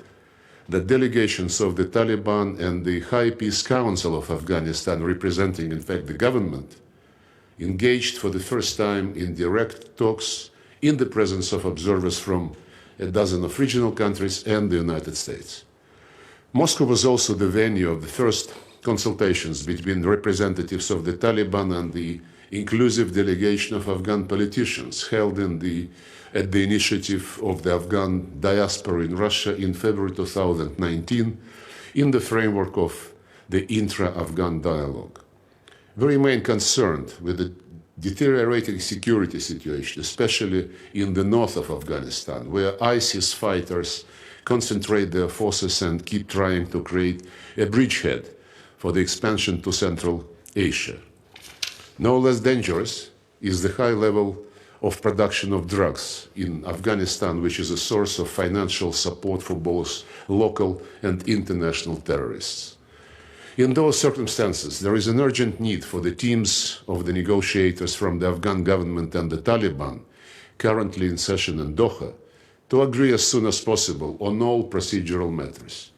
that delegations of the Taliban and the High Peace Council of Afghanistan, representing in fact the government, engaged for the first time in direct talks in the presence of observers from a dozen of regional countries and the United States. Moscow was also the venue of the first consultations between representatives of the Taliban and the inclusive delegation of Afghan politicians held at the initiative of the Afghan diaspora in Russia in February 2019 in the framework of the intra-Afghan dialogue. We remain concerned with the deteriorating security situation, especially in the north of Afghanistan, where ISIS fighters concentrate their forces and keep trying to create a bridgehead for the expansion to Central Asia. No less dangerous is the high level of production of drugs in Afghanistan, which is a source of financial support for both local and international terrorists. In those circumstances, there is an urgent need for the teams of the negotiators from the Afghan government and the Taliban, currently in session in Doha, to agree as soon as possible on all procedural matters.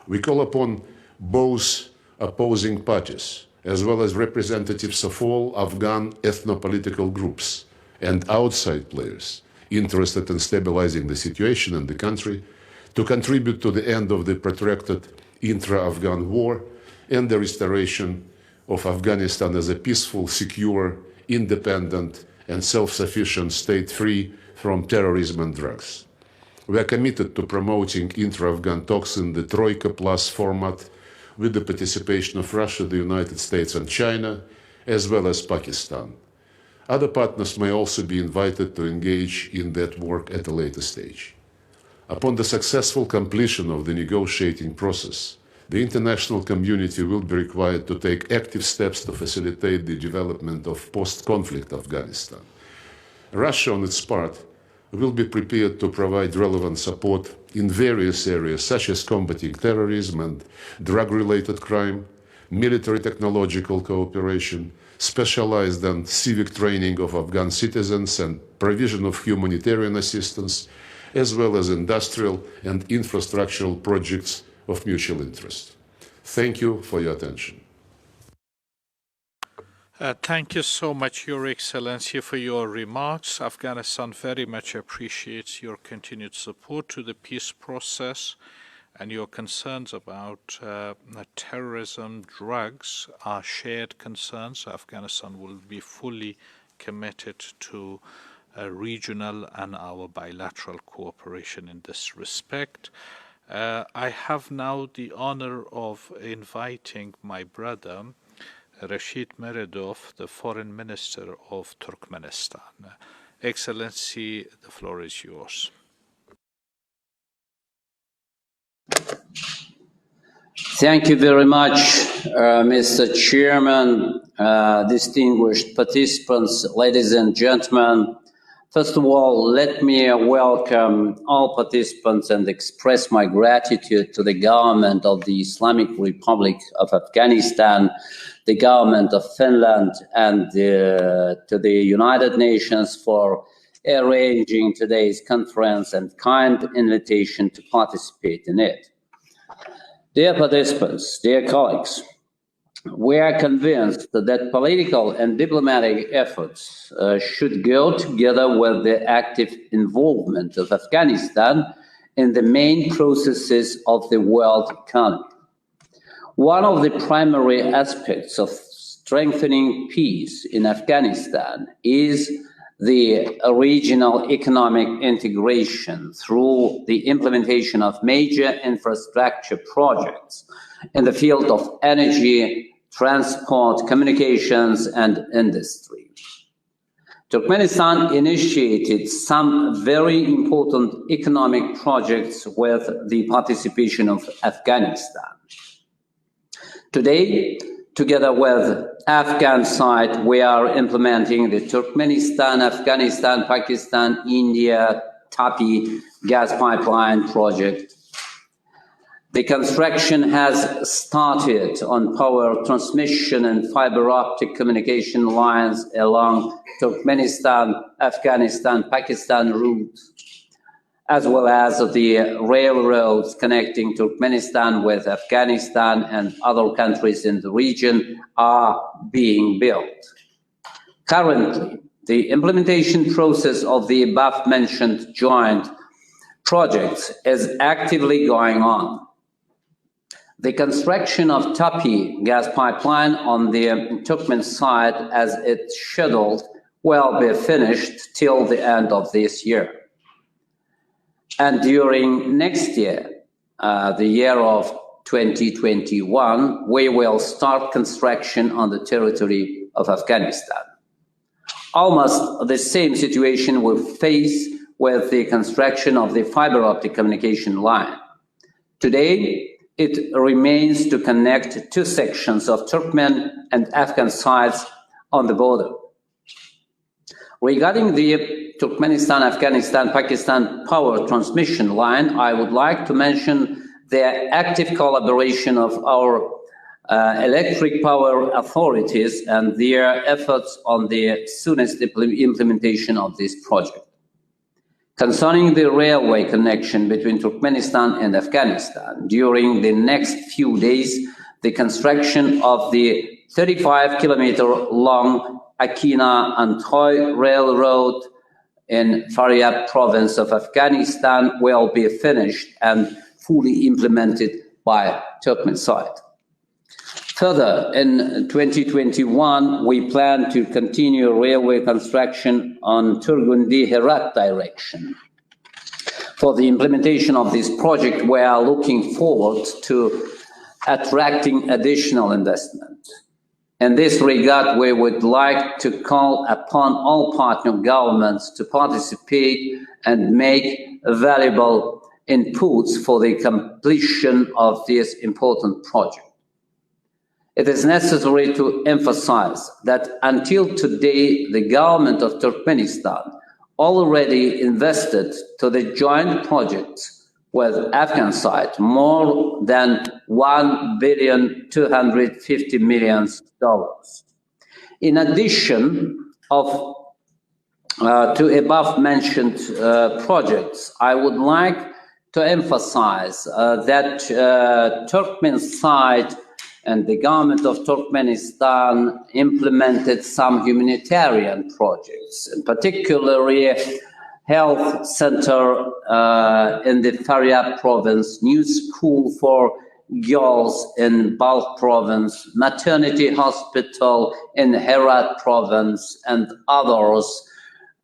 We call upon both opposing parties, as well as representatives of all Afghan ethno-political groups and outside players interested in stabilizing the situation in the country, to contribute to the end of the protracted intra-Afghan war and the restoration of Afghanistan as a peaceful, secure, independent, and self-sufficient state free from terrorism and drugs. We are committed to promoting intra-Afghan talks in the Troika Plus format with the participation of Russia, the United States, and China, as well as Pakistan. Other partners may also be invited to engage in that work at a later stage. Upon the successful completion of the negotiating process, the international community will be required to take active steps to facilitate the development of post-conflict Afghanistan. Russia, on its part, will be prepared to provide relevant support in various areas, such as combating terrorism and drug-related crime, military technological cooperation, specialized and civic training of Afghan citizens, and provision of humanitarian assistance, as well as industrial and infrastructural projects of mutual interest. Thank you for your attention. Thank you so much, Your Excellency, for your remarks. Afghanistan very much appreciates your continued support to the peace process, and your concerns about terrorism, drugs are shared concerns. Afghanistan will be fully committed to regional and our bilateral cooperation in this respect. I have now the honor of inviting my brother, Rashid Meredov, the Foreign Minister of Turkmenistan. Excellency, the floor is yours. Thank you very much, Mr. Chairman, distinguished participants, ladies and gentlemen. First of all, let me welcome all participants and express my gratitude to the government of the Islamic Republic of Afghanistan, the government of Finland, and to the United Nations for arranging today's conference and kind invitation to participate in it. Dear participants, dear colleagues, we are convinced that political and diplomatic efforts should go together with the active involvement of Afghanistan in the main processes of the world economy. One of the primary aspects of strengthening peace in Afghanistan is the regional economic integration through the implementation of major infrastructure projects in the field of energy, transport, communications, and industry. Turkmenistan initiated some very important economic projects with the participation of Afghanistan. Today, together with Afghan side, we are implementing the Turkmenistan, Afghanistan, Pakistan, India, TAPI gas pipeline project. The construction has started on power transmission and fiber optic communication lines along Turkmenistan, Afghanistan, Pakistan route, as well as the railroads connecting Turkmenistan with Afghanistan and other countries in the region are being built. Currently, the implementation process of the above-mentioned joint projects is actively going on. The construction of TAPI gas pipeline on the Turkmen side, as it's scheduled, will be finished till the end of this year. And during next year, the year of 2021, we will start construction on the territory of Afghanistan. Almost the same situation we face with the construction of the fiber optic communication line. Today, it remains to connect two sections of Turkmen and Afghan sides on the border. Regarding the Turkmenistan, Afghanistan, Pakistan power transmission line, I would like to mention the active collaboration of our electric power authorities and their efforts on the soonest implementation of this project. Concerning the railway connection between Turkmenistan and Afghanistan, during the next few days, the construction of the 35-kilometer-long Akina-Antoy Railroad in Faryab province of Afghanistan will be finished and fully implemented by Turkmen side. Further, in 2021, we plan to continue railway construction on Turgundi-Herat direction. For the implementation of this project, we are looking forward to attracting additional investment. In this regard, we would like to call upon all partner governments to participate and make valuable inputs for the completion of this important project. It is necessary to emphasize that until today, the government of Turkmenistan already invested to the joint projects with Afghan side more than $1.25 billion. In addition to above-mentioned projects, I would like to emphasize that Turkmen side and the government of Turkmenistan implemented some humanitarian projects, particularly health center in the Faryab province, new school for girls in Balkh province, maternity hospital in Herat province, and others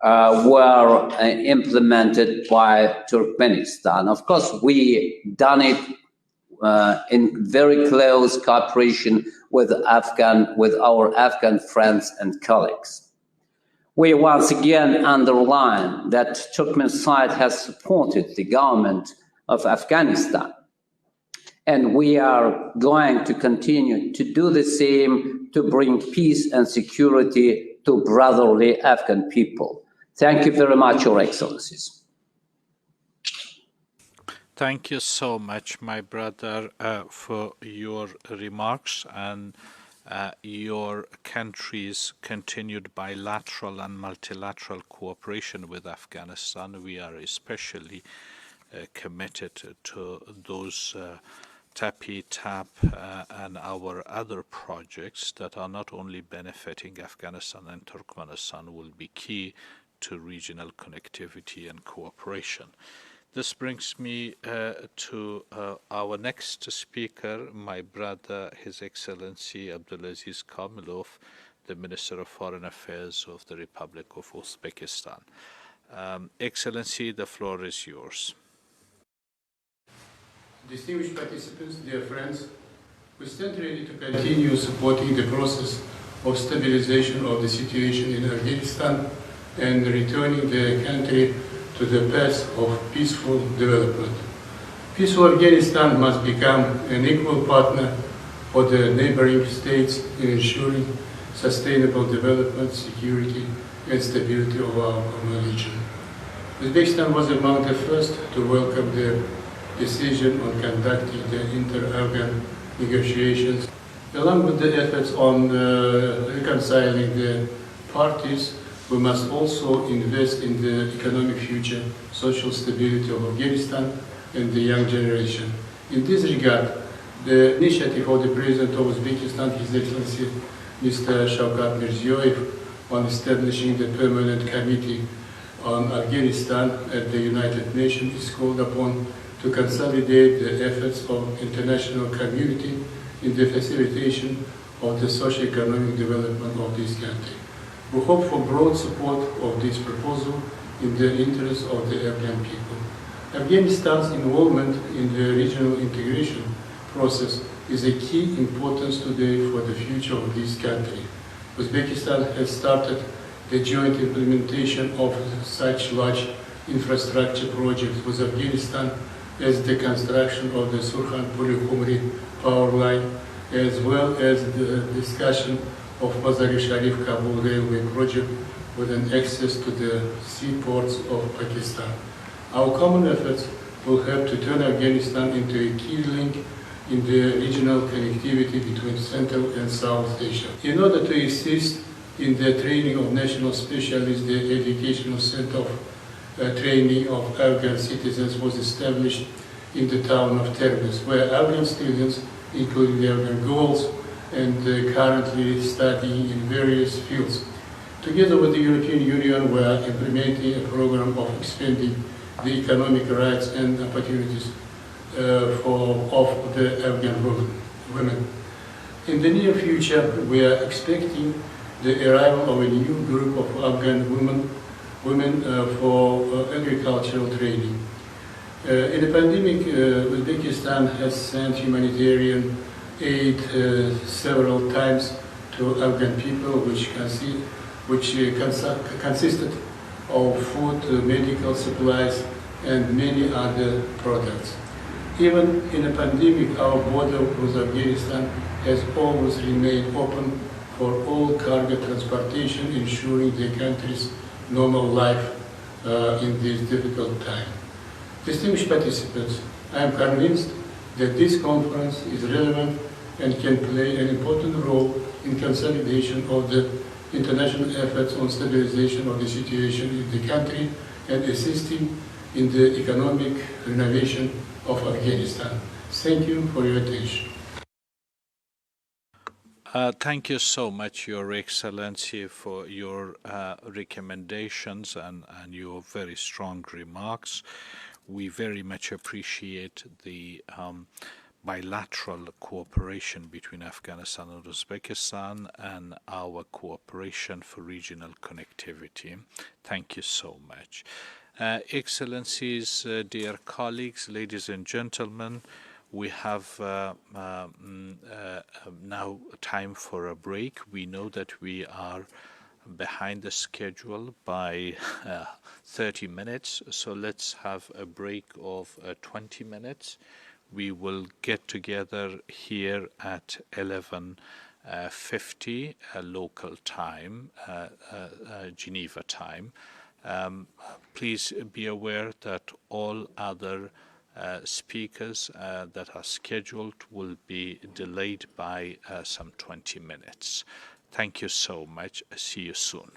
were implemented by Turkmenistan. Of course, we done it in very close cooperation with our Afghan friends and colleagues. We once again underline that Turkmen side has supported the government of Afghanistan, and we are going to continue to do the same to bring peace and security to brotherly Afghan people. Thank you very much, Your Excellencies. Thank you so much, my brother, for your remarks and your country's continued bilateral and multilateral cooperation with Afghanistan. We are especially committed to those TAPI, TAP, and our other projects that are not only benefiting Afghanistan and Turkmenistan, will be key to regional connectivity and cooperation. This brings me to our next speaker, my brother, His Excellency Abdulaziz Kamilov, the Minister of Foreign Affairs of the Republic of Uzbekistan. Excellency, the floor is yours. Distinguished participants, dear friends, we stand ready to continue supporting the process of stabilization of the situation in Afghanistan and returning the country to the path of peaceful development. Peaceful Afghanistan must become an equal partner for the neighboring states in ensuring sustainable development, security, and stability of our common region. Uzbekistan was among the first to welcome the decision on conducting the inter-Afghan negotiations. Along with the efforts on reconciling the parties, we must also invest in the economic future, social stability of Afghanistan and the young generation. In this regard, the initiative of the President of Uzbekistan, His Excellency Mr. Shavkat Mirziyoyev, on establishing the Permanent Committee on Afghanistan at the United Nations is called upon to consolidate the efforts of international community in the facilitation of the socio-economic development of this country. We hope for broad support of this proposal in the interest of the Afghan people. Afghanistan's involvement in the regional integration process is a key importance today for the future of this country. Uzbekistan has started the joint implementation of such large infrastructure projects with Afghanistan as the construction of the Surkhan-Puli-Khumri power line, as well as the discussion of Mazar-e-Sharif-Kabul railway project with an access to the seaports of Pakistan. Our common efforts will help to turn Afghanistan into a key link in the regional connectivity between Central and South Asia. In order to assist in the training of national specialists, the Educational Center of Training of Afghan Citizens was established in the town of Termiz, where Afghan students, including the Afghan girls, and currently studying in various fields. Together with the European Union, we are implementing a program of expanding the economic rights and opportunities of the Afghan women. In the near future, we are expecting the arrival of a new group of Afghan women for agricultural training. In the pandemic, Uzbekistan has sent humanitarian aid several times to Afghan people, which consisted of food, medical supplies, and many other products. Even in a pandemic, our border with Afghanistan has always remained open for all cargo transportation, ensuring the country's normal life in this difficult time. Distinguished participants, I am convinced that this conference is relevant and can play an important role in consolidation of the international efforts on stabilization of the situation in the country and assisting in the economic renovation of Afghanistan. Thank you for your attention. Thank you so much, Your Excellency, for your recommendations and your very strong remarks. We very much appreciate the bilateral cooperation between Afghanistan and Uzbekistan and our cooperation for regional connectivity. Thank you so much. Excellencies, dear colleagues, ladies and gentlemen, we have now time for a break. We know that we are behind the schedule by 30 minutes, so let's have a break of 20 minutes. We will get together here at 11:50 local time, Geneva time. Please be aware that all other speakers that are scheduled will be delayed by some 20 minutes. Thank you so much. See you soon.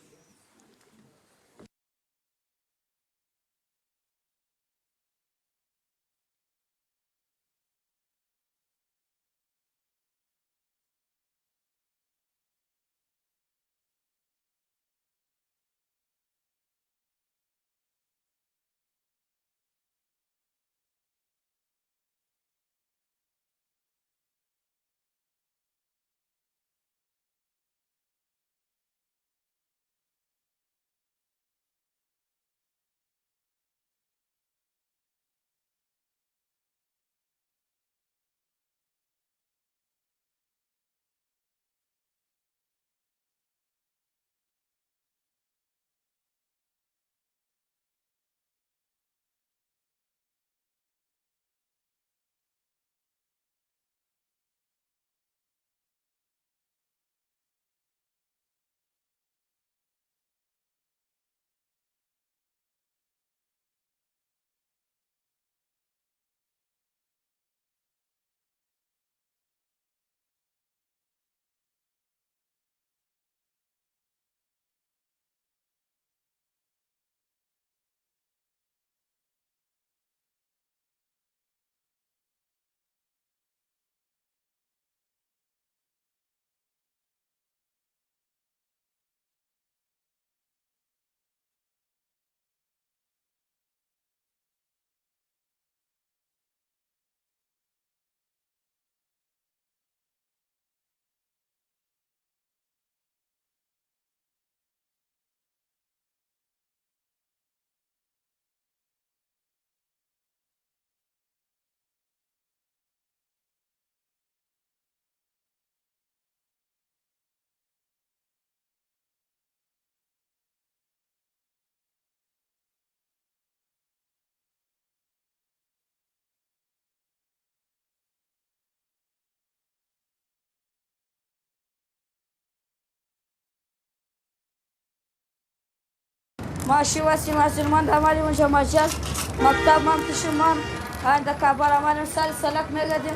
ماشي واسي مسلمان دمالي اونجا مجاز مكتب من پیشمان هنده کبار من سلک میگدیم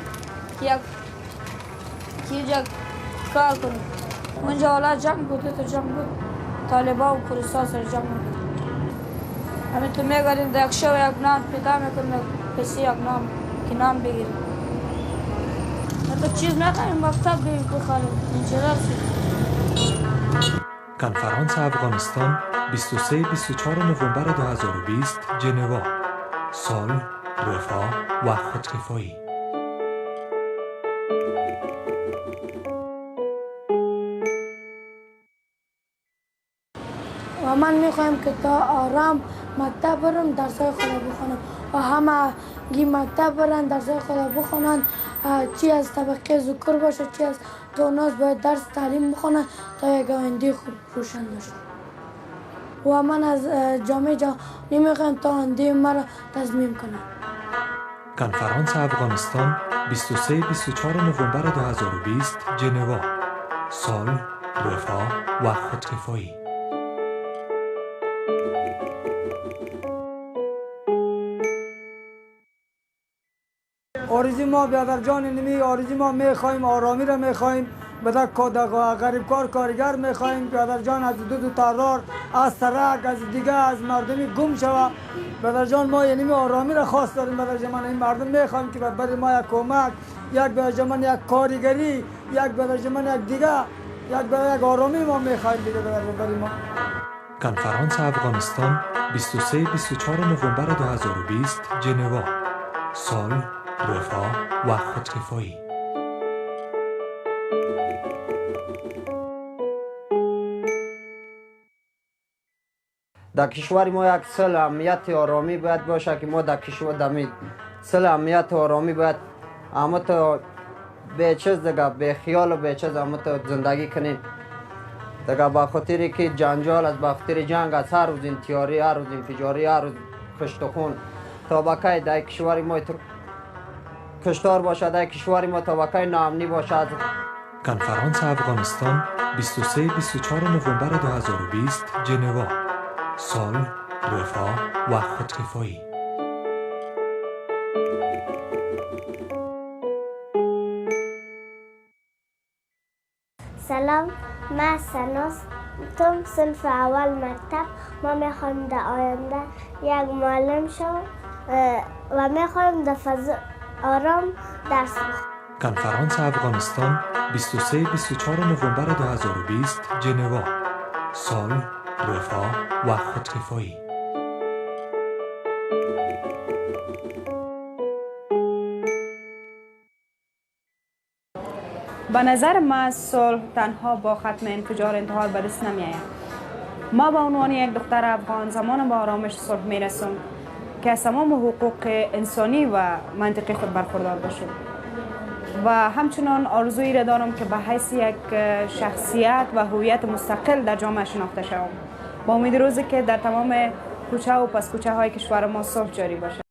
که جا کار کنیم اونجا حالا جنگ بود تو جنگ بود طالبا و پولیسا سر جنگ بود همین تو میگدیم در یک شو یک نام پیدا میکنیم پیسی یک نام که نام بگیریم تو چیز میخوایم مکتب بخوالیم اینجا کنفرانس افغانستان 23-24 نوامبر 2020 ژنوا. صلح، رفاه و خودکفایی. و من میخوایم که تا آرام مکتب برم درسای خدا بخونم و همه گی مکتب برن درسای خدا بخونن چی از طبقه ذکر باشه چی از دوناز باید درس تعلیم بخونن تا یک آینده خوب روشن باشه و من از جامعه جهانی میخوایم تا آینده مرا تضمین کنم. کنفرانس افغانستان 23-24 نوامبر 2020 ژنوا. صلح، رفاه و خودکفایی. آرزوی ما برادر جان نمی آرزوی ما میخوایم آرامی را میخوایم غریب کارگر میخواهیم برادر جان از دو طرار از سرک از دیگه از مردمی گم شود. برادر جان ما یعنی آرامی را خواست داریم. برادر جان این مردم میخوایم که برای ما یک کمک، یک برادر جان یک کارگری، یک برادر جان یک دیگه، یک آرامی ما میخوایم دیگه برای ما. کنفرانس افغانستان 23-24 نوامبر 2020 ژنوا. صلح، رفاه و خودکفایی. در کشور ما یک صلح امنیت آرامی باید باشه که ما در کشور دمید صلح امنیت آرامی باید اما تو به چیز دیگه به خیال و به چیز اما تو زندگی کنین دیگه با خاطری که جنجال از با خاطر جنگ از هر روز انتیاری هر روز انفجاری هر روز کشت خون تا بقای در کشور ما کشتار باشه در کشور ما تا بقای ناامنی باشه. کنفرانس افغانستان 23-24 نوامبر 2020 ژنوا. صلح، رفاه و خودکفایی. سلام، من سناستم صنف اول مکتب. ما میخوایم در آینده یک معلم شوم و میخوایم در فضا آرام درس بخونم. کنفرانس افغانستان 23-24 نوامبر 2020 ژنوا. صلح، رفاه و خودکفایی. به نظر من صلح تنها با ختم انفجار انتحار به دست نمیآید. ما به عنوان یک دختر افغان زمان به آرامش صلح میرسم که از تمام حقوق انسانی و منطقی خود برخوردار باشم و همچنان آرزویی را دارم که به حیث یک شخصیت و هویت مستقل در جامعه شناخته شوم با امید روزی که در تمام کوچه و پس کوچه های کشور ما صلح جاری باشه.